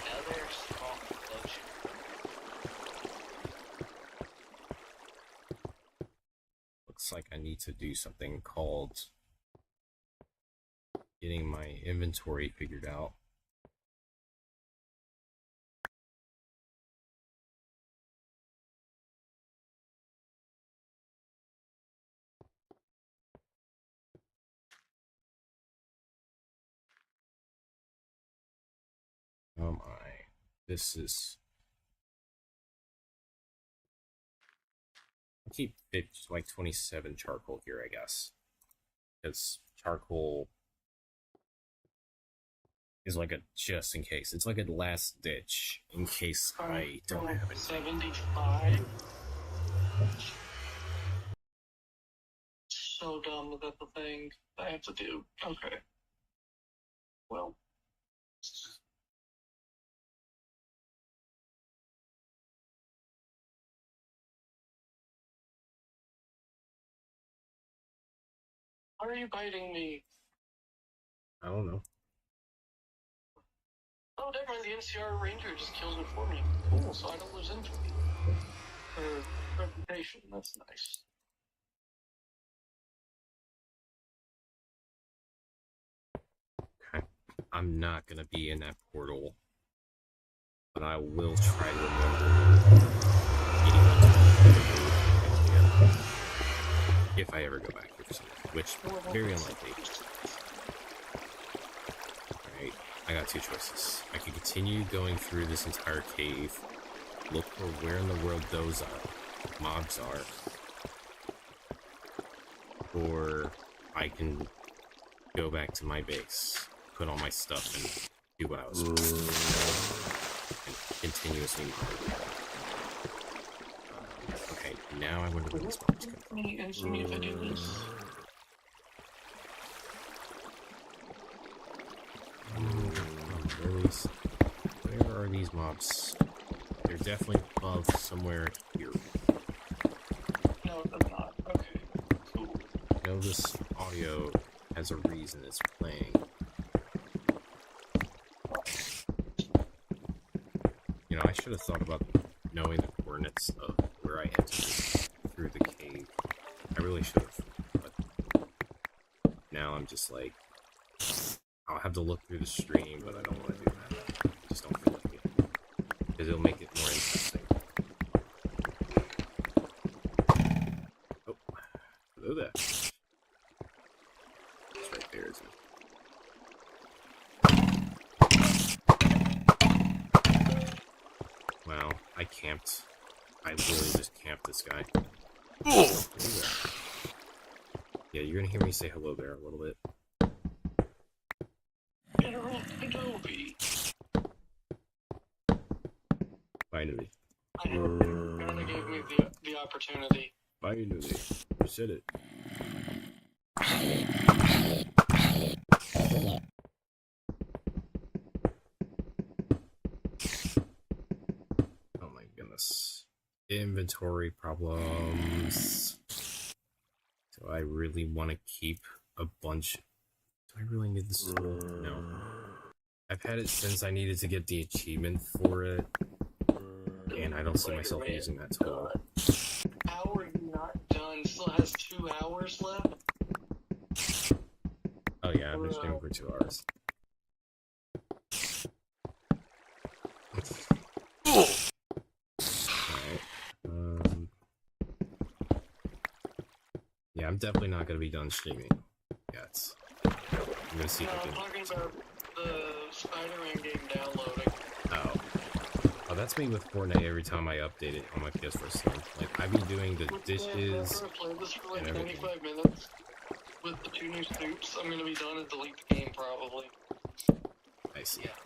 Another small explosion. Looks like I need to do something called getting my inventory figured out. Oh my, this is... I'll keep it like 27 charcoal here, I guess. Because charcoal is like a just in case. It's like a last ditch in case I don't have it. 75. So dumb that the thing I have to do. Okay. Well. Why are you biting me? I don't know. Oh, never mind. The NCR Ranger just kills me for me. Cool, so I don't lose infamy. Or reputation. That's nice. I'm not gonna be in that portal, but I will try to remember if I ever go back here for something, which very unlikely. Alright, I got two choices. I can continue going through this entire cave, look for where in the world those mobs are, or I can go back to my base, put all my stuff, and do what I was supposed to do, and continuously mine. Okay, now I wonder where these mobs come from. Answer me if I do this. Where are these mobs? They're definitely above somewhere here. No, I'm not. Okay, cool. I know this audio has a reason it's playing. You know, I should have thought about knowing the coordinates of where I entered through the cave. I really should have. But now I'm just like, I'll have to look through the stream, but I don't want to do that. I just don't feel like it. Because it'll make it more interesting. Oh, hello there. It's right there, isn't it? Wow, I camped. I literally just camped this guy. Yeah, you're gonna hear me say hello there a little bit. Adobe. Finally. Kinda gave me the opportunity. Finally. You said it. Oh my goodness. Inventory problems. Do I really want to keep a bunch? Do I really need this tool? No. I've had it since I needed to get the achievement for it, and I don't see myself using that tool. How are you not done? Still has 2 hours left? Oh yeah, I've been streaming for 2 hours. Alright. Yeah, I'm definitely not gonna be done streaming yet. I'm gonna see if I I'm can. talking about the Spider-Man game downloading. Oh, that's me with Fortnite every time I update it on my PS4 system. Like, I've been doing the dishes. I've played this for like and everything. 25 minutes with the 2 new suits. I'm gonna be done and delete the game probably. I see. Yeah.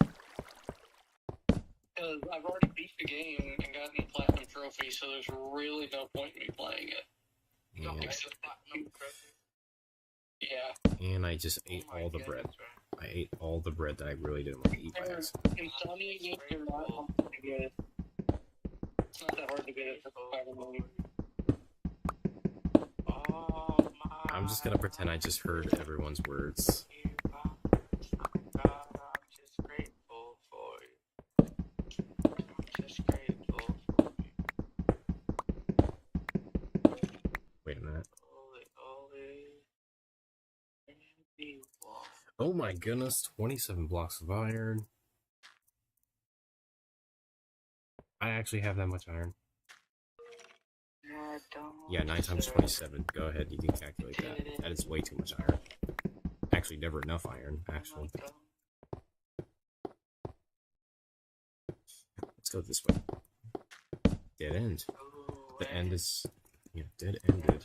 Because I've already beat the game and gotten the platinum trophy, so there's really no point in me playing it. And, Except platinum trophy. Yeah. and I just ate all the bread. I ate all the bread that I really didn't want to eat by accident. Insomnia games are not hard to get. It's not that hard to get it for Spider-Man. I'm just gonna pretend I just heard everyone's words. Wait a minute. Oh my goodness, 27 blocks of iron. I actually have that much iron. Yeah, 9 times 27. Go ahead, you can calculate that. That is way too much iron. Actually, never enough iron, actually. Let's go this way. Dead end. The end is... yeah, dead ended.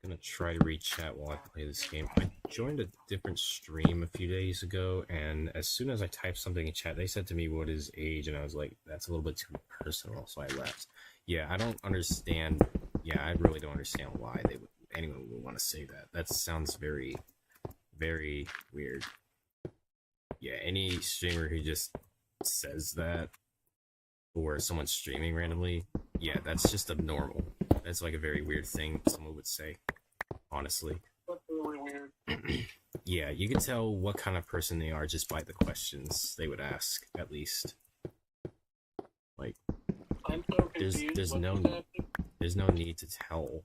I'm gonna try to read chat while I play this game. I joined a different stream a few days ago, and as soon as I typed something in chat, they said to me, "What is age?" And I was like, "That's a little bit too personal," so I left. Yeah, I don't understand. Yeah, I really don't understand why anyone would want to say that. That sounds very, very weird. Yeah, any streamer who just says that, or someone streaming randomly, yeah, that's just abnormal. That's like a very weird thing someone would say, honestly. That's really weird. Yeah, you can tell what kind of person they are just by the questions they would ask, at least. Like, I'm so there's confused. no What does that there's no need to tell,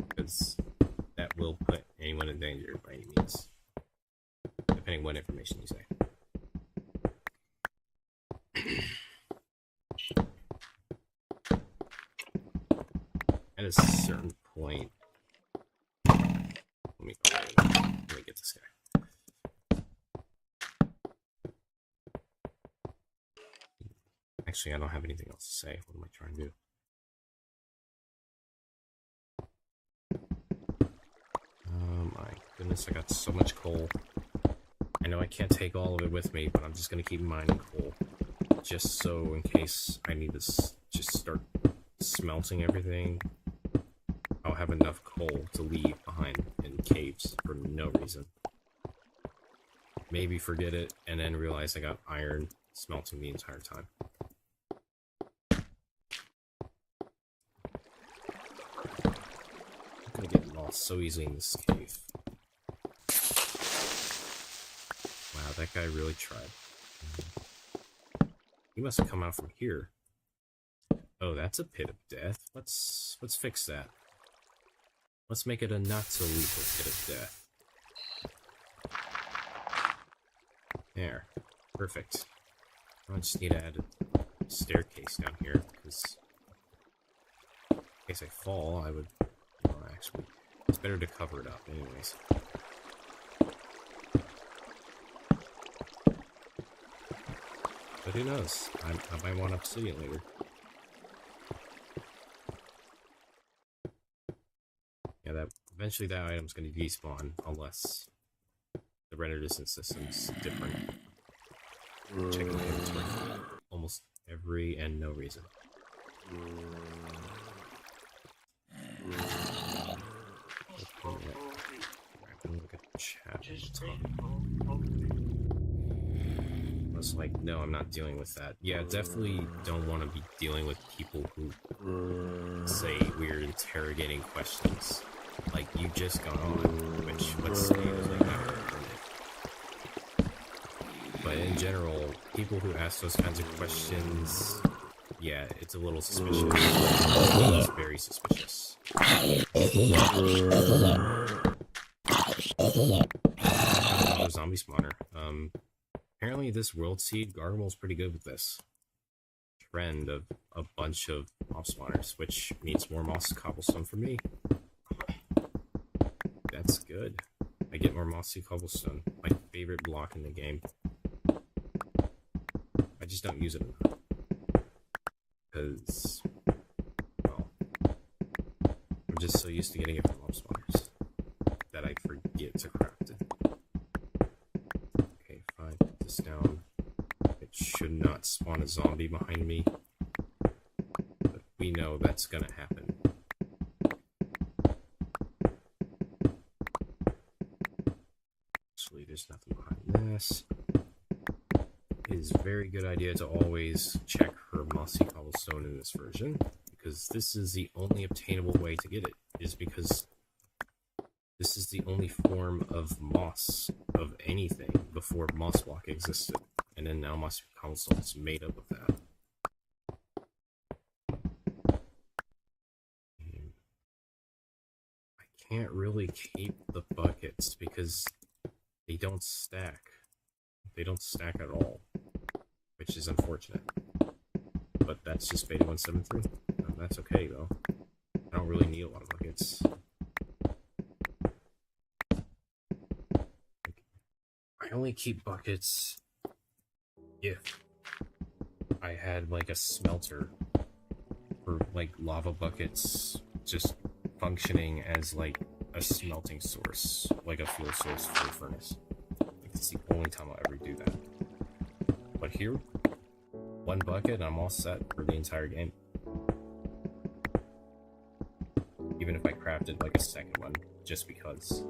because that will put anyone in danger by any means, depending what information you say. At a certain point, let me get this guy. Actually, I don't have anything else to say. What am I trying to do? Oh my goodness, I got so much coal. I know I can't take all of it with me, but I'm just gonna keep mining coal. Just so in case I need to just start smelting everything, I'll have enough coal to leave behind in caves for no reason. Maybe forget it and then realize I got iron smelting the entire time. I'm gonna get lost so easily in this cave. Wow, that guy really tried. He must have come out from here. Oh, that's a pit of death. Let's fix that. Let's make it a not so lethal pit of death. There. Perfect. I just need to add a staircase down here, because in case I fall, I would... Well, actually, it's better to cover it up anyways. But who knows? I might want obsidian later. Yeah, eventually that item's going to despawn, unless the render distance system's different. Checking the inventory for almost every and no reason. Okay, I'm gonna look at the chat one more time. I was like, no, I'm not dealing with that. Yeah, definitely don't want to be dealing with people who say weird interrogating questions. Like, you just got on, which, let's say, is like not permanent. But in general, people who ask those kinds of questions, yeah, it's a little suspicious. It's very suspicious. Another zombie spawner. Apparently this world seed, Gargoyle's pretty good with this trend of a bunch of mob spawners, which means more moss cobblestone for me. That's good. I get more mossy cobblestone, my favorite block in the game. I just don't use it enough. Because, well, I'm just so used to getting it from mob spawners that I forget to craft it. Okay, fine, put this down. It should not spawn a zombie behind me. But we know that's gonna happen. Actually, there's nothing behind this. It is a very good idea to always check for mossy cobblestone in this version, because this is the only obtainable way to get it, is because this is the only form of moss of anything before moss block existed, and then now mossy cobblestone is made up of that. And I can't really keep the buckets because they don't stack. They don't stack at all, which is unfortunate. But that's just beta 173. That's okay though. I don't really need a lot of buckets. I only keep buckets if I had like a smelter for like lava buckets just functioning as like a smelting source, like a fuel source for the furnace. It's the only time I'll ever do that. But here, one bucket and I'm all set for the entire game. Even if I crafted like a second one, just because.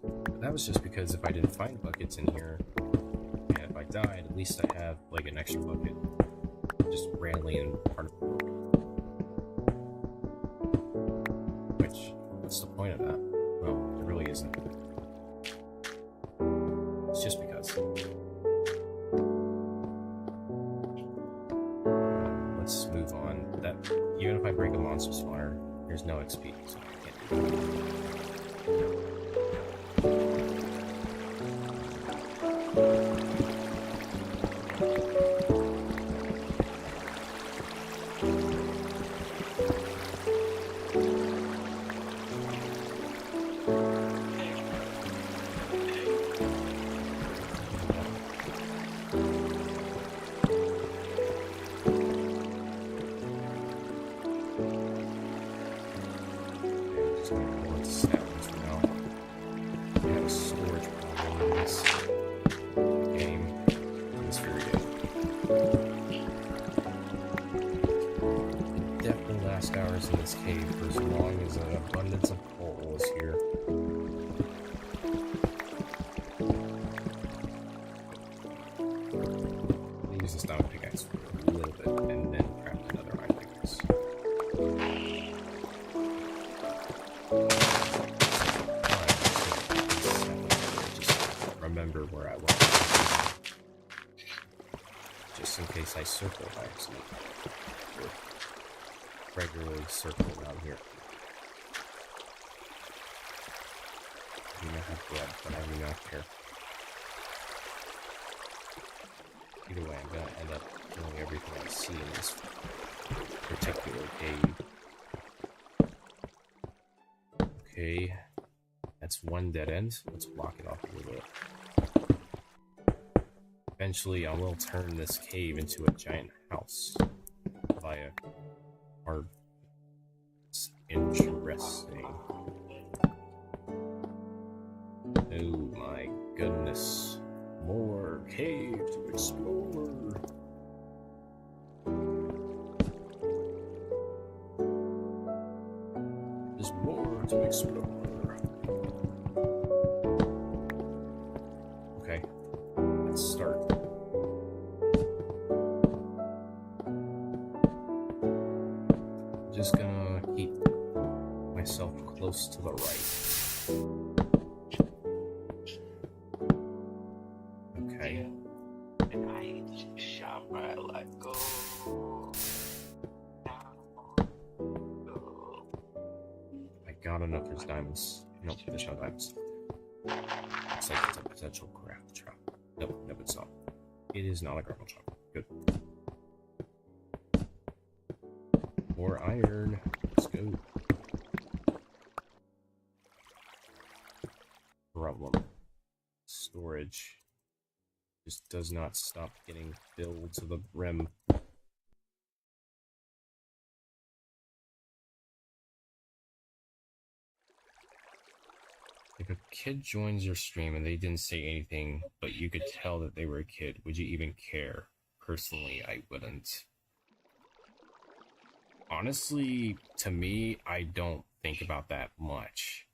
But that was just because if I didn't find buckets in here, and if I died, at least I have like an extra bucket just randomly in part of the book. Which, what's the point of that? Well, there really isn't. It's just because. can't break a monster spawner. There's no XP, so I can't do that. Just gonna go into stamens for now. We have a storage problem in this game. This video. Definitely last hours in this cave for as long as an abundance of coal is here. I'll use this diamond pickaxe for a little bit and then craft another iron pickaxe. Just remember where I was. Just in case I circle by accident. Or regularly circle around here. I do not have blood, but I do not care. Either way, I'm gonna end up killing everything I see in this particular cave. Okay, that's one dead end. Let's block it off a little bit. Eventually, I will turn this cave into a giant house via our. It's interesting. Oh my goodness. More cave to explore. There's more to explore. Okay, let's start. I'm just gonna keep myself close to the right. Okay. And I shot right like go. I got enough. There's diamonds. Nope, there's no diamonds. Looks like it's a potential craft trap. Nope, nope, it's not. It is not a gravel trap. Good. More iron. Let's go. Problem. Storage just does not stop getting filled to the brim. If a kid joins your stream and they didn't say anything, but you could tell that they were a kid, would you even care? Personally, I wouldn't. Honestly, to me, I don't think about that much.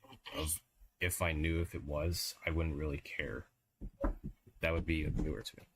If I knew if it was, I wouldn't really care. That would be newer to me.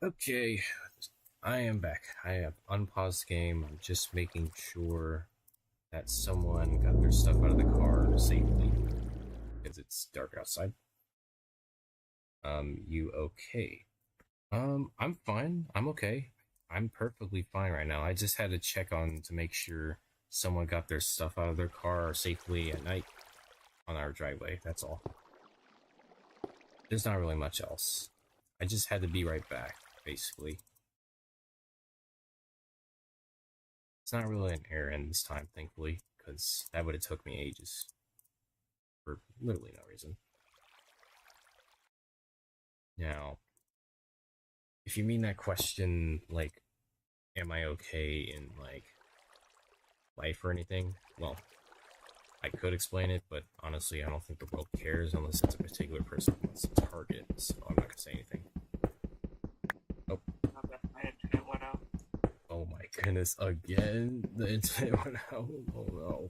Okay, I am back. I have unpaused the game. I'm just making sure that someone got their stuff out of the car safely because it's dark outside. You okay? I'm fine. I'm okay. I'm perfectly fine right now. I just had to check on to make sure someone got their stuff out of their car safely at night on our driveway. That's all. There's not really much else. I just had to be right back, basically. It's not really an errand this time, thankfully, because that would have took me ages. For literally no reason. Now, if you mean that question, like, am I okay in, like, life or anything? Well, I could explain it, but honestly, I don't think the world cares unless it's a particular person who wants to target, so I'm not gonna say anything. Oh. My internet went out. Oh my goodness, again? The internet went out? Oh no.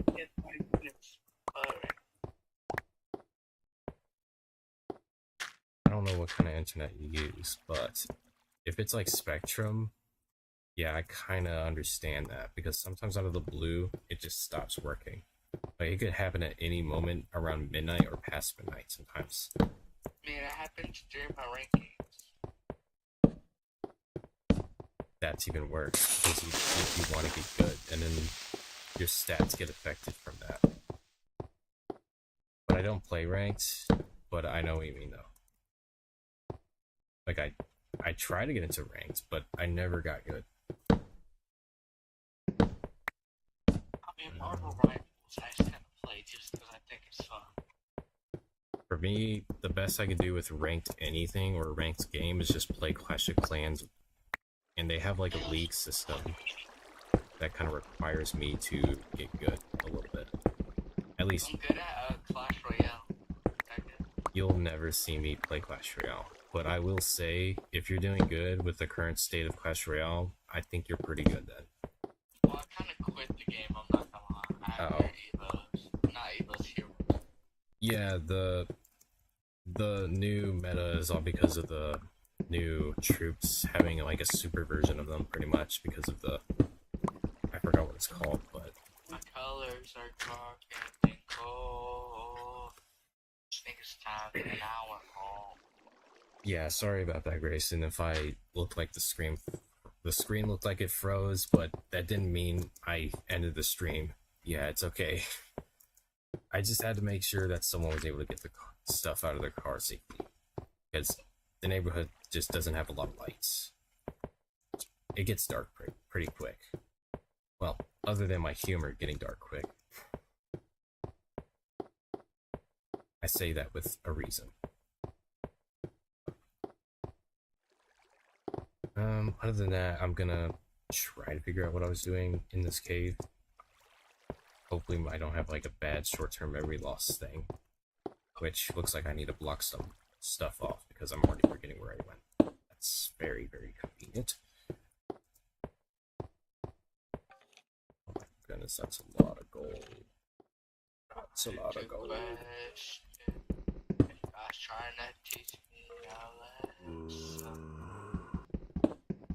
I don't know what kind of internet you use, but if it's like Spectrum, yeah, I kind of understand that because sometimes out of the blue, it just stops working. Like it could happen at any moment around midnight or past midnight sometimes. Man, it happens during my rankings. That's even worse because you want to get good, and then your stats get affected from that. But I don't play ranked, but I know what you mean though. Like I try to get into ranked, but I never got good. I mean, Marvel Rivals I tend to play just because I think it's fun. For me, the best I could do with ranked anything or ranked game is just play Clash of Clans, and they have like a league system that kind of requires me to get good a little bit. At least I'm good at Clash Royale. You'll never see me play Clash Royale. But I will say, if you're doing good with the current state of Clash Royale, I think you're pretty good then. Well, I kind of quit the game, I'm not gonna lie. After Evo's Heroes. Yeah, the new meta is all because of the new troops having like a super version of them, pretty much, because of the... I forgot what it's called, but... My colors are dark and cold. I think it's time for an hour home. Yeah, sorry about that, Grayson. If I looked like the screen looked like it froze, but that didn't mean I ended the stream. Yeah, it's okay. I just had to make sure that someone was able to get the stuff out of their car safely, because the neighborhood just doesn't have a lot of lights. It gets dark pretty quick. Well, other than my humor getting dark quick. I say that with a reason. Other than that, I'm gonna try to figure out what I was doing in this cave. Hopefully I don't have like a bad short-term memory loss thing. Which looks like I need to block some stuff off because I'm already forgetting where I went. That's very, very convenient. Oh my goodness, that's a lot of gold. That's a lot of gold. I was trying to teach me how to...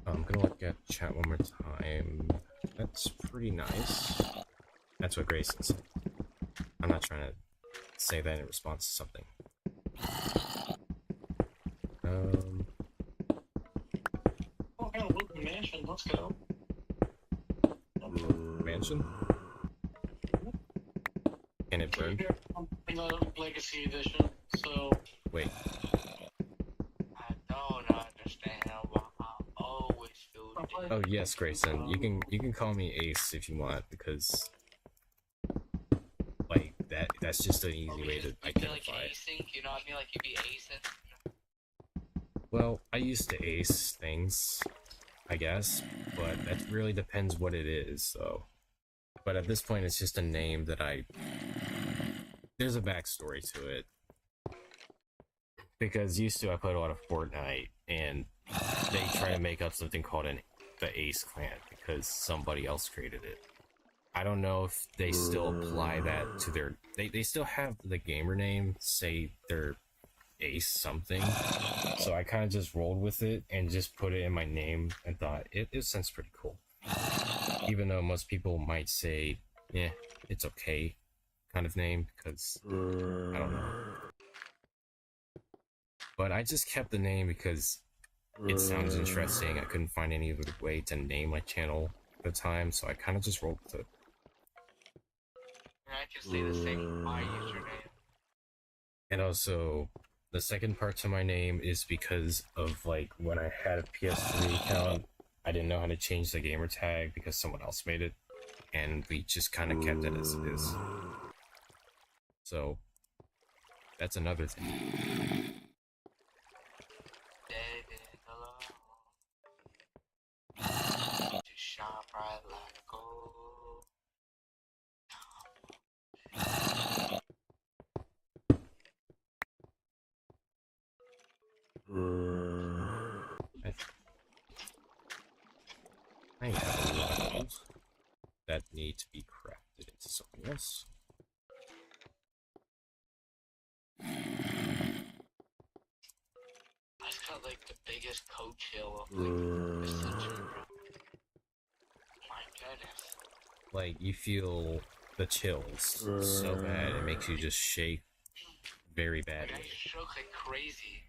I'm gonna look at chat one more time. That's pretty nice. That's what Grayson said. I'm not trying to say that in response to something. Oh, I got a Luke Mansion. Let's go. Mansion? Can it burn? In the Legacy Edition, so... Wait. I don't understand why I always do this. Oh yes, Grayson. You can call me Ace if you want, because like that's just an easy way to identify. Like acing, you know what I mean? Like you be acing. Well, I used to ace things, I guess, but that really depends what it is, so. But at this point, it's just a name that there's a backstory to it. Because used to, I played a lot of Fortnite, and they try to make up something called the Ace Clan, because somebody else created it. I don't know if they still apply that to their... They still have the gamer name, say they're Ace something, So I kind of just rolled with it and just put it in my name and thought it sounds pretty cool. Even though most people might say, yeah, it's okay kind of name, because I don't know. But I just kept the name because it sounds interesting. I couldn't find any other way to name my channel at the time, so I kind of just rolled with it. I can say the same my username. And also, the second part to my name is because of, like, when I had a PS3 account, I didn't know how to change the gamer tag because someone else made it, and we just kind of kept it as it is. So, that's another thing. Dead in the law. To shine bright like gold. I have a lot of those that need to be crafted into something else. I just got like the biggest coat chill of like the century, bro. My goodness. Like, you feel the chills so bad, it makes you just shake very Like, I badly. shook like crazy.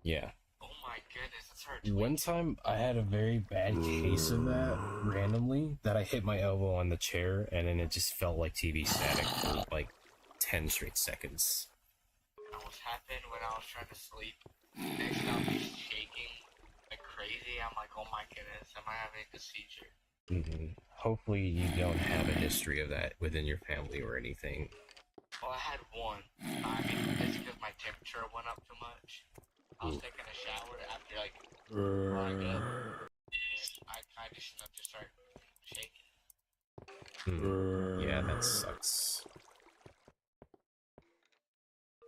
Yeah. Oh my goodness, it's hurt. One time I had a very bad case of that randomly, that I hit my elbow on the chair and then it just felt like TV static for like 10 straight seconds. That was happened when I was trying to sleep. Next time I was shaking like crazy. I'm like, oh my goodness, am I having a seizure? Hopefully you don't have a history of that within your family or anything. Well, I had one. I mean, it's because my temperature went up too much. I was taking a shower after like growing up. I just started shaking. Yeah, that sucks.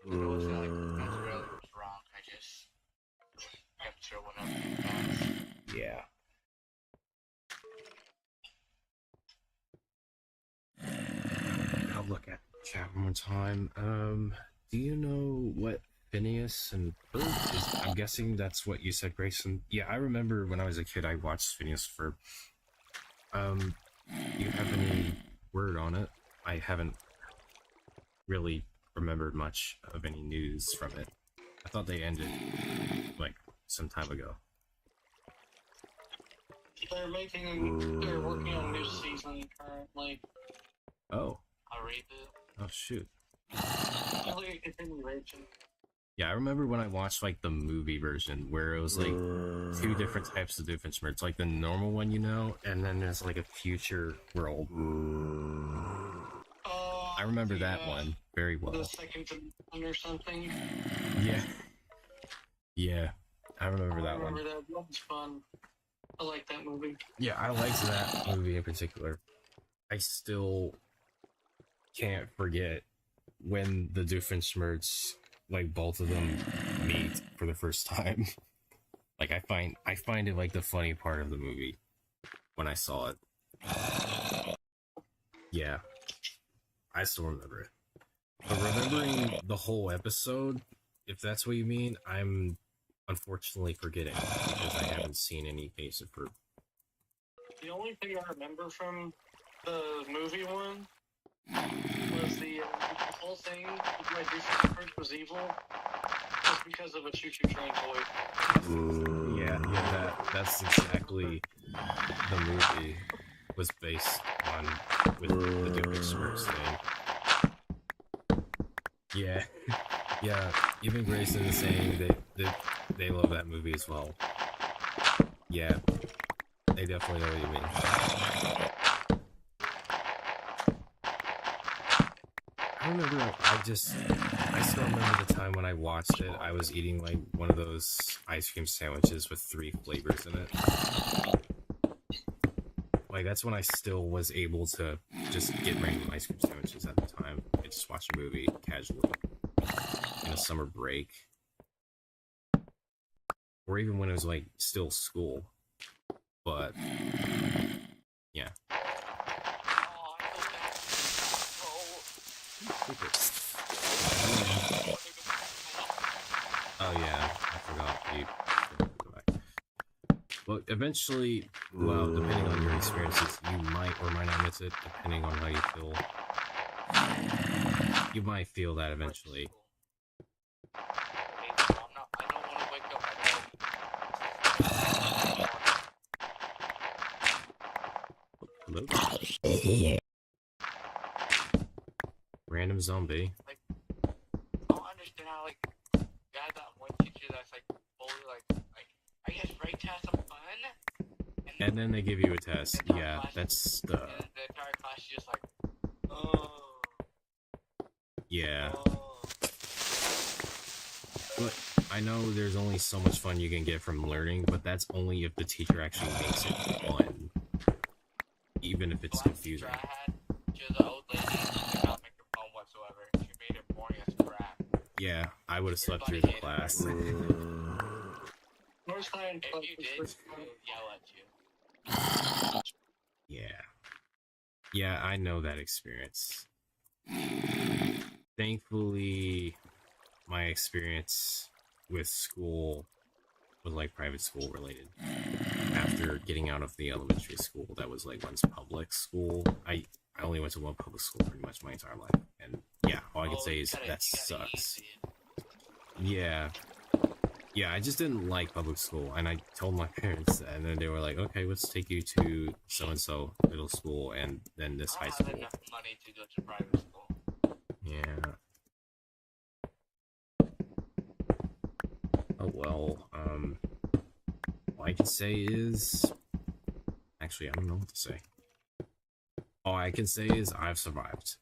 It wasn't like nothing really was wrong. I just temperature went up too fast. Yeah. I'll look at the chat one more time. Do you know what Phineas and Ferb is? I'm guessing that's what you said, Grayson. Yeah, I remember when I was a kid, I watched Phineas and Ferb. Do you have any word on it? I haven't really remembered much of any news from it. I thought they ended, like, some time ago. They're working on a new season currently. Oh. A reboot. Oh, shoot. Really a continuation. Yeah, I remember when I watched, like, the movie version, where it was, like, two different types of Doofenshmirtz. Like, the normal one, you know, and then there's, like, a future world. I remember that one very well. The second or something. Yeah. Yeah, I remember that one. That one's fun. I like that movie. Yeah, I liked that movie in particular. I still can't forget when the Doofenshmirtz, like, both of them meet for the first time. Like, I find it like the funny part of the movie when I saw it. Yeah, I still remember it. But remembering the whole episode, if that's what you mean, I'm unfortunately forgetting because I haven't seen any Phineas and Ferb. The only thing I remember from the movie one was the whole thing with my Doofenshmirtz was evil just because of a choo-choo train toy. Yeah, that's exactly the movie was based on with the Doofenshmirtz thing. Yeah, yeah. Even Grayson is saying that they love that movie as well. Yeah, they definitely know what you mean. I remember, I still remember the time when I watched it, I was eating like one of those ice cream sandwiches with 3 flavors in it. Like, that's when I still was able to just get random ice cream sandwiches at the time. I just watched a movie casually in a summer break. Or even when it was like still school. But yeah. Oh, I go back to Oh yeah, I forgot. Well, eventually, well, depending on your experiences, you might or might not miss it, depending on how you feel. You might feel that eventually. Hey, I don't want to wake up at Hello? Random zombie. like, I don't understand how, like, you have that one teacher that's, like, fully, like, I guess break test some fun? And then they give you a test. the entire Yeah, class- that's and the... the entire class is just like, oh, Yeah. oh. But I know there's only so much fun you can get from learning, but that's only if the teacher actually makes it fun. Even if it's The last teacher confusing. I had, she was an old lady, she did not make her fun whatsoever. She made it boring as crap. Yeah, I would have slept through Everybody the hated class. Most time, If you did, she would yell at you. Yeah. Yeah, I know that experience. Thankfully, my experience with school was like private school related. After getting out of the elementary school that was like once public school, I only went to one public school pretty much my entire life. And yeah, all I can say is that sucks. Yeah. Yeah, I just didn't like public school, and I told my parents, and then they were like, okay, let's take you to so-and-so middle school, and then this high I don't school. have enough money to go to private school. Yeah. Oh, well, all I can say is... Actually, I don't know what to say. All I can say is I've survived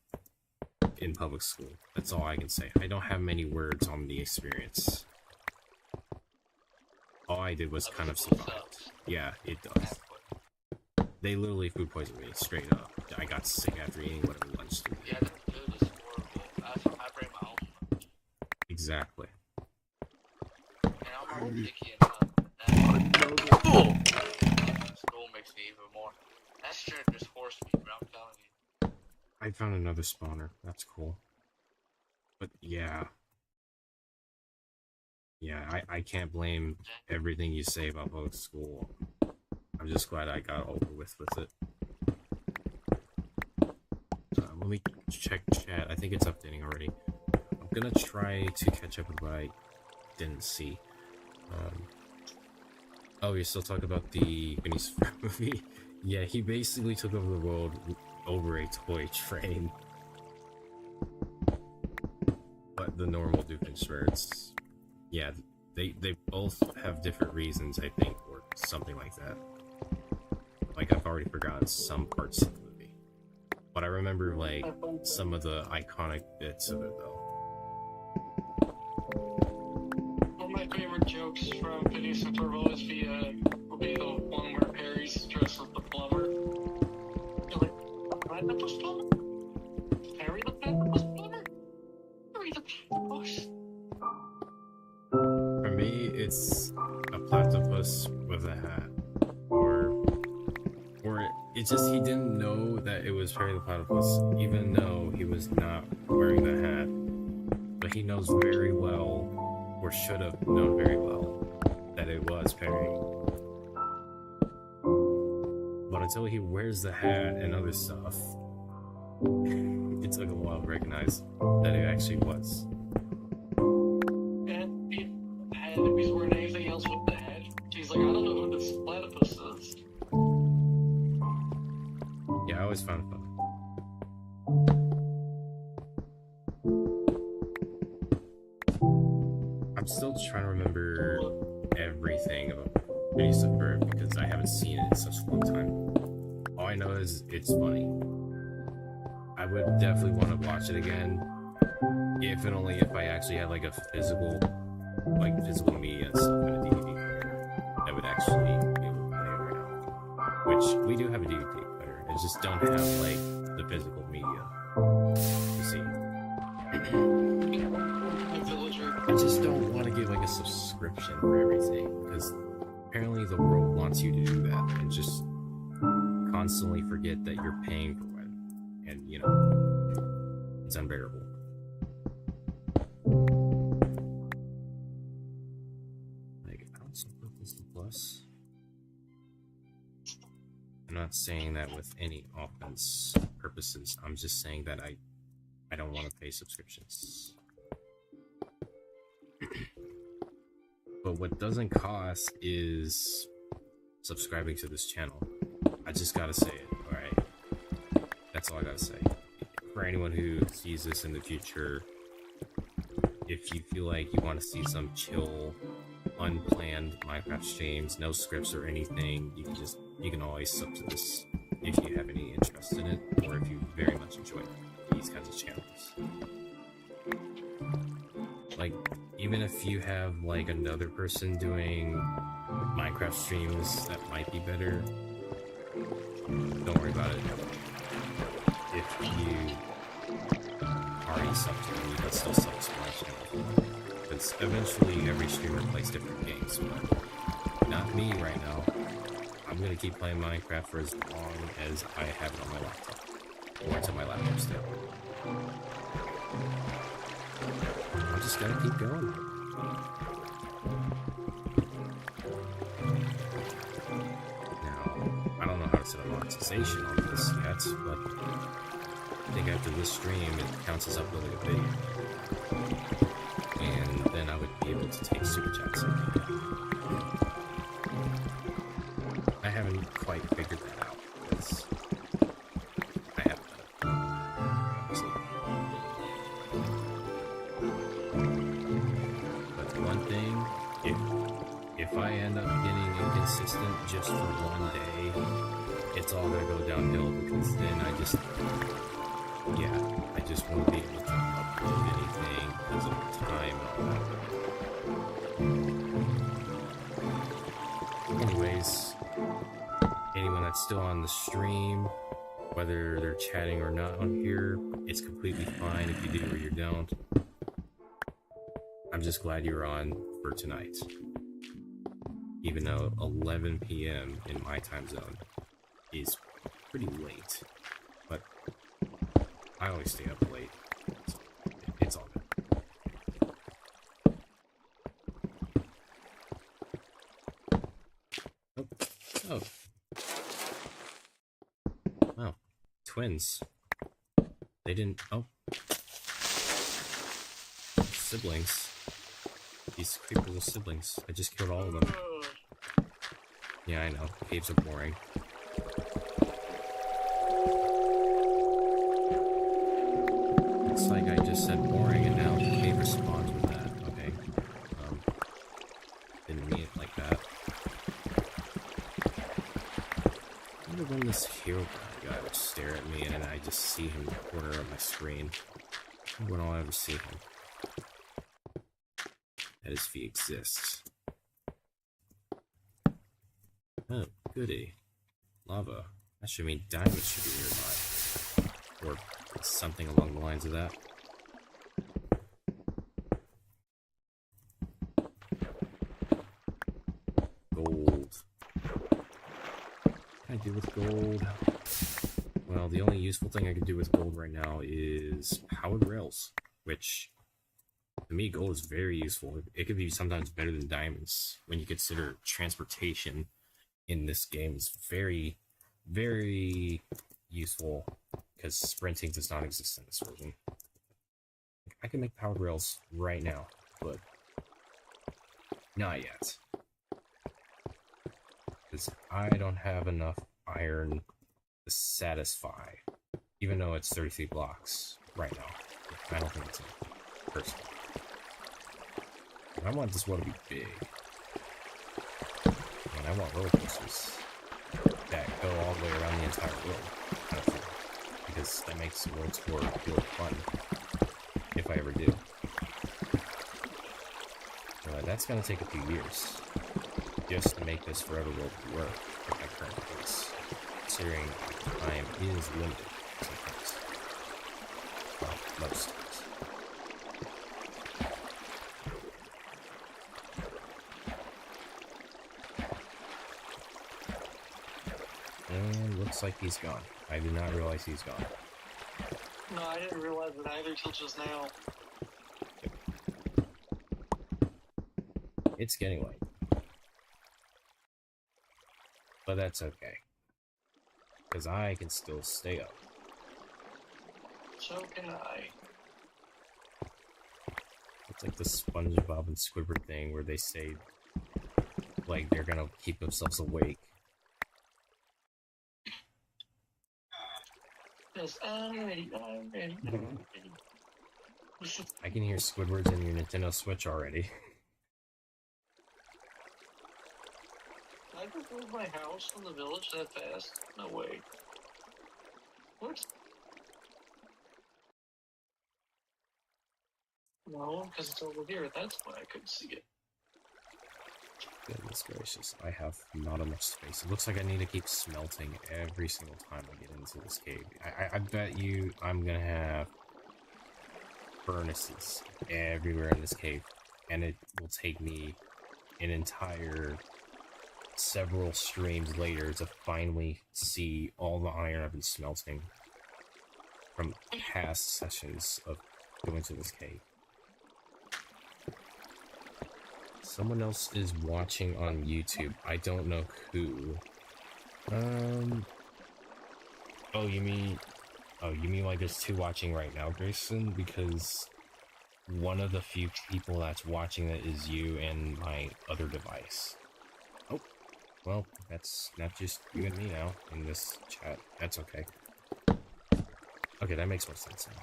in public school. That's all I can say. I don't have many words on the experience. All I did was kind of survive. Yeah, it does. They literally food poisoned me, straight up. I got sick after eating whatever lunch they Yeah, did. their food is horrible. That's why I bring my own lunch. Exactly. And I'm already picky enough. School makes me even more. That shirt just horse me, bro, I'm telling you. I found another spawner. That's cool. But yeah. Yeah, I can't blame everything you say about public school. I'm just glad I got over with it. Let me check chat. I think it's updating already. I'm gonna try to catch up with what I didn't see. Oh, you're still talking about the Phineas movie? Yeah, he basically took over the world over a toy train. But the normal Doofenshmirtz, yeah, they both have different reasons, I think, or something like that. Like, I've already forgotten some parts of the movie. But I remember, like, some of the iconic bits of it, though. One of my favorite jokes from Phineas and Ferb will be the one where Perry's dressed as the plumber. You're like, the platypus plumber? Perry the platypus plumber? Perry the platypus. For me, it's a platypus with a hat. Or it's just he didn't know that it was Perry the Platypus, even though he was not wearing the hat. But he knows very well, or should have known very well, that it was Perry. But until he wears the hat and other stuff, it took a while to recognize that it actually was. And if he's wearing anything else with the head, he's like, I don't know who this platypus is. Yeah, I always found it fun. I'm still trying to remember everything about Phineas and Ferb because I haven't seen it in such a long time. All I know is it's funny. I would definitely want to watch it again, if and only if I actually had like a physical media and stuff in a DVD player that would actually be able to play it right now. Which we do have a DVD player, I just don't have like the physical media. You see. I just don't want to get like a subscription for everything because apparently the world wants you to do that and just constantly forget that you're paying for it, and you know, it's unbearable. Like, I don't support Disney Plus. I'm not saying that with any offense purposes. I'm just saying that I don't want to pay subscriptions. But what doesn't cost is subscribing to this channel. I just gotta say it, alright? That's all I gotta say. For anyone who sees this in the future, if you feel like you want to see some chill, unplanned Minecraft streams, no scripts or anything, you can always sub to this if you have any interest in it, or if you very much enjoy these kinds of channels. Like, even if you have like another person doing Minecraft streams that might be better, don't worry about it. If you already sub to them, you can still sub to my channel. Because eventually every streamer plays different games, but not me right now. I'm gonna keep playing Minecraft for as long as I have it on my laptop. Or until my laptop's still. I'm just gonna keep going. Now, I don't know how to set up monetization on this yet, but I think after this stream it counts as uploading a video. And then I would be able to take super chats. I haven't quite figured that out because I haven't done it, obviously. But one thing, if I end up getting inconsistent just for one day, it's all gonna go downhill because then I just won't be able to upload anything because of time and all that. Anyways, anyone that's still on the stream, whether they're chatting or not on here, it's completely fine if you do or you don't. I'm just glad you're on for tonight. Even though 11 p.m. in my time zone is pretty late. But I always stay up late. So it's all good. Oh. Wow. Twins. They didn't... Oh. Siblings. These creepers are siblings. I just killed all of them. Yeah, I know. Caves are boring. Looks like I just said boring and now the cave responds with that. Okay. Didn't mean it like that. I wonder when this hero guy would stare at me and then I just see him in the corner of my screen. I wonder when I'll ever see him. That is if he exists. Oh, goody. Lava. That should mean diamonds should be nearby. Or something along the lines of that. Gold. What can I do with gold? Well, the only useful thing I can do with gold right now is powered rails, which to me, gold is very useful. It could be sometimes better than diamonds when you consider transportation in this game is very, very useful because sprinting does not exist in this version. I can make powered rails right now, but not yet. Because I don't have enough iron to satisfy, even though it's 33 blocks right now. I don't think it's enough, personally. I want this world to be big. And I want roller coasters that go all the way around the entire world, kind of thing. Because that makes World Tour feel fun, if I ever do. That's gonna take a few years, just to make this Forever World work at my current pace, considering time is limited sometimes. Well, most times. And looks like he's gone. I did not realize he's gone. No, I didn't realize it either till just now. It's getting late. But that's okay. because I can still stay up. So can I. It's like the SpongeBob and Squidward thing where they say, like, they're gonna keep themselves awake. Yes, I'm ready. I can hear Squidwards in your Nintendo Switch already. I could move my house from the village that fast? No way. What? No, because it's over here. That's why I couldn't see it. Goodness gracious, I have not enough space. It looks like I need to keep smelting every single time I get into this cave. I bet you I'm gonna have furnaces everywhere in this cave, and it will take me an entire several streams later to finally see all the iron I've been smelting from past sessions of going to this cave. Someone else is watching on YouTube. I don't know who. Oh, you mean like there's two watching right now, Grayson? Because one of the few people that's watching it is you and my other device. Oh, well, that's not just you and me now in this chat. That's okay. Okay, that makes more sense now.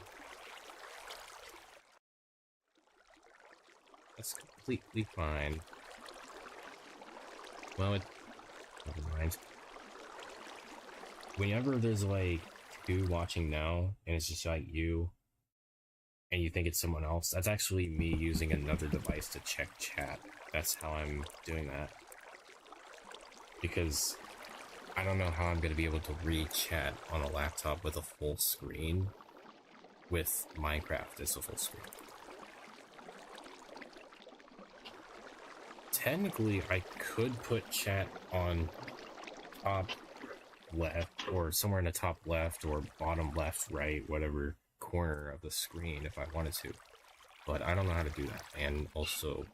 That's completely fine. Well, never mind. Whenever there's like two watching now, and it's just like you, and you think it's someone else, that's actually me using another device to check chat. That's how I'm doing that. Because I don't know how I'm going to be able to read chat on a laptop with a full screen with Minecraft as a full screen. Technically, I could put chat on top left, or somewhere in the top left, or bottom left, right, whatever corner of the screen if I wanted to. But I don't know how to do that. And also,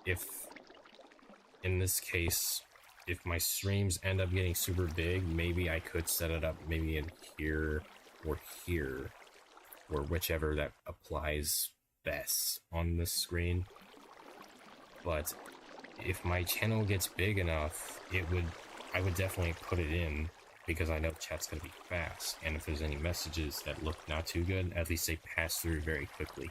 if, in this case, if my streams end up getting super big, maybe I could set it up maybe in here, or whichever that applies best on this screen. But if my channel gets big enough, I would definitely put it in, because I know chat's gonna be fast, and if there's any messages that look not too good, at least they pass through very quickly.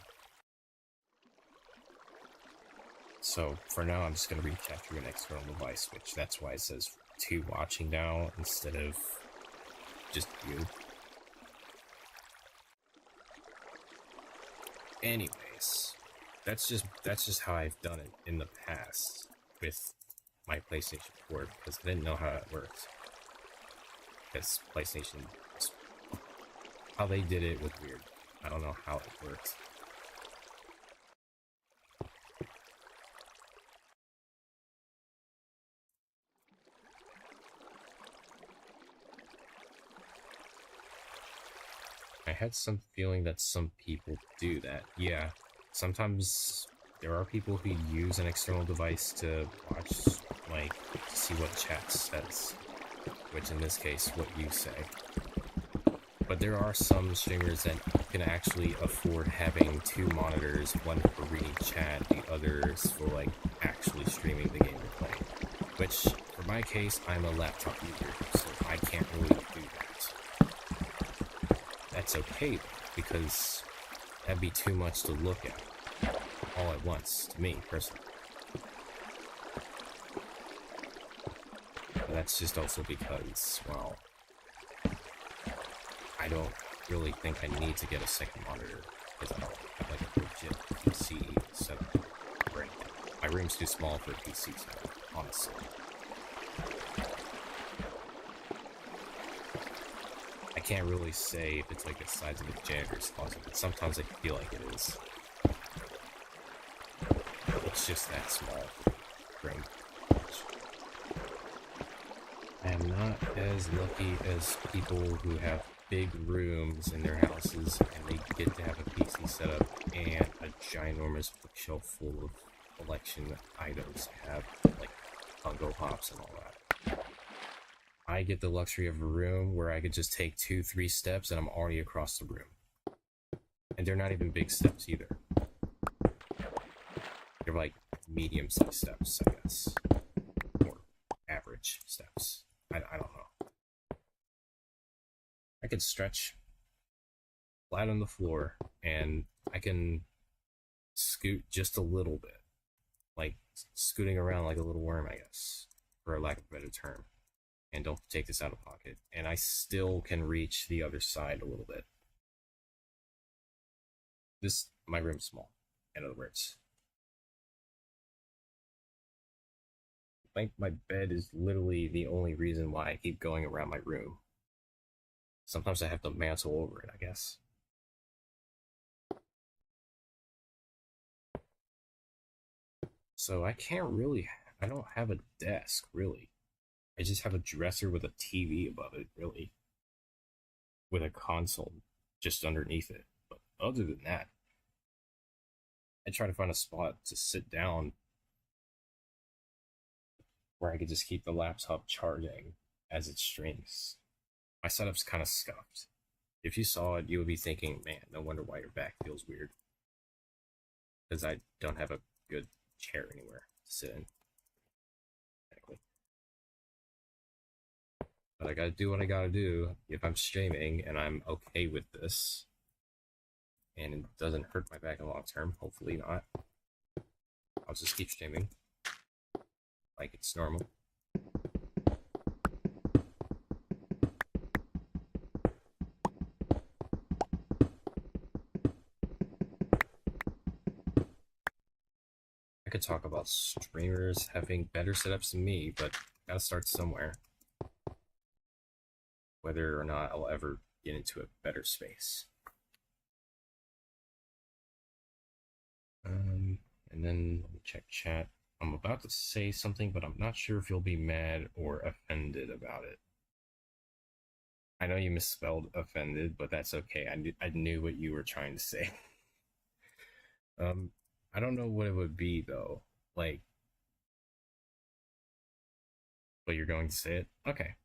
So for now, I'm just gonna read chat through an external device, which that's why it says two watching now instead of just you. Anyways, that's just how I've done it in the past with my PlayStation 4, because I didn't know how it worked. Because PlayStation, how they did it was weird. I don't know how it worked. I had some feeling that some people do that. Yeah, sometimes there are people who use an external device to watch, like, to see what chat says, which in this case, what you say. But there are some streamers that can actually afford having two monitors, one for reading chat, the others for, like, actually streaming the game they're playing. Which, for my case, I'm a laptop user, so I can't really do that. That's okay, because that'd be too much to look at all at once, to me, personally. But that's just also because, well, I don't really think I need to get a second monitor, because I don't have like a legit PC setup right now. My room's too small for a PC setup, honestly. I can't really say if it's like the size of a janitor's closet, but sometimes I feel like it is. It's just that small room. I am not as lucky as people who have big rooms in their houses and they get to have a PC setup and a ginormous bookshelf full of collection items, have like Funko Pops and all that. I get the luxury of a room where I could just take 2-3 steps and I'm already across the room. And they're not even big steps either. They're like medium-sized steps, I guess. Or average steps. I don't know. I could stretch flat on the floor and I can scoot just a little bit. Like scooting around like a little worm, I guess, for a lack of a better term. And don't take this out of pocket. And I still can reach the other side a little bit. My room's small, in other words. My bed is literally the only reason why I keep going around my room. Sometimes I have to mantle over it, I guess. So I don't have a desk, really. I just have a dresser with a TV above it, really. With a console just underneath it. But other than that, I try to find a spot to sit down where I could just keep the laptop charging as it streams. My setup's kind of scuffed. If you saw it, you would be thinking, man, no wonder why your back feels weird. Because I don't have a good chair anywhere to sit in. Exactly. But I gotta do what I gotta do if I'm streaming and I'm okay with this. And it doesn't hurt my back in the long term. Hopefully not. I'll just keep streaming. Like it's normal. I could talk about streamers having better setups than me, but gotta start somewhere. Whether or not I'll ever get into a better space. And then let me check chat. I'm about to say something, but I'm not sure if you'll be mad or offended about it. I know you misspelled offended, but that's okay. I knew what you were trying to say. I don't know what it would be though. Like, but you're going to say it? Okay.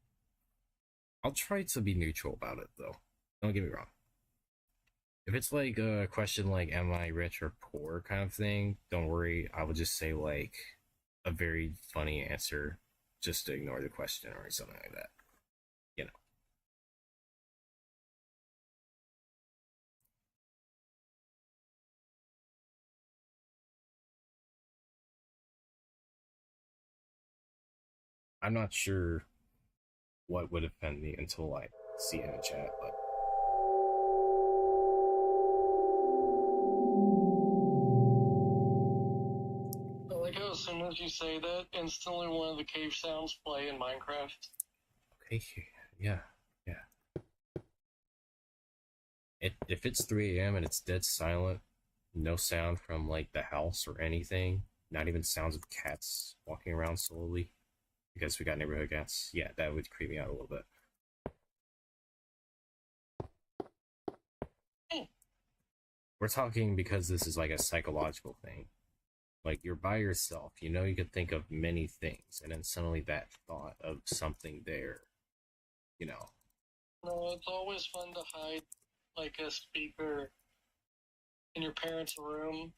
I'll try to be neutral about it though. Don't get me wrong. If it's like a question like, am I rich or poor kind of thing, don't worry. I will just say like a very funny answer just to ignore the question or something like that. You know. I'm not sure what would offend me until I see it in the chat, but I like how as soon as you say that, instantly one of the cave sounds play in Minecraft. okay, yeah. If it's 3 a.m. and it's dead silent, no sound from like the house or anything, not even sounds of cats walking around slowly, because we got neighborhood cats, yeah, that would creep me out a little bit. We're talking because this is like a psychological thing. Like you're by yourself, you know, you could think of many things, and then suddenly that thought of something there, you know. No, it's always fun to hide like a speaker in your parents' room.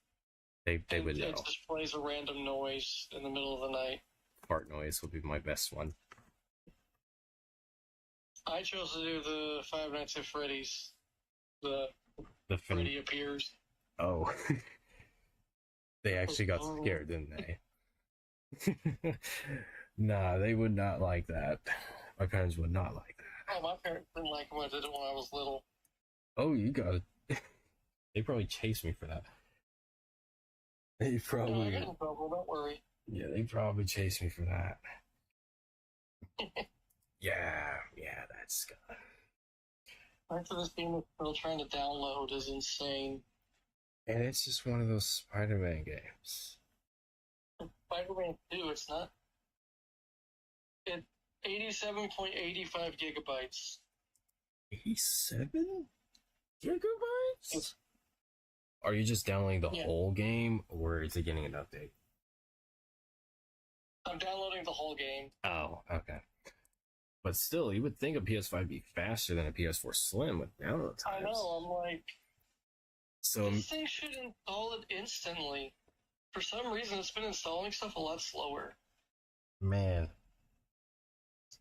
They would know. It just plays a random noise in the middle of the night. Fart noise would be my best one. I chose to do the Five Nights at Freddy's. The Freddy appears. Oh. They actually got scared, didn't they? Nah, they would not like that. My parents would not like that. Oh, my parents didn't like when I did it when I was little. Oh, you got it. They probably chased me for that. They probably. No, I got in trouble, don't worry. Yeah, they probably chased me for that. yeah, that's good. Back to this game is still trying to download is insane. And it's just one of those Spider-Man games. Spider-Man 2, it's not. It's 87.85 gigabytes. 87 gigabytes? Are you just downloading the whole game, or is it getting an update? I'm downloading the whole game. Oh, okay. But still, you would think a PS5 would be faster than a PS4 Slim with download times. I know, I'm like, So this thing should install it instantly. For some reason, it's been installing stuff a lot slower. man,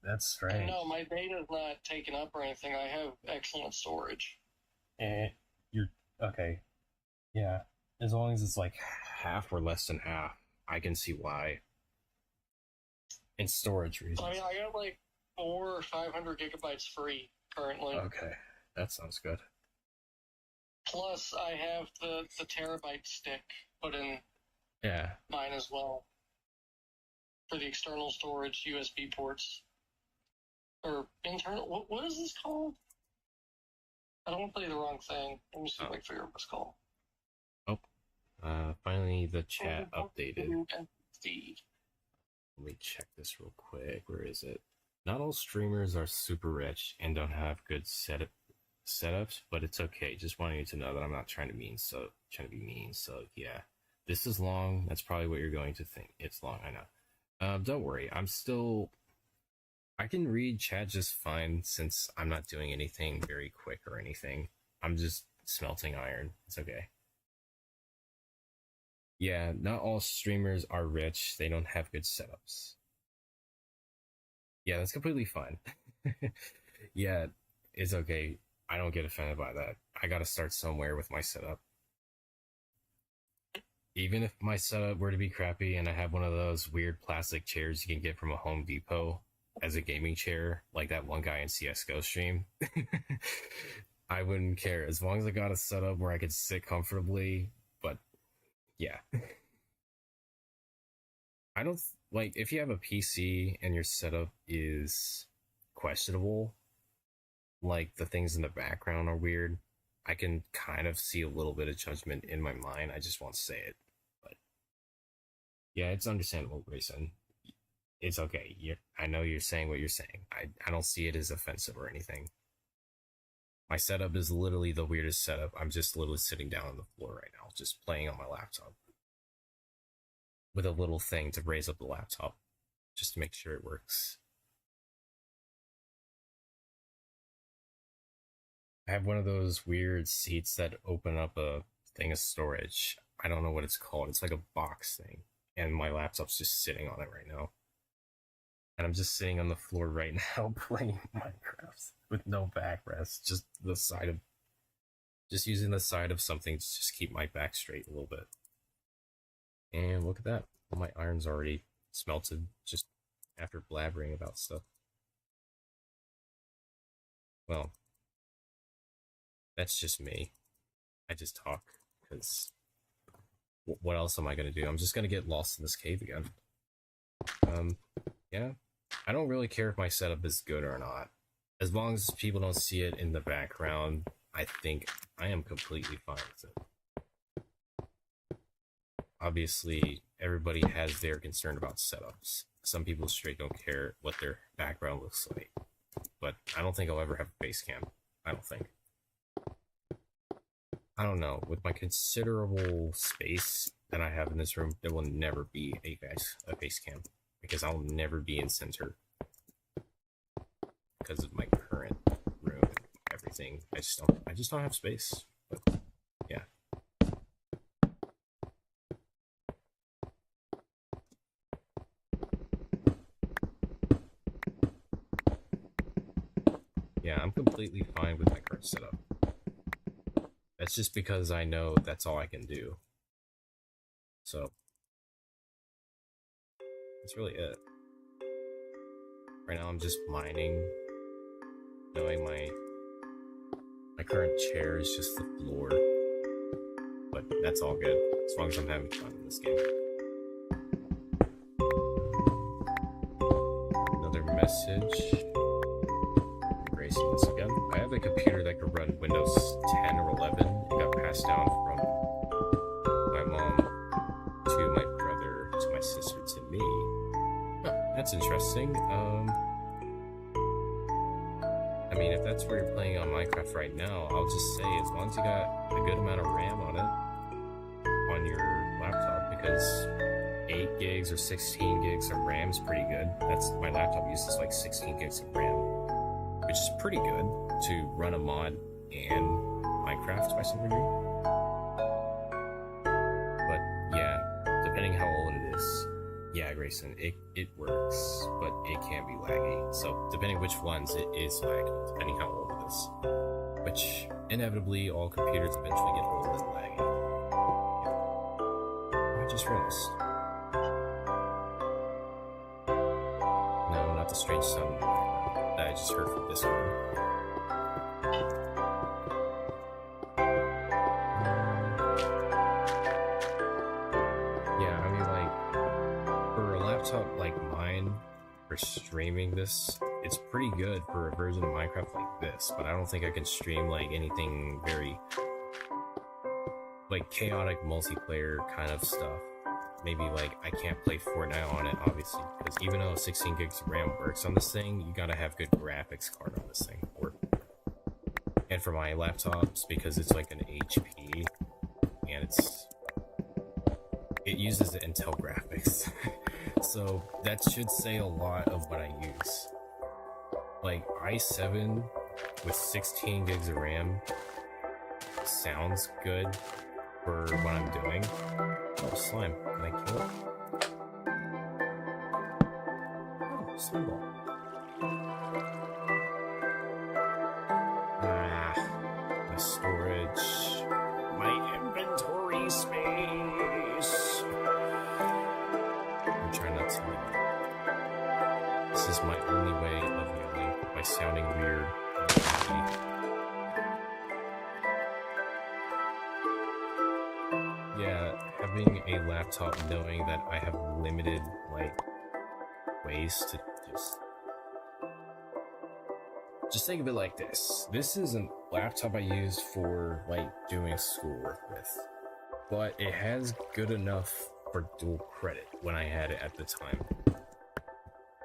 that's strange. No, my data's not taken up or anything. I have excellent storage. You're okay. Yeah, as long as it's like half or less than half, I can see why. In storage reasons. I mean, I got like 400 or 500 gigabytes free currently. Okay, that sounds good. Plus, I have the terabyte stick put in Yeah. mine as well for the external storage USB ports. Or internal. What is this called? I don't want to play the wrong thing. Let me see if I can figure out what it's called. Finally the chat updated. Feed. Let me check this real quick. Where is it? Not all streamers are super rich and don't have good setups, but it's okay. Just wanting you to know that I'm not trying to be mean. So yeah, this is long. That's probably what you're going to think. It's long, I know. Don't worry. I can read chat just fine since I'm not doing anything very quick or anything. I'm just smelting iron. It's okay. Yeah, not all streamers are rich. They don't have good setups. Yeah, that's completely fine. Yeah, it's okay. I don't get offended by that. I gotta start somewhere with my setup. Even if my setup were to be crappy and I have one of those weird plastic chairs you can get from a Home Depot as a gaming chair, like that one guy in CSGO stream, I wouldn't care. As long as I got a setup where I could sit comfortably, but yeah. I don't like if you have a PC and your setup is questionable, like the things in the background are weird. I can kind of see a little bit of judgment in my mind. I just won't say it. But yeah, it's understandable, Grayson. It's okay. I know you're saying what you're saying. I don't see it as offensive or anything. My setup is literally the weirdest setup. I'm just literally sitting down on the floor right now, just playing on my laptop. With a little thing to raise up the laptop, just to make sure it works. I have one of those weird seats that open up a thing of storage. I don't know what it's called. It's like a box thing. And my laptop's just sitting on it right now. And I'm just sitting on the floor right now playing Minecraft with no backrest. Just using the side of something to just keep my back straight a little bit. And look at that. Well, my iron's already smelted just after blabbering about stuff. Well, that's just me. I just talk because what else am I going to do? I'm just going to get lost in this cave again. Yeah. I don't really care if my setup is good or not. As long as people don't see it in the background, I think I am completely fine with it. Obviously, everybody has their concern about setups. Some people straight don't care what their background looks like. But I don't think I'll ever have a face cam. I don't think. I don't know. With my considerable space that I have in this room, there will never be a face cam. Because I'll never be in center. Because of my current room and everything. I just don't have space. But, yeah. Yeah, I'm completely fine with my current setup. That's just because I know that's all I can do. So, that's really it. Right now I'm just mining, knowing my current chair is just the floor. But that's all good, as long as I'm having fun in this game. Another message. Grayson once again. I have a computer that can run Windows 10 or 11. It got passed down from my mom to my brother to my sister to me. Huh, that's interesting. I mean, if that's where you're playing on Minecraft right now, I'll just say as long as you got a good amount of RAM on it, on your laptop, because 8 GB gigs or 16 gigs of RAM is pretty good. That's my laptop uses like 16 gigs of RAM, which is pretty good to run a mod and Minecraft by some degree. But yeah, depending how old it is, yeah, Grayson, it works, but it can be laggy. So depending which ones, it is laggy, depending how old it is. Which inevitably all computers eventually get old and laggy. Yeah. I just realized. No, not the strange sound that I just heard from this one. Yeah, I mean, like, for a laptop like mine, for streaming this, it's pretty good for a version of Minecraft like this, but I don't think I can stream like anything very like chaotic multiplayer kind of stuff. Maybe like I can't play Fortnite on it, obviously, because even though 16 gigs of RAM works on this thing, you gotta have good graphics card on this thing. And for my laptops, because it's like an HP, and it uses the Intel graphics. So that should say a lot of what I use. Like i7 with 16 gigs of RAM sounds good for what I'm doing. Oh, slime. Can I kill it? Oh, slime ball. My storage. My inventory space. I'm trying not to. This is my only way of yelling by sounding weird. Yeah, having a laptop knowing that I have limited, like, ways to just think of it like this. This is a laptop I use for, like, doing schoolwork with. But it has good enough for dual credit when I had it at the time.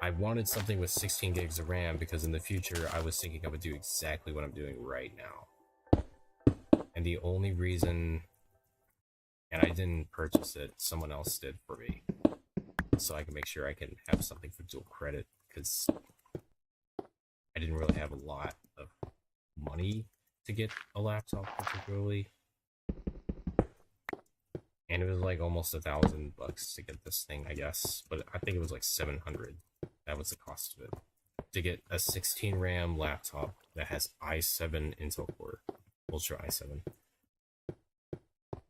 I wanted something with 16 gigs of RAM because in the future I was thinking I would do exactly what I'm doing right now. And the only reason, and I didn't purchase it, someone else did for me. So I can make sure I can have something for dual credit, because I didn't really have a lot of money to get a laptop particularly. And it was like almost $1,000 to get this thing, I guess. But I think it was like 700. That was the cost of it. To get a 16 RAM laptop that has i7 Intel Core, Ultra i7.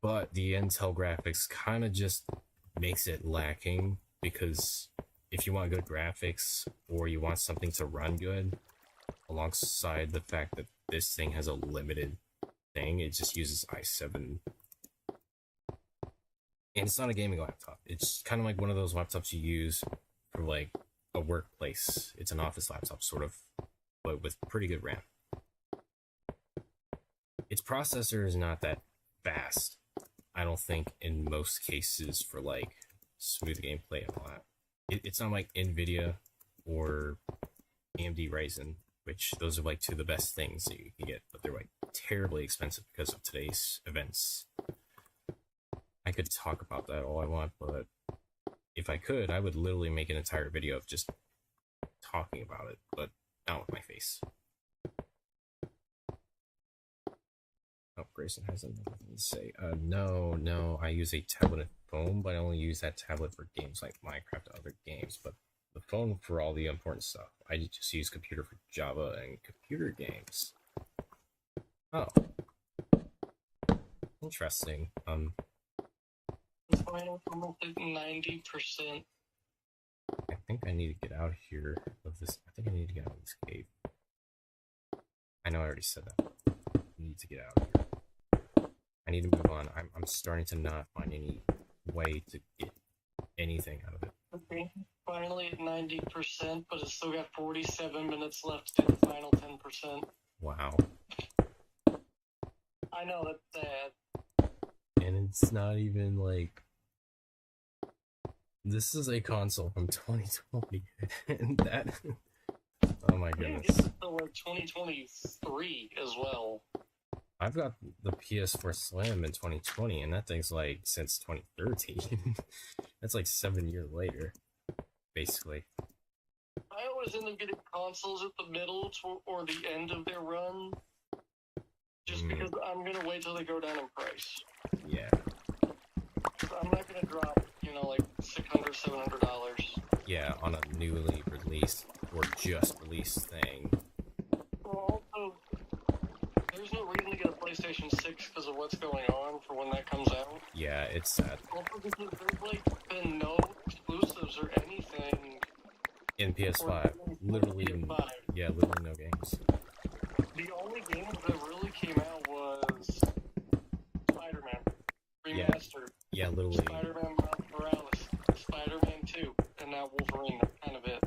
But the Intel graphics kind of just makes it lacking, because if you want good graphics or you want something to run good, alongside the fact that this thing has a limited thing, it just uses i7. And it's not a gaming laptop. It's kind of like one of those laptops you use for like a workplace. It's an office laptop, sort of, but with pretty good RAM. Its processor is not that fast, I don't think, in most cases for like smooth gameplay and all that. It's not like NVIDIA or AMD Ryzen, which those are like two of the best things that you can get, but they're like terribly expensive because of today's events. I could talk about that all I want, but if I could, I would literally make an entire video of just talking about it, but not with my face. Oh, Grayson has another thing to say. No, I use a tablet and phone, but I only use that tablet for games like Minecraft and other games, but the phone for all the important stuff. I just use computer for Java and computer games. Oh. Interesting. The final almost at 90%. I think I need to get out here of this. I think I need to get out of this cave. I know I already said that. I need to get out of here. I need to move on. I'm starting to not find any way to get anything out of it. Okay, finally at 90%, but it's still got 47 minutes left to do the final 10%. Wow. I know, that's sad. And it's not even like... This is a console from 2020, and that... Oh my Yeah, goodness. this is still like 2023 as well. I've got the PS4 Slim in 2020, and that thing's like since 2013. That's like 7 years later, basically. I always end up getting consoles at the middle or the end of their run, just because I'm gonna wait till they go down in price. Yeah. I'm not gonna drop, like $600, $700. Yeah, on a newly released or just released thing. Well, also, there's no reason to get a PlayStation 6 because of what's going on for when that comes out. Yeah, it's sad. Also, because there's been no exclusives or anything In PS5, literally, PS5. yeah, literally no games. The only games that really came out was Spider-Man Remastered. Yeah, literally. Spider-Man Morales, Spider-Man 2, and now Wolverine. That's kind of it.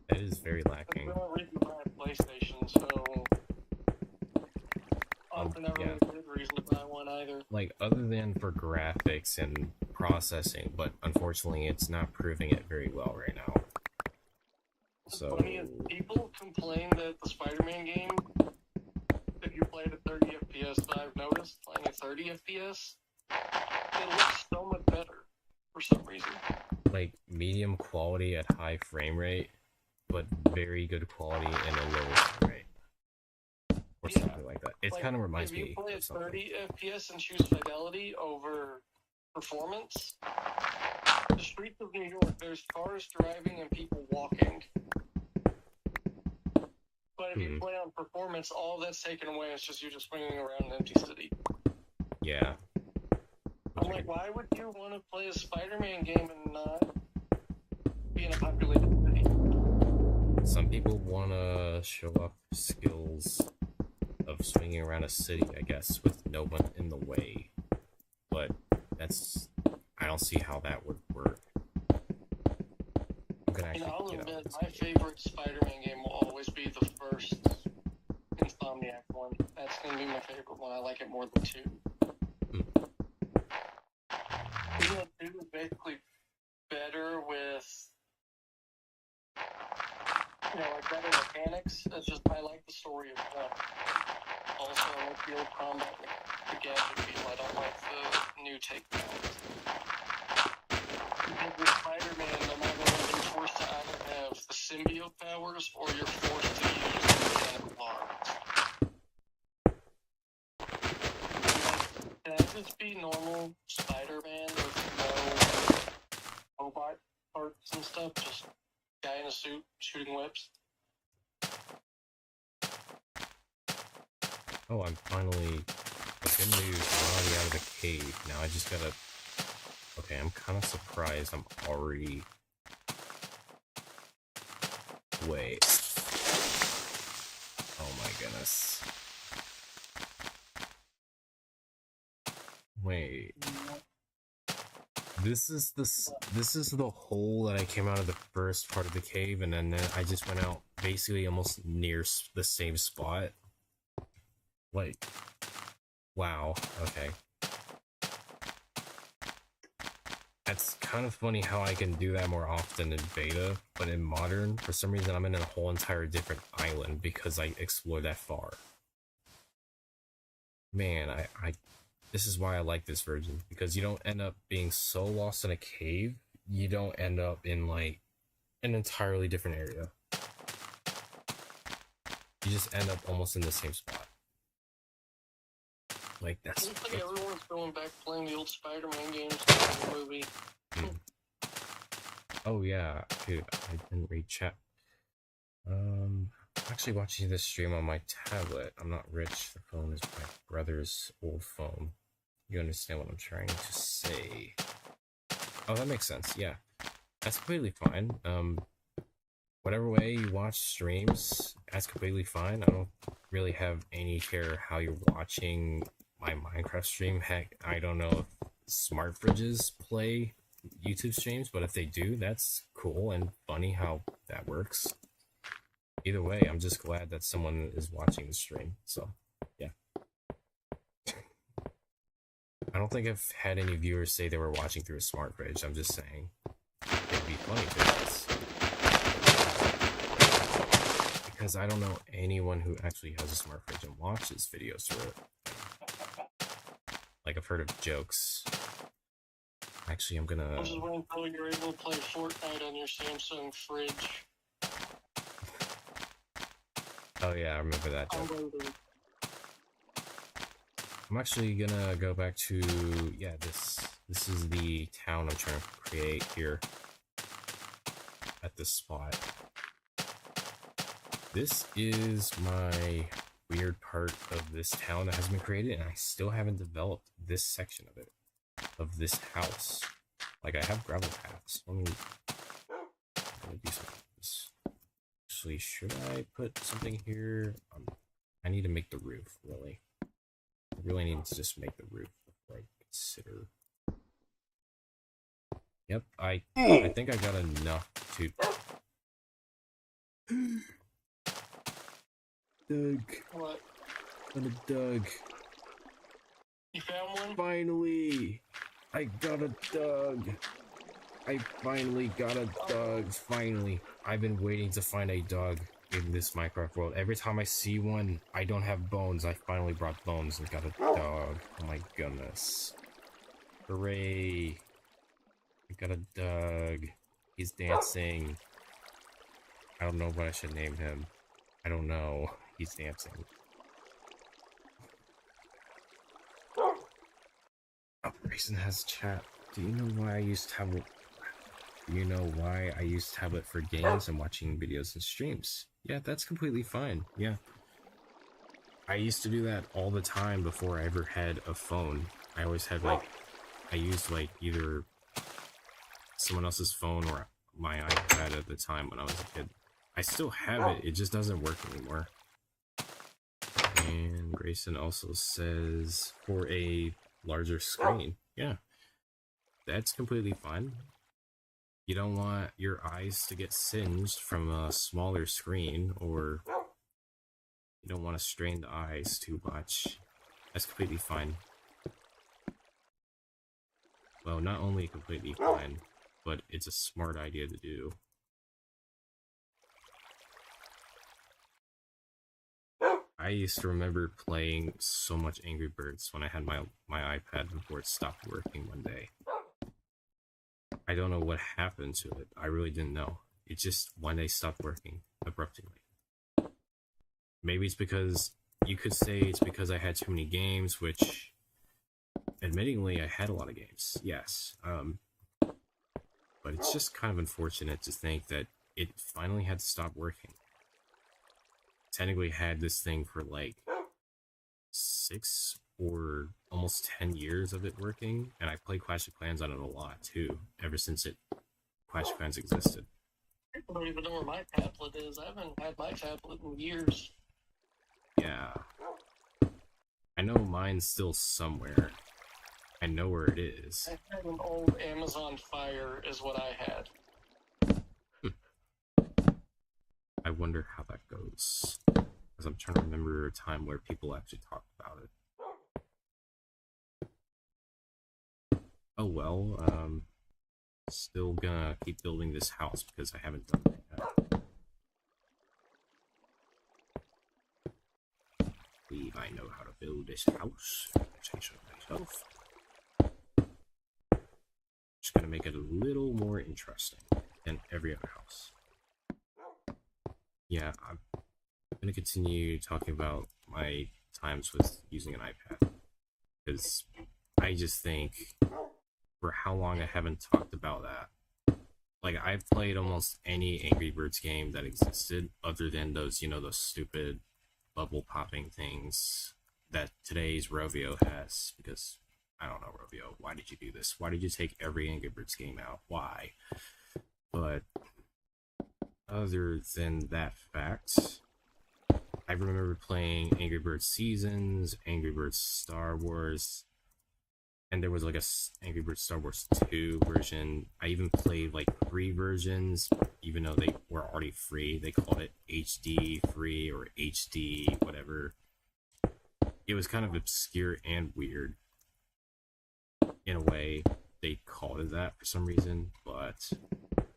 That is very That's lacking. the only reason to buy a PlayStation, so often never really a good reason to buy one either. Like, other than for graphics and processing, but unfortunately it's not proving it very well right now. So Funny is, people complain that the Spider-Man game, if you play it at 30 FPS, I've noticed playing at 30 FPS, it looks so much better for some reason. like medium quality at high frame rate, but very good quality in a low frame rate. Or something like that. It kind of reminds me If you play of at something. 30 FPS and choose fidelity over performance, the streets of New York, there's cars driving and people walking. But if you play on performance, all that's taken away. It's just you just swinging around an empty city. Yeah. I'm like, why would you want to play a Spider-Man game and not be in a populated city? Some people want to show off skills of swinging around a city, I guess, with no one in the way. But I don't see how that would work. I'm gonna actually I'll get out admit, this my game. favorite Spider-Man game will always be the first Insomniac one. That's going to be my favorite one. I like it more than 2. Even though 2 is basically better with, better mechanics. It's just, I like the story of 1. Also, I like the old combat, the gadget feel. I don't like the new takedowns. Because with Spider-Man, no matter what, you're forced to either have the symbiote powers or you're forced to use the mechanical arms. Can I just be normal Spider-Man with no robot parts and stuff? Just guy in a suit shooting whips? Oh, I'm finally... The good news, I'm already out of the cave. Now I just gotta... Okay, I'm kind of surprised I'm already... Wait. Oh my goodness. Wait. This is the hole that I came out of the first part of the cave, and then I just went out basically almost near the same spot. Like, wow, okay. That's kind of funny how I can do that more often in beta, but in modern, for some reason I'm in a whole entire different island because I explored that far. Man, this is why I like this version, because you don't end up being so lost in a cave, you don't end up in like an entirely different area. You just end up almost in the same spot. Like, that's... Looks like everyone's going back playing the old Spider-Man games in the movie. Oh yeah, dude, I didn't read chat. I'm actually watching this stream on my tablet. I'm not rich. The phone is my brother's old phone. You understand what I'm trying to say? Oh, that makes sense. Yeah, that's completely fine. Whatever way you watch streams, that's completely fine. I don't really have any care how you're watching my Minecraft stream. Heck, I don't know if smart fridges play YouTube streams, but if they do, that's cool and funny how that works. Either way, I'm just glad that someone is watching the stream. So, yeah. I don't think I've had any viewers say they were watching through a smart fridge. I'm just saying it'd be funny because I don't know anyone who actually has a smart fridge and watches videos through it. Like, I've heard of jokes. Actually, I'm I gonna... was just waiting until you're able to play Fortnite on your Samsung fridge. Oh yeah, I remember that I'm joke. waiting. I'm actually gonna go back to... Yeah, this is the town I'm trying to create here. At this spot. This is my weird part of this town that has been created, and I still haven't developed this section of it. Of this house. Like, I have gravel paths. Let me do something with this. Actually, should I put something here? I need to make the roof, really. I really need to just make the roof before I consider. Yep, I think I got enough to... Doug. What? Got a Doug. You found one? Finally! I got a Doug! I finally got a dog. Finally. I've been waiting to find a dog in this Minecraft world. Every time I see one, I don't have bones. I finally brought bones and got a dog. Oh my goodness. Hooray. I got a dog. He's dancing. I don't know what I should name him. I don't know. He's dancing. Oh, Grayson has chat. Do you know why I used tablet? Do you know why I use tablet for games and watching videos and streams? Yeah, that's completely fine. Yeah. I used to do that all the time before I ever had a phone. I always had I used either someone else's phone or my iPad at the time when I was a kid. I still have it, it just doesn't work anymore. And Grayson also says for a larger screen. Yeah. That's completely fine. You don't want your eyes to get singed from a smaller screen, or you don't want to strain the eyes too much. That's completely fine. Well, not only completely fine, but it's a smart idea to do. I used to remember playing so much Angry Birds when I had my iPad before it stopped working one day. I don't know what happened to it. I really didn't know. It just one day stopped working abruptly. Maybe it's because you could say it's because I had too many games, which admittingly I had a lot of games. Yes. But it's just kind of unfortunate to think that it finally had to stop working. Technically had this thing for like 6 or almost 10 years of it working, and I played Clash of Clans on it a lot too, ever since Clash of Clans existed. I don't even know where my tablet is. I haven't had my tablet in years. Yeah. I know mine's still somewhere. I know where it is. I had an old Amazon Fire is what I had. I wonder how that goes. Because I'm trying to remember a time where people actually talked about it. Oh well, still gonna keep building this house because I haven't done that yet. I believe I know how to build this house. Say so myself. Just gonna make it a little more interesting than every other house. Yeah, I'm gonna continue talking about my times with using an iPad, because I just think for how long I haven't talked about that. Like, I've played almost any Angry Birds game that existed, other than those, you know, those stupid bubble popping things that today's Rovio has, because, I don't know, Rovio, why did you do this? Why did you take every Angry Birds game out? Why? But other than that fact, I remember playing Angry Birds Seasons, Angry Birds Star Wars, and there was like a Angry Birds Star Wars 2 version. I even played like 3 versions, even though they were already free. They called it HD free or HD whatever. It was kind of obscure and weird. In a way, they called it that for some reason, but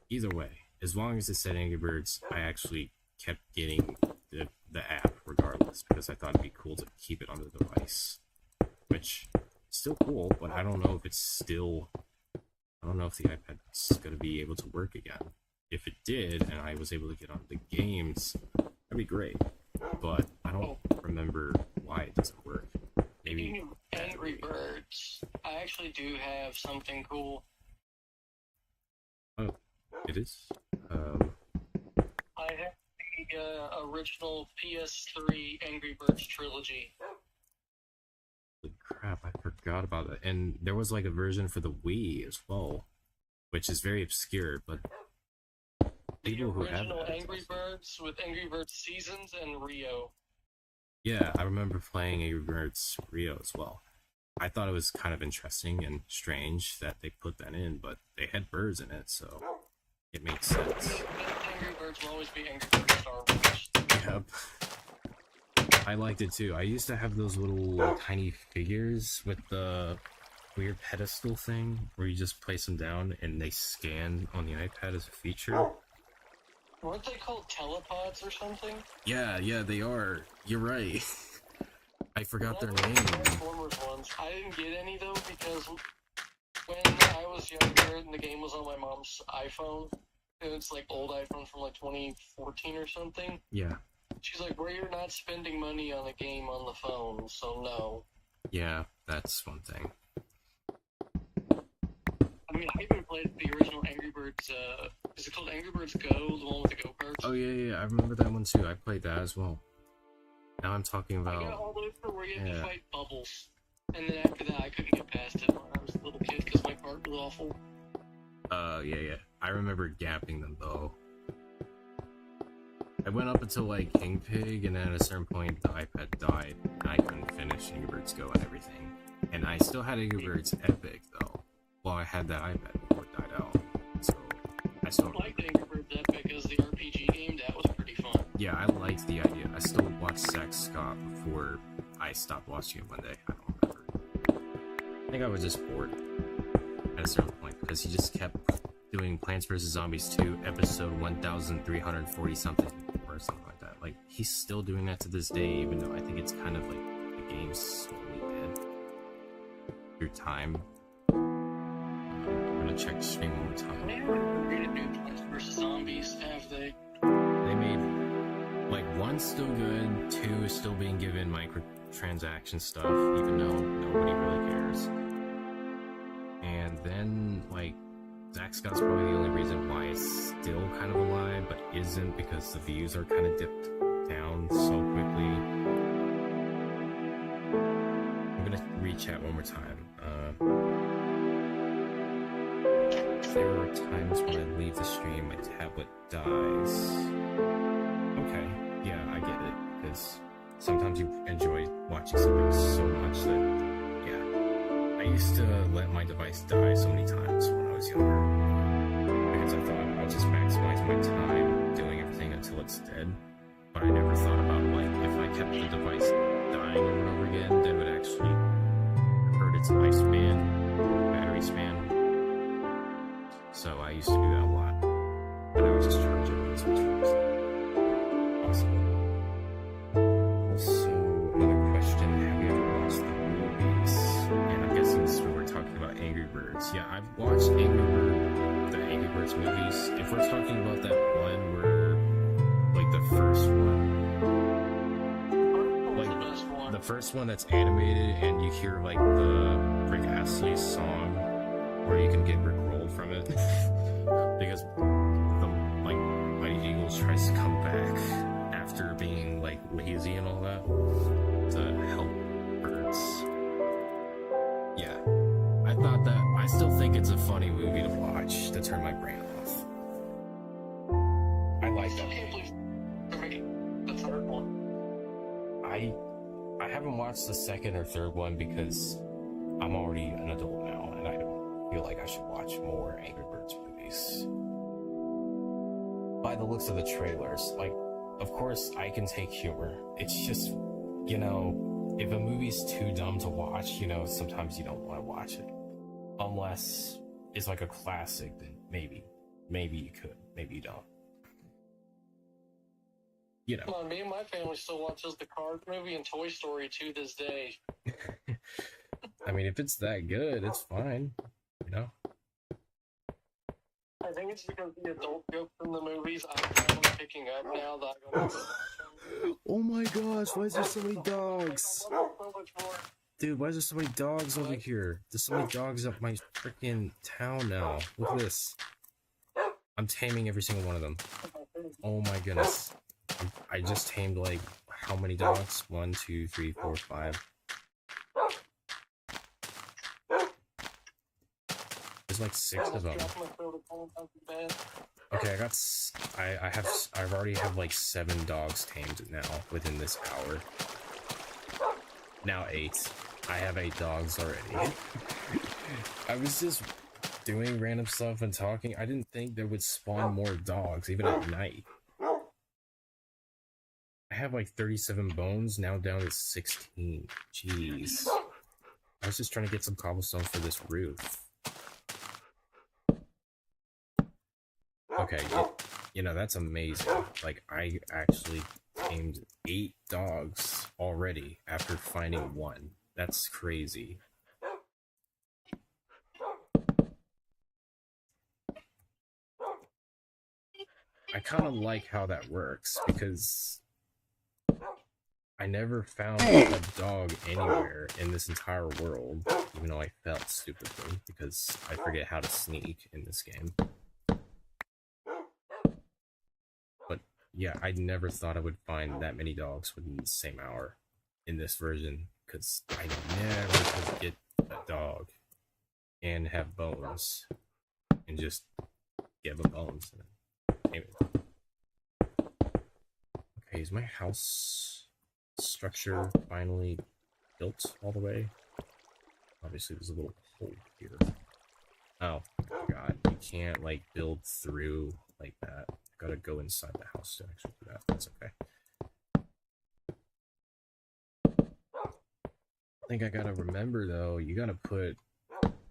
either way, as long as it said Angry Birds, I actually kept getting the app regardless, because I thought it'd be cool to keep it on the device, which still cool, but I don't know if it's still. I don't know if the iPad's gonna be able to work again. If it did, and I was able to get on the games, that'd be great. But I don't remember why it doesn't work. Maybe Angry Birds. I actually do have something cool. Oh, it is. I have the original PS3 Angry Birds trilogy. Holy crap, I forgot about that. And there was like a version for the Wii as well, which is very obscure, but The people who have original that, Angry Birds with Angry Birds Seasons and Rio. yeah, I remember playing Angry Birds Rio as well. I thought it was kind of interesting and strange that they put that in, but they had birds in it, so it makes sense. Angry Birds will always be Angry Birds Star Wars. Yep. I liked it too. I used to have those little tiny figures with the weird pedestal thing where you just place them down and they scan on the iPad as a feature. Weren't they called telepods or something? Yeah, they are. You're right. I forgot their Those were name. Transformers ones. I didn't get any though because when I was younger and the game was on my mom's iPhone, and it's like old iPhone from like 2014 or something. Yeah. She's like, "Well, you're not spending money on a game on the phone, so no." Yeah, that's one thing. I mean, I even played the original Angry Birds. Is it called Angry Birds Go? The one with the go-karts? Oh yeah, I remember that one too. I played that as well. Now I'm talking I got about. all the way to where you have Yeah. to fight bubbles. And then after that, I couldn't get past it when I was a little kid because my cart was awful. Yeah. I remember gapping them though. I went up until like King Pig, and then at a certain point the iPad died, and I couldn't finish Angry Birds Go and everything. And I still had Angry Birds Epic though. Well, I had that iPad before it died out, so I still I liked Angry Birds Epic as the RPG game. That was pretty fun. Yeah, I liked the idea. I still watched Zack Scott before I stopped watching it one day. I don't remember. I think I was just bored at a certain point because he just kept doing Plants vs. Zombies 2 episode 1340 something or something like that. Like, he's still doing that to this day, even though I think it's kind of like the game's slowly dead through time. I'm gonna check the stream one more time. They haven't created new Plants vs. Zombies, have they? They made, like, 1's still good, 2 is still being given microtransaction stuff, even though nobody really cares. And then, like, Zack Scott's probably the only reason why it's still kind of alive, but isn't, because the views are kind of dipped down so quickly. I'm gonna re-chat one more time. There are times when I leave the stream, my tablet dies. Okay, yeah, I get it, because sometimes you enjoy watching something so much that, yeah. I used to let my device die so many times when I was younger, because I thought I'll just maximize my time doing everything until it's dead. But I never thought about, like, if I kept the device dying over and over again, that would actually hurt its lifespan, battery span. So I used to do that a lot. But I would just charge it and switch phones. Possible. Also, another question, have you ever watched the movies? And I'm guessing this is when we're talking about Angry Birds. Yeah, I've watched the Angry Birds movies. If we're talking about that one where, like, the first one, What's the best one? the first one that's animated and you hear, like, the Rick Astley song where you can get rickrolled from it. Because the, like, Mighty Eagles tries to come back after being, like, lazy and all that to help birds. Yeah. I thought that, I still think it's a funny movie to watch to turn my brain off. I like I that. can't believe they're making the third one. I haven't watched the second or third one because I'm already an adult now and I don't feel like I should watch more Angry Birds movies. By the looks of the trailers, like, of course I can take humor. It's just, you know, if a movie's too dumb to watch, you know, sometimes you don't want to watch it. Unless it's like a classic, then maybe you could, maybe you don't. You know. Come on, me and my family still watches the Cars movie and Toy Story to this day. I mean, if it's that good, it's fine. You know? I think it's because the adult jokes in the movies I'm finally picking up now that I don't have Oh my gosh, why is there so many dogs? so much more. Dude, why is there so many dogs over here? There's so many dogs up my freaking town now. Look at this. I'm taming every single one of them. Oh my goodness. I just tamed like how many dogs? 1, 2, 3, 4, 5. There's like 6 of them. Okay, I've already have like 7 dogs tamed now within this hour. Now 8. I have 8 dogs already. I was just doing random stuff and talking. I didn't think there would spawn more dogs, even at night. I have like 37 bones, now down to 16. Jeez. I was just trying to get some cobblestone for this roof. Okay, you know, that's amazing. Like, I actually tamed 8 dogs already after finding 1. That's crazy. I kind of like how that works, because I never found a dog anywhere in this entire world, even though I felt stupidly, because I forget how to sneak in this game. But yeah, I never thought I would find that many dogs within the same hour in this version, because I never could get a dog and have bones and just give them bones. Okay, is my house structure finally built all the way? Obviously there's a little hole here. Oh god, you can't like build through like that. I gotta go inside the house to actually do that. That's okay. I think I gotta remember though, you gotta put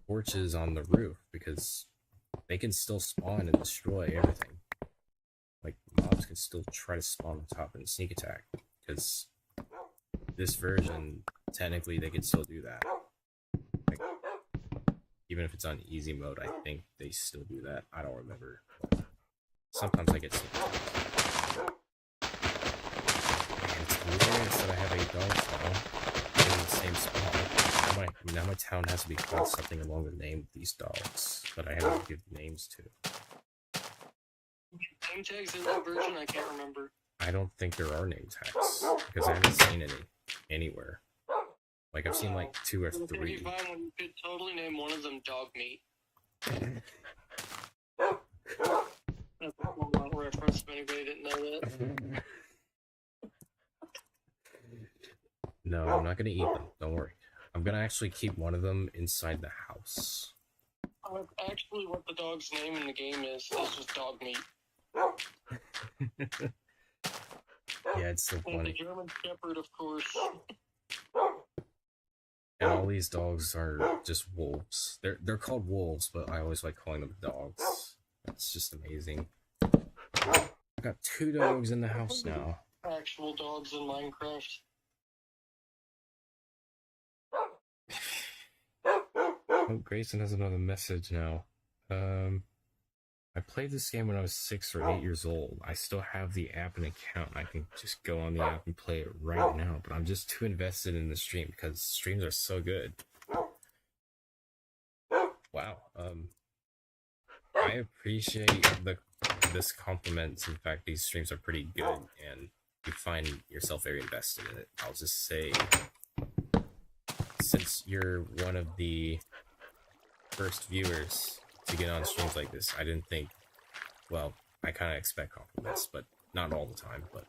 torches on the roof because they can still spawn and destroy everything. Like, mobs can still try to spawn on top and sneak attack, because this version, technically, they can still do that. Like, even if it's on easy mode, I think they still do that. I don't remember. But sometimes I get sneak attacked. And it's hilarious that I have 8 dogs now in the same spot. Now my town has to be called something along the name of these dogs that I have to give names to. Name tags in that version, I can't remember. I don't think there are name tags because I haven't seen any anywhere. Like I've seen like 2 or It's gonna be 3. fine when you could totally name one of them dog meat. That's a small reference if anybody didn't know that. No, I'm not gonna eat them. Don't worry. I'm gonna actually keep one of them inside the house. Actually, what the dog's name in the game is just dog meat. Yeah, it's so And the funny. German Shepherd, of course. And all these dogs are just wolves. They're called wolves, but I always like calling them dogs. That's just amazing. I got 2 dogs in the house now. Actual dogs in Minecraft. Oh, Grayson has another message now. I played this game when I was 6 or 8 years old. I still have the app and account. I can just go on the app and play it right now, but I'm just too invested in the stream because streams are so good. Wow. I appreciate this compliment. In fact, these streams are pretty good, and you find yourself very invested in it. I'll just say, since you're one of the first viewers to get on streams like this, I didn't think, well, I kind of expect compliments, but not all the time, but,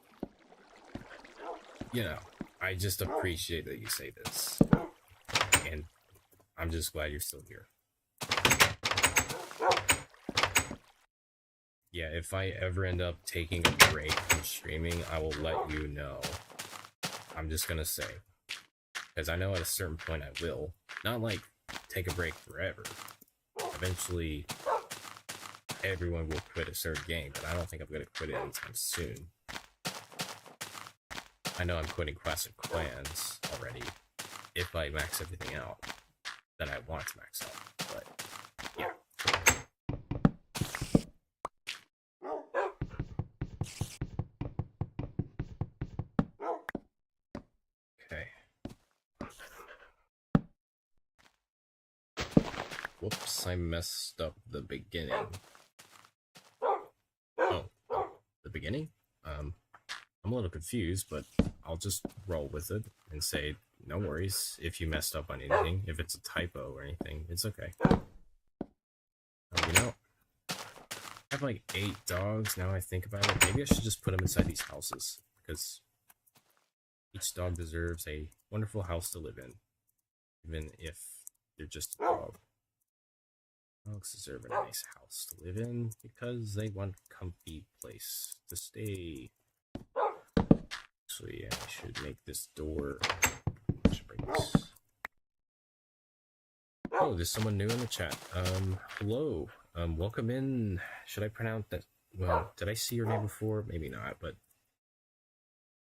you know, I just appreciate that you say this, and I'm just glad you're still here. Yeah, if I ever end up taking a break from streaming, I will let you know. I'm just gonna say, because I know at a certain point I will. Not like take a break forever. Eventually, everyone will quit a certain game, but I don't think I'm going to quit it anytime soon. I know I'm quitting Classic Clans already, if I max everything out. that I want to max out. But yeah. Okay. Whoops, I messed up the beginning. Oh, the beginning? I'm a little confused, but I'll just roll with it and say, no worries if you messed up on anything. If it's a typo or anything, it's okay. You know, I have like 8 dogs now I think about it. Maybe I should just put them inside these houses, because each dog deserves a wonderful house to live in, even if they're just a dog. Dogs deserve a nice house to live in because they want a comfy place to stay. So yeah, I should make this door. I should break this. Oh, there's someone new in the chat. Hello. Welcome in. Should I pronounce that? Well, did I see your name before? Maybe not, but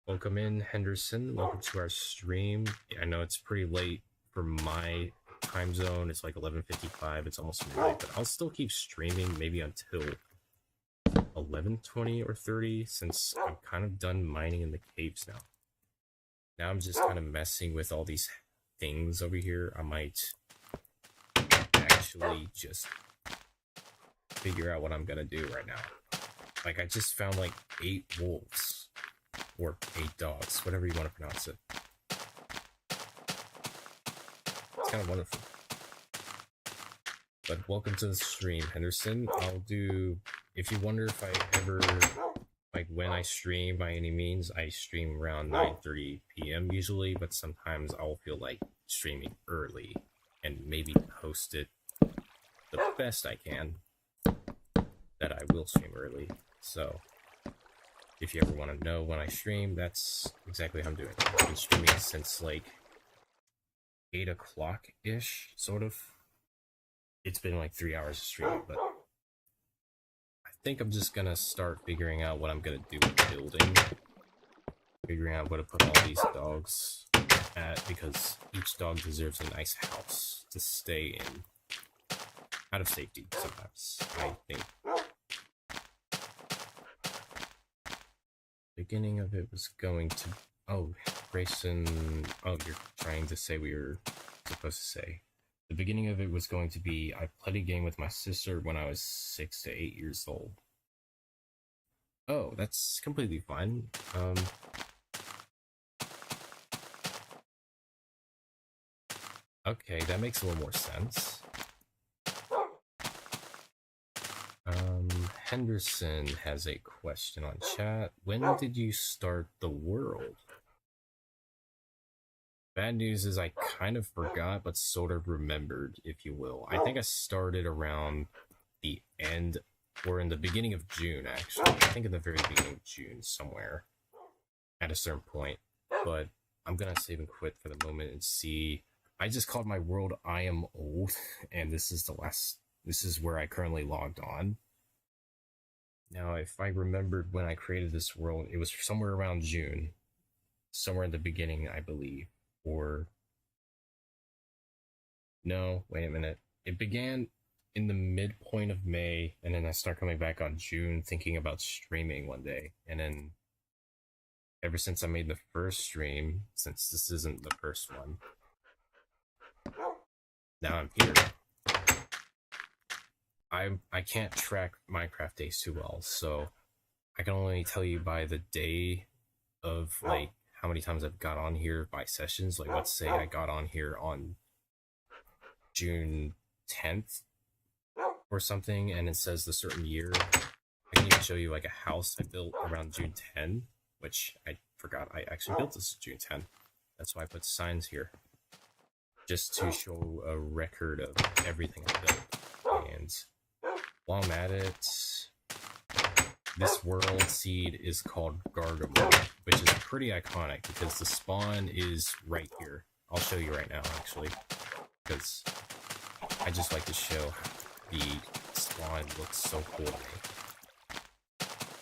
welcome in, Henderson. Welcome to our stream. I know it's pretty late for my time zone. It's like 11:55. It's almost midnight, but I'll still keep streaming maybe until 11:20 or 30, since I'm kind of done mining in the caves now. Now I'm just kind of messing with all these things over here. I might actually just figure out what I'm gonna do right now. Like, I just found like 8 wolves, or 8 dogs, whatever you want to pronounce it. It's kind of wonderful. But welcome to the stream, Henderson. I'll do, if you wonder if I ever, like when I stream by any means, I stream around 9:30 p.m. usually, but sometimes I'll feel like streaming early and maybe post it the best I can, that I will stream early. So if you ever want to know when I stream, that's exactly how I'm doing. I've been streaming since like 8 o'clock-ish, sort of. It's been like 3 hours of streaming, but I think I'm just gonna start figuring out what I'm gonna do with building. Figuring out where to put all these dogs at, because each dog deserves a nice house to stay in. Out of safety, sometimes, I think. Beginning of it was going to... Oh, Grayson... Oh, you're trying to say we were supposed to say. The beginning of it was going to be, I played a game with my sister when I was 6 to 8 years old. Oh, that's completely fine. Okay, that makes a little more sense. Henderson has a question on chat. When did you start the world? Bad news is I kind of forgot, but sort of remembered, if you will. I think I started around the end, or in the beginning of June, actually. I think in the very beginning of June, somewhere, at a certain point. But I'm gonna save and quit for the moment and see. I just called my world I Am Old, and this is where I currently logged on. Now, if I remembered when I created this world, it was somewhere around June. Somewhere in the beginning, I believe. Or... No, wait a minute. It began in the midpoint of May, and then I started coming back on June, thinking about streaming one day. And then, ever since I made the first stream, since this isn't the first one, now I'm here. I can't track Minecraft days too well, so I can only tell you by the day of, like, how many times I've got on here by sessions. Like, let's say I got on here on June 10th or something, and it says the certain year. I can even show you, like, a house I built around June 10, which I forgot I actually built this June 10. That's why I put signs here, just to show a record of everything I built. And while I'm at it, this world seed is called Gargamel, which is pretty iconic because the spawn is right here. I'll show you right now, actually, because I just like to show the spawn looks so cool to me.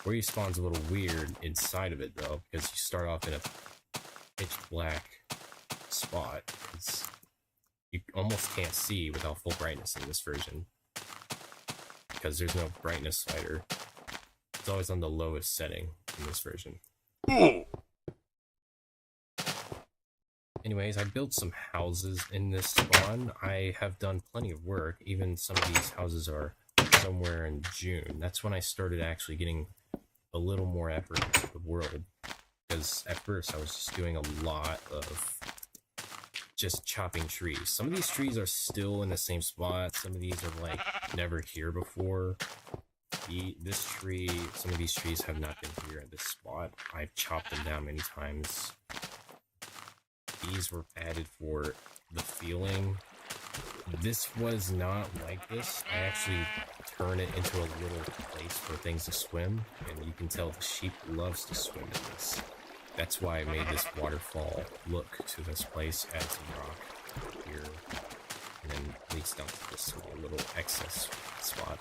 Where you spawn's a little weird inside of it, though, because you start off in a pitch black spot. you almost can't see without full brightness in this version. Because there's no brightness slider. It's always on the lowest setting in this version. Anyways, I built some houses in this spawn. I have done plenty of work. Even some of these houses are somewhere in June. That's when I started actually getting a little more effort into the world. Because at first I was just doing a lot of just chopping trees. Some of these trees are still in the same spot. Some of these are like never here before. This tree, some of these trees have not been here at this spot. I've chopped them down many times. These were added for the feeling. This was not like this. I actually turn it into a little place for things to swim, and you can tell the sheep loves to swim in this. That's why I made this waterfall look to this place, add some rock here, and then leads down to this small little excess spot.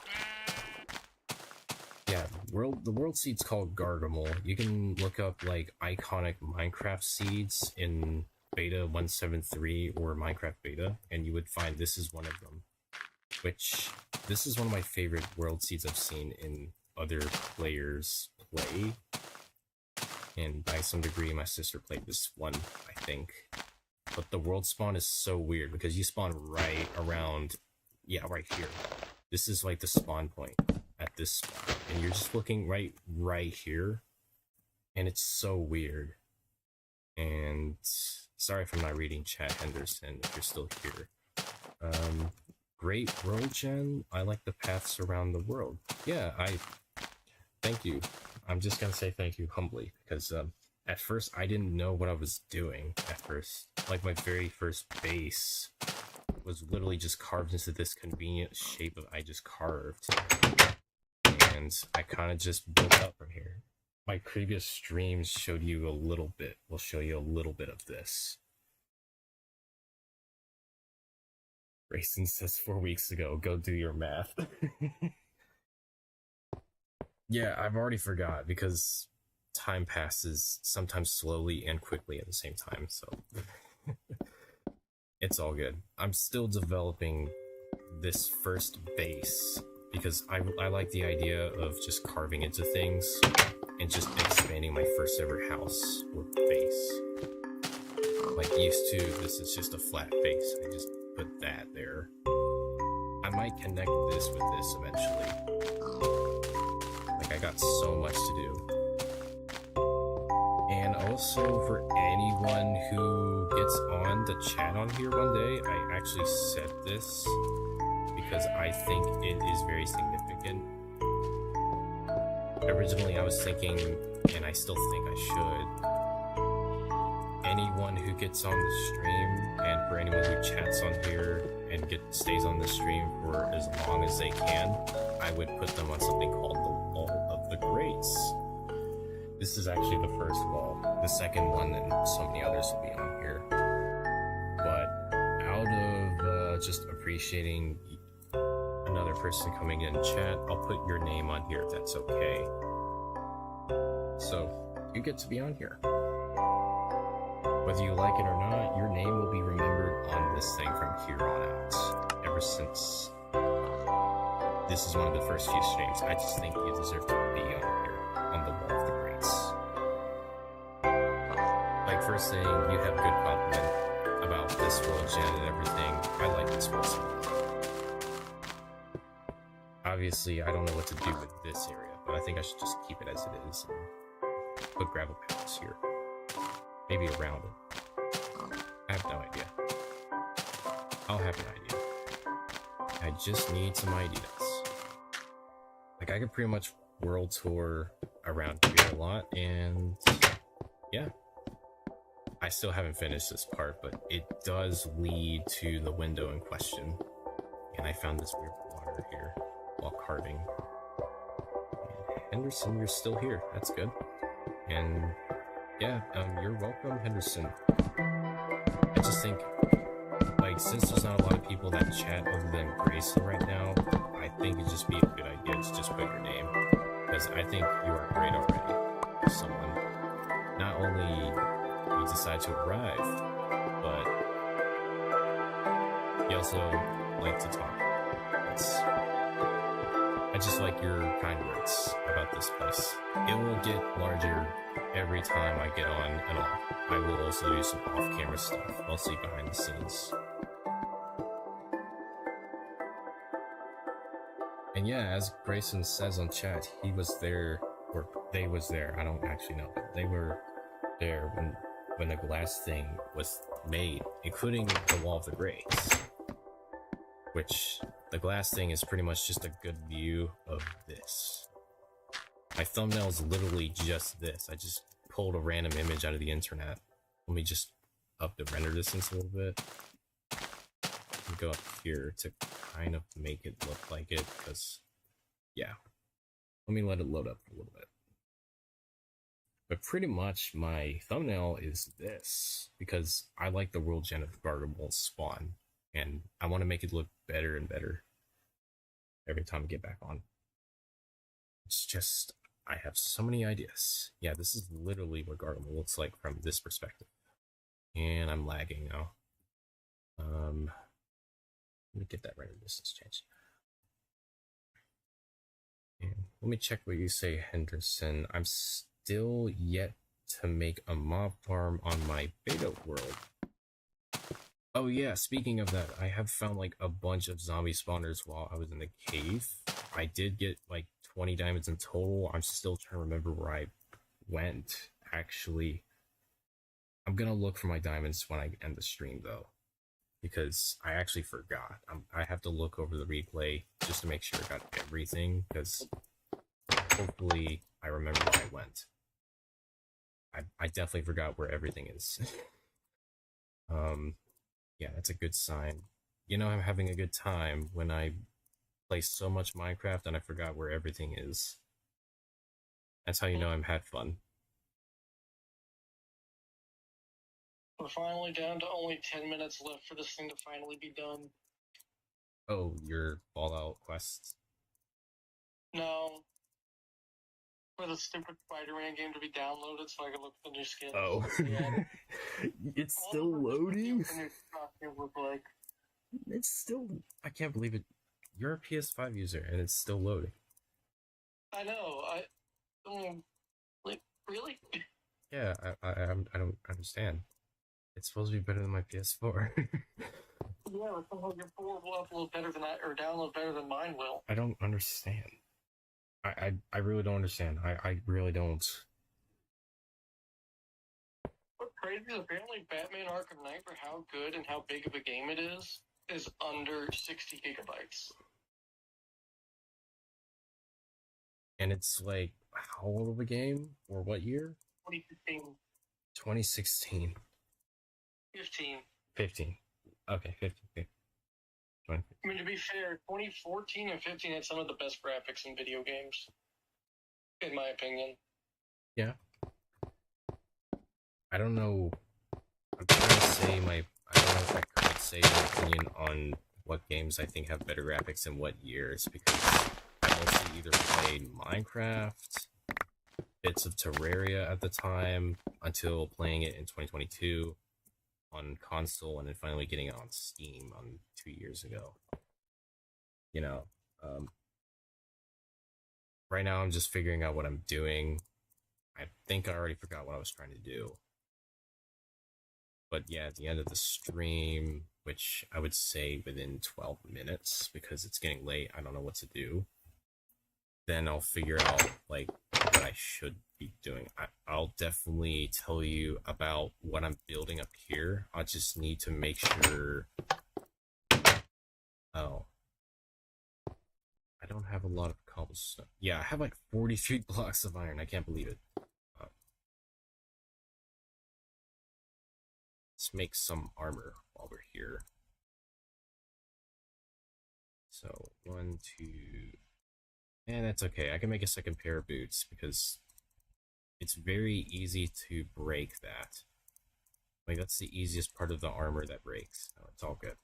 Yeah, the world seed's called Gargamel. You can look up like iconic Minecraft seeds in Beta 173 or Minecraft Beta, and you would find this is one of them. Which, this is one of my favorite world seeds I've seen in other players play. And by some degree, my sister played this one, I think. But the world spawn is so weird because you spawn right around, yeah, right here. This is like the spawn point at this spot, and you're just looking right here, and it's so weird. And sorry if I'm not reading chat, Henderson, if you're still here. Great world gen. I like the paths around the world. Yeah, thank you. I'm just gonna say thank you humbly, because at first I didn't know what I was doing at first. Like, my very first base was literally just carved into this convenient shape that I just carved, and I kind of just built up from here. My previous streams showed you a little bit. We'll show you a little bit of this. Grayson says 4 weeks ago, go do your math. Yeah, I've already forgot because time passes sometimes slowly and quickly at the same time, so it's all good. I'm still developing this first base because I like the idea of just carving into things and just expanding my first ever house or base. Like used to, this is just a flat base. I just put that there. I might connect this with this eventually. Like, I got so much to do. And also, for anyone who gets on the chat on here one day, I actually said this because I think it is very significant. Originally, I was thinking, and I still think I should, anyone who gets on the stream, and for anyone who chats on here and stays on the stream for as long as they can, I would put them on something called the Wall of the Greats. This is actually the first wall. The second one, and so many others will be on here. But out of just appreciating another person coming in chat, I'll put your name on here if that's okay. So, you get to be on here. Whether you like it or not, your name will be remembered on this thing from here on out. Ever since this is one of the first few streams, I just think you deserve to be on here, on the Wall of the Greats. Like, first thing, you have good compliment about this world gen and everything. I like this world gen. Obviously, I don't know what to do with this area, but I think I should just keep it as it is and put gravel paths here. Maybe around it. I have no idea. I'll have an idea. I just need some ideas. Like, I could pretty much world tour around here a lot, and yeah. I still haven't finished this part, but it does lead to the window in question. And I found this weird water here while carving. And Henderson, you're still here. That's good. And yeah, you're welcome, Henderson. I just think, like, since there's not a lot of people that chat other than Grayson right now, I think it'd just be a good idea to just put your name. Because I think you are great already. Someone. Not only you decide to arrive, but He also liked to talk. I just like your kind words about this place. It will get larger every time I get on and off. I will also do some off-camera stuff, mostly behind the scenes. And yeah, as Grayson says on chat, he was there, or they was there. I don't actually know, but they were there when the glass thing was made, including the Wall of the Greats. Which, the glass thing is pretty much just a good view of this. My thumbnail is literally just this. I just pulled a random image out of the internet. Let me just up the render distance a little bit. And go up here to kind of make it look like it, because, yeah. Let me let it load up a little bit. But pretty much my thumbnail is this, because I like the world gen of Gargamel spawn. And I want to make it look better and better every time I get back on. It's just, I have so many ideas. Yeah, this is literally what Gargamel looks like from this perspective. And I'm lagging now. Let me get that render distance changed. And let me check what you say, Henderson. I'm still yet to make a mob farm on my beta world. Oh yeah, speaking of that, I have found like a bunch of zombie spawners while I was in the cave. I did get like 20 diamonds in total. I'm still trying to remember where I went, actually. I'm gonna look for my diamonds when I end the stream though, because I actually forgot. I have to look over the replay just to make sure I got everything, because hopefully I remember where I went. I definitely forgot where everything is. Yeah, that's a good sign. You know, I'm having a good time when I play so much Minecraft and I forgot where everything is. That's how you know I'm had fun. We're finally down to only 10 minutes left for this thing to finally be done. Oh, your Fallout quests? No. For the stupid Spider-Man game to be downloaded so I can look at the new skins. Oh. Yeah. It's still loading? Like. It's still... I can't believe it. You're a PS5 user and it's still loading. I know. Like, really? Yeah, I don't understand. It's supposed to be better than my PS4. Yeah, but somehow your 4 will upload better than that, or download better than mine will. I don't understand. I really don't understand. I really don't. What's crazy is apparently Batman Arkham Knight, for how good and how big of a game it is under 60 gigabytes. And it's like, how old of a game? Or what year? 2015. 2016. 15. 15. Okay, 15. Okay. 20. I mean, to be fair, 2014 and 15 had some of the best graphics in video games, in my opinion. Yeah. I don't know. I'm trying to say I don't know if I could say my opinion on what games I think have better graphics in what years, because I mostly either played Minecraft, bits of Terraria at the time, until playing it in 2022 on console, and then finally getting it on Steam 2 years ago. You know, right now I'm just figuring out what I'm doing. I think I already forgot what I was trying to do. But yeah, at the end of the stream, which I would say within 12 minutes, because it's getting late, I don't know what to do, then I'll figure out like what I should be doing. I'll definitely tell you about what I'm building up here. I just need to make sure. Oh, I don't have a lot of cobblestone. Yeah, I have like 43 blocks of iron. I can't believe it. Let's make some armor while we're here. So 1, 2, and that's okay. I can make a second pair of boots because it's very easy to break that. Like, that's the easiest part of the armor that breaks. No, it's all good.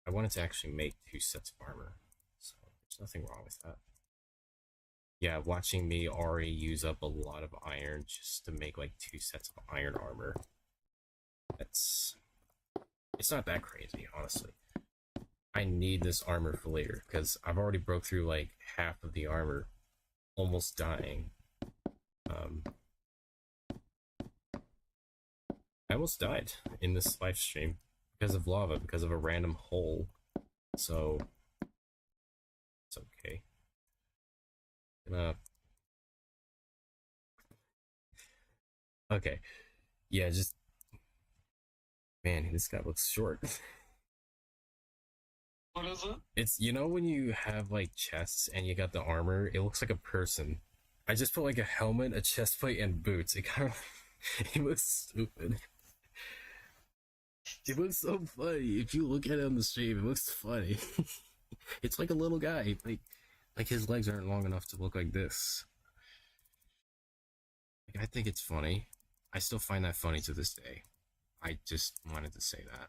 I wanted to actually make 2 sets of armor, so there's nothing wrong with that. Yeah, watching me already use up a lot of iron just to make like 2 sets of iron armor. That's It's not that crazy, honestly. I need this armor for later because I've already broke through like half of the armor, almost dying. I almost died in this live stream because of lava, because of a random hole. So it's okay. Okay. Yeah, just man, this guy looks short. What is it? It's when you have like chests and you got the armor, it looks like a person. I just put like a helmet, a chest plate, and boots. It kind of it looks stupid. It looks so funny. If you look at it on the stream, it looks funny. It's like a little guy. Like his legs aren't long enough to look like this. Like, I think it's funny. I still find that funny to this day. I just wanted to say that.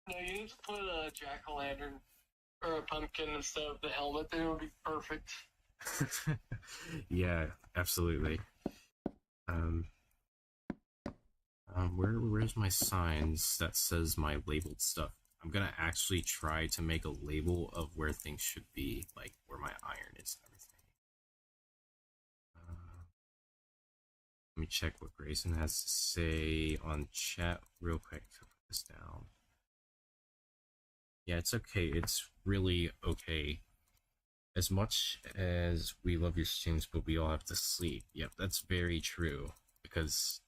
No, you need to put a jack-o'-lantern or a pumpkin instead of the helmet. They would be perfect. Yeah, absolutely. Where's my signs that says my labeled stuff? I'm gonna actually try to make a label of where things should be, like where my iron is and everything. Let me check what Grayson has to say on chat real quick to put this down. Yeah, it's okay. It's really okay. As much as we love your streams, but we all have to sleep. Yep, that's very true. Because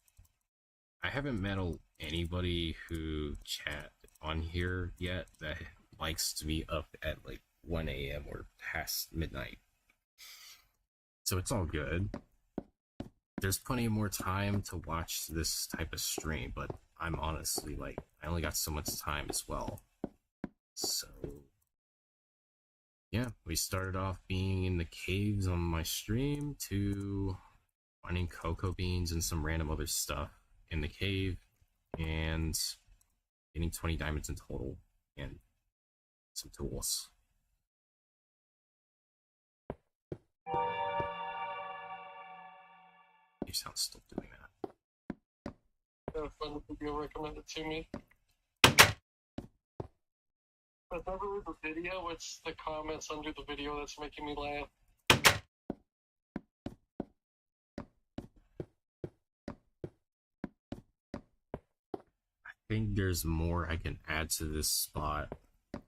I haven't met anybody who chat on here yet that likes to be up at like 1 a.m. or past midnight. So it's all good. There's plenty more time to watch this type of stream, but I'm honestly like, I only got so much time as well. So yeah, we started off being in the caves on my stream to finding cocoa beans and some random other stuff in the cave and getting 20 diamonds in total and some tools. You sound still doing that. A fun video recommended to me. I've never read the video, it's the comments under the video that's making me laugh. I think there's more I can add to this spot,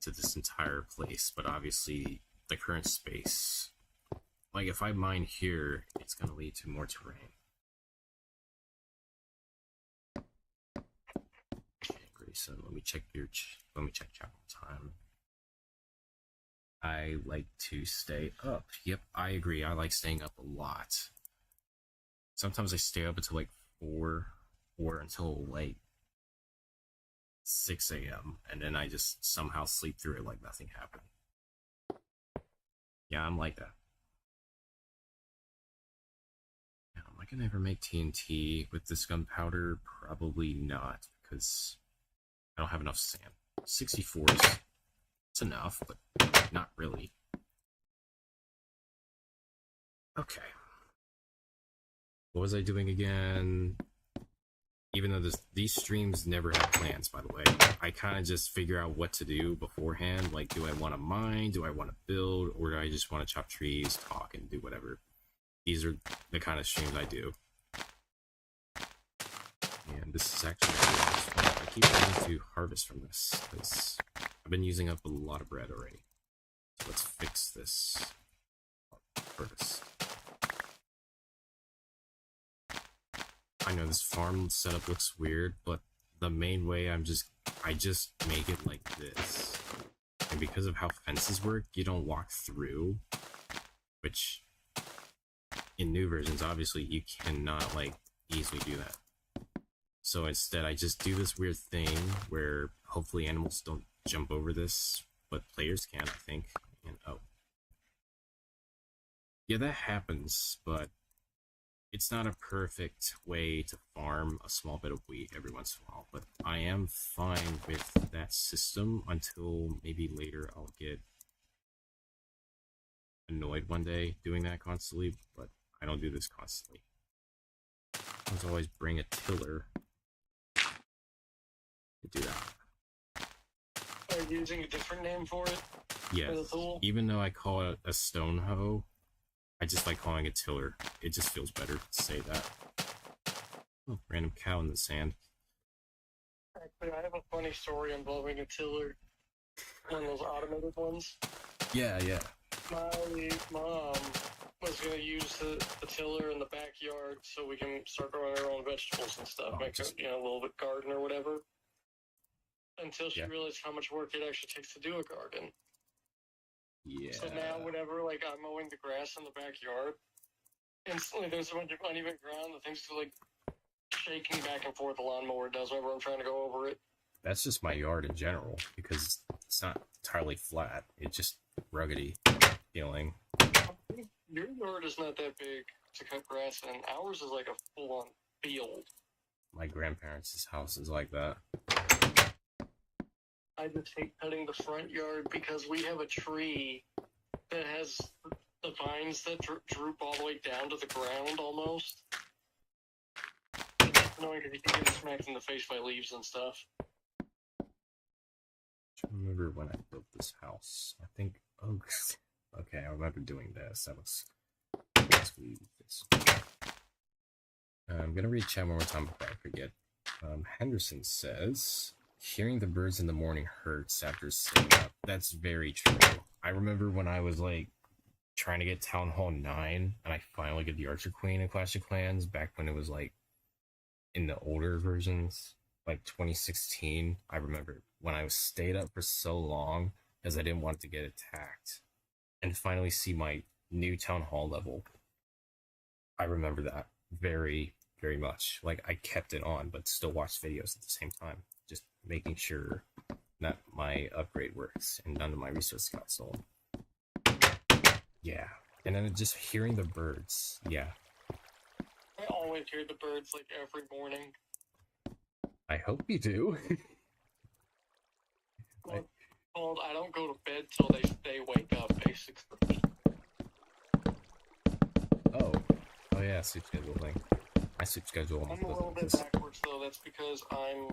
to this entire place, but obviously the current space, like if I mine here, it's going to lead to more terrain. Okay, Grayson, let me check chat one time. I like to stay up. Yep, I agree. I like staying up a lot. Sometimes I stay up until like 4 or until like 6 a.m. and then I just somehow sleep through it like nothing happened. Yeah, I'm like that. Yeah, am I gonna ever make TNT with this gunpowder? Probably not, because I don't have enough sand. 64 is it's enough, but not really. Okay. What was I doing again? Even though these streams never have plans, by the way, I kind of just figure out what to do beforehand. Like, do I want to mine? Do I want to build? Or do I just want to chop trees, talk, and do whatever? These are the kind of streams I do. And this is actually I keep wanting to harvest from this because I've been using up a lot of bread already. So let's fix this first. I know this farm setup looks weird, but the main way I just make it like this. And because of how fences work, you don't walk through, which in new versions, obviously you cannot like easily do that. So instead I just do this weird thing where hopefully animals don't jump over this, but players can, I think. And oh. Yeah, that happens, but it's not a perfect way to farm a small bit of wheat every once in a while, but I am fine with that system until maybe later I'll get annoyed one day doing that constantly, but I don't do this constantly. I always bring a tiller to do that. Are you using a different name for it? Yes. For the tool? Even though I call it a stone hoe, I just like calling it tiller. It just feels better to say that. Oh, random cow in the sand. Actually, I have a funny story involving a tiller. One of those automated ones. Yeah, yeah. My mom was going to use the tiller in the backyard so we can start growing our own vegetables and stuff. Oh, Make just- a little bit garden or whatever. Until she Yeah. realized how much work it actually takes to do a garden. Yeah. So now, whenever I'm mowing the grass in the backyard, instantly there's a bunch of uneven ground. The thing's like shaking back and forth. The lawnmower does whenever I'm trying to go over it. That's just my yard in general, because it's not entirely flat. It's just ruggedy feeling. Your yard is not that big to cut grass in. Ours is like a full-on field. My grandparents' house is like that. I just hate cutting the front yard because we have a tree that has the vines that droop all the way down to the ground almost. It's annoying because you can get smacked in the face by leaves and stuff. I remember when I built this house. I think. Oh, okay. I remember doing this. That was. Let's leave this. I'm gonna read chat one more time before I forget. Henderson says, "Hearing the birds in the morning hurts after staying up." That's very true. I remember when I was like trying to get Town Hall 9, and I finally get the Archer Queen in Clash of Clans back when it was like in the older versions, like 2016. I remember when I was stayed up for so long because I didn't want to get attacked, and finally see my new Town Hall level. I remember that very, very much. Like, I kept it on, but still watched videos at the same time, just making sure that my upgrade works and none of my resources got stolen. Yeah, and then just hearing the birds. Yeah, I always hear the birds like every morning. I hope you do. Well, I don't go to bed till they wake up, basically. Oh yeah, sleep schedule thing. My sleep schedule almost I'm a little doesn't bit exist. backwards though. That's because I'm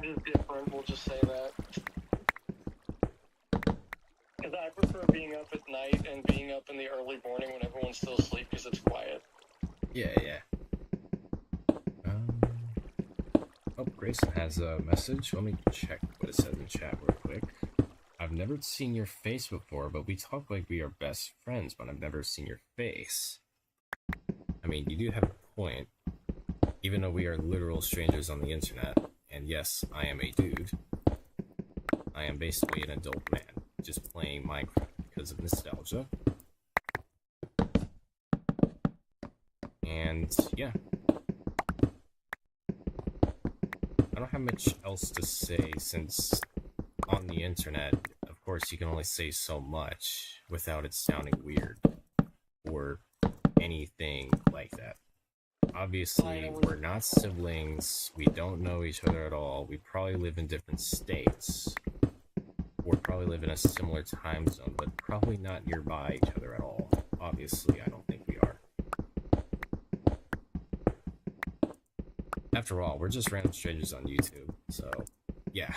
just different. We'll just say that. Because I prefer being up at night and being up in the early morning when everyone's still asleep because it's quiet. Yeah. Oh, Grayson has a message. Let me check what it says in chat real quick. I've never seen your face before, but we talk like we are best friends, but I've never seen your face. I mean, you do have a point. Even though we are literal strangers on the internet, and yes, I am a dude, I am basically an adult man, just playing Minecraft because of nostalgia. And yeah. I don't have much else to say since on the internet, of course, you can only say so much without it sounding weird or anything like that. Obviously, we're not siblings, we don't know each other at all, we probably live in different states, or probably live in a similar time zone, but probably not nearby each other at all. Obviously, I don't think we are. After all, we're just random strangers on YouTube, so yeah.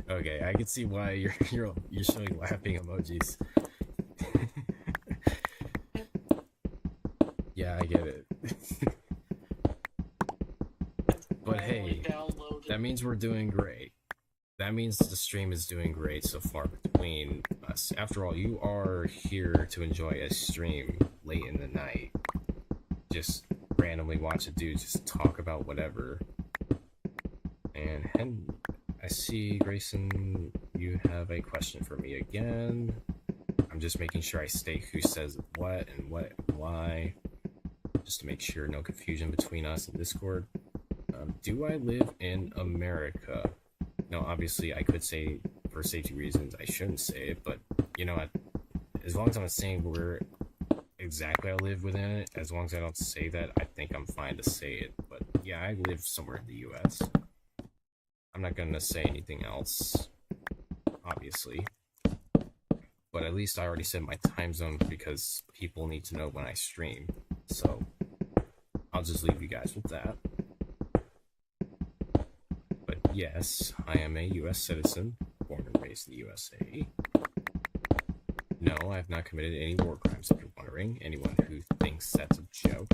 Okay, I can see why you're showing laughing emojis. Yeah, I get it. But hey, that means we're doing great. That means the stream is doing great so far between us. After all, you are here to enjoy a stream late in the night. Just randomly watch a dude just talk about whatever. And I see, Grayson, you have a question for me again. I'm just making sure I state who says what and why, just to make sure no confusion between us and Discord. Do I live in America? Now, obviously, I could say for safety reasons I shouldn't say it, but you know what? As long as I'm not saying where exactly I live within it, as long as I don't say that, I think I'm fine to say it. But yeah, I live somewhere in the US. I'm not gonna say anything else, obviously. But at least I already said my time zone because people need to know when I stream. So I'll just leave you guys with that. yes, I am a U.S. citizen, born and raised in the USA. No, I have not committed any war crimes, if you're wondering. Anyone who thinks that's a joke,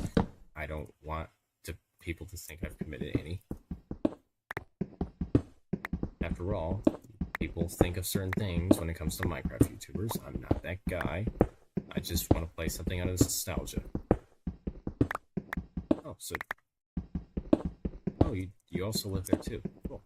I don't want people to think I've committed any. After all, people think of certain things when it comes to Minecraft YouTubers. I'm not that guy. I just want to play something out of nostalgia. Oh, so... Oh, you also live there too. Cool.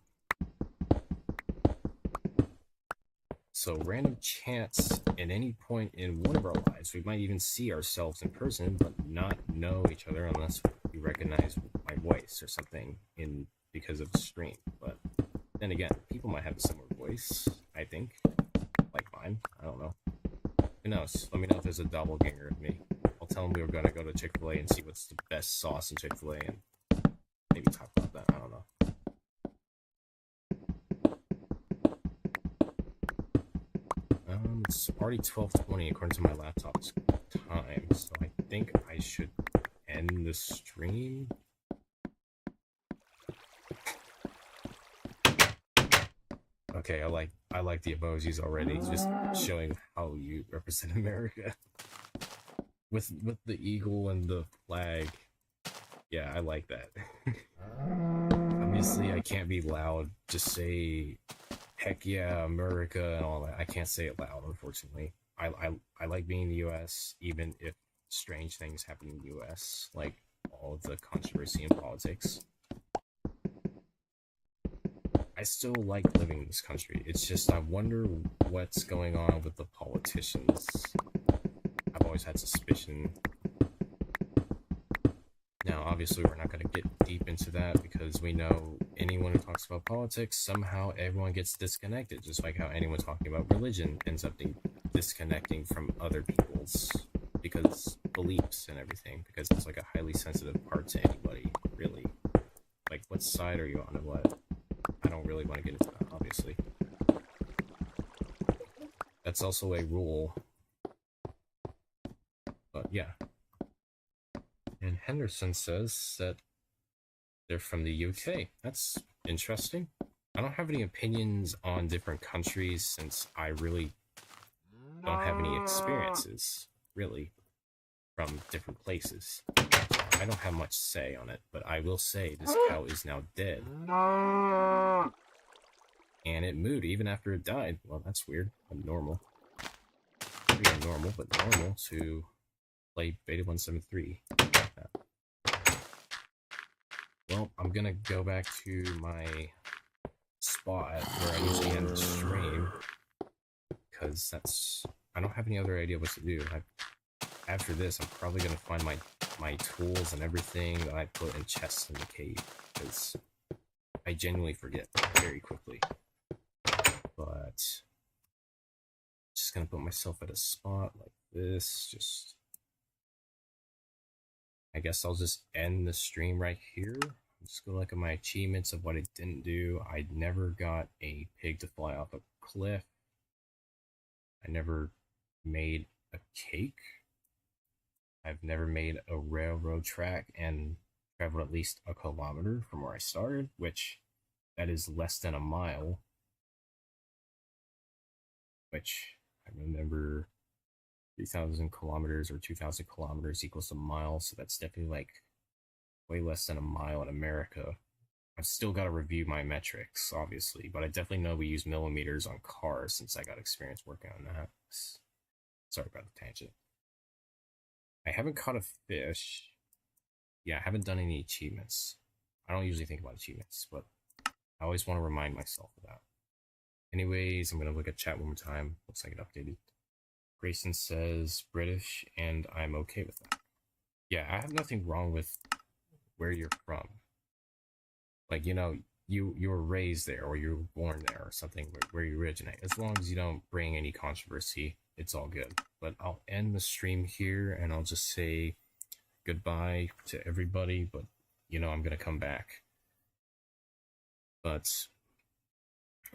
So, random chance at any point in one of our lives, we might even see ourselves in person, but not know each other unless you recognize my voice or something because of the stream. But then again, people might have a similar voice, I think. Like mine. I don't know. Who knows? Let me know if there's a doppelganger of me. I'll tell them we were going to go to Chick-fil-A and see what's the best sauce in Chick-fil-A and maybe talk about that. I don't know. It's already 12:20 according to my laptop's time, so I think I should end the stream. Okay, I like the emojis already, just showing how you represent America. with the eagle and the flag. Yeah, I like that. Obviously, I can't be loud. Just say, heck yeah, America and all that. I can't say it loud, unfortunately. I like being in the U.S., even if strange things happen in the U.S., like all of the controversy in politics. I still like living in this country. It's just I wonder what's going on with the politicians. I've always had suspicion. Now, obviously, we're not going to get deep into that because we know anyone who talks about politics, somehow everyone gets disconnected, just like how anyone talking about religion ends up being disconnecting from other people's because beliefs and everything, because it's like a highly sensitive part to anybody, really. Like, what side are you on and what? I don't really want to get into that, obviously. That's also a rule. But yeah. And Henderson says that they're from the UK. That's interesting. I don't have any opinions on different countries since I really don't have any experiences, really, from different places. So I don't have much say on it, but I will say this cow is now dead. And it moved even after it died. Well, that's weird. Normal. Pretty abnormal, but normal to play Beta 173. Well, I'm gonna go back to my spot where I usually end the stream, because I don't have any other idea what to do. After this, I'm probably gonna find my tools and everything that I put in chests in the cave, because I genuinely forget very quickly. But just gonna put myself at a spot like this. I guess I'll just end the stream right here. Just go look at my achievements of what I didn't do. I never got a pig to fly off a cliff. I never made a cake. I've never made a railroad track and traveled at least a kilometer from where I started, which that is less than a mile. Which I remember 3,000 kilometers or 2,000 kilometers equals a mile, so that's definitely like way less than a mile in America. I've still got to review my metrics, obviously, but I definitely know we use millimeters on cars since I got experience working on that. Sorry about the tangent. I haven't caught a fish. Yeah, I haven't done any achievements. I don't usually think about achievements, but I always want to remind myself of that. Anyways, I'm going to look at chat one more time. Looks like it updated. Grayson says British, and I'm okay with that. Yeah, I have nothing wrong with where you're from. Like, you know, you were raised there, or you were born there, or something where you originate. As long as you don't bring any controversy, it's all good. But I'll end the stream here, and I'll just say goodbye to everybody, but, you know, I'm going to come back. But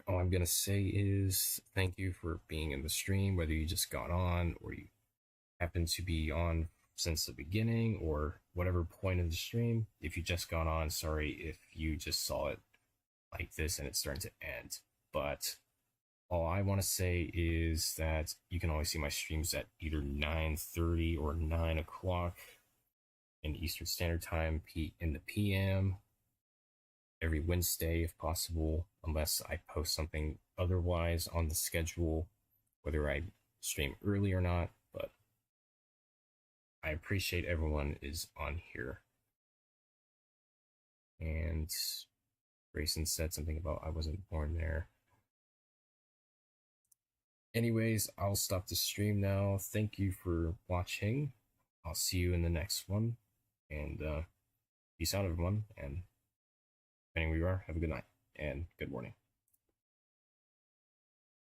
all I'm going to say is thank you for being in the stream, whether you just got on, or you happen to be on since the beginning, or whatever point of the stream. If you just got on, sorry if you just saw it like this and it's starting to end. But all I want to say is that you can always see my streams at either 9:30 or 9 o'clock in Eastern Standard Time in the PM every Wednesday if possible, unless I post something otherwise on the schedule, whether I stream early or not. But I appreciate everyone is on here. And Grayson said something about I wasn't born there. Anyways, I'll stop the stream now. Thank you for watching. I'll see you in the next one. And peace out, everyone. And depending where you are, have a good night and good morning.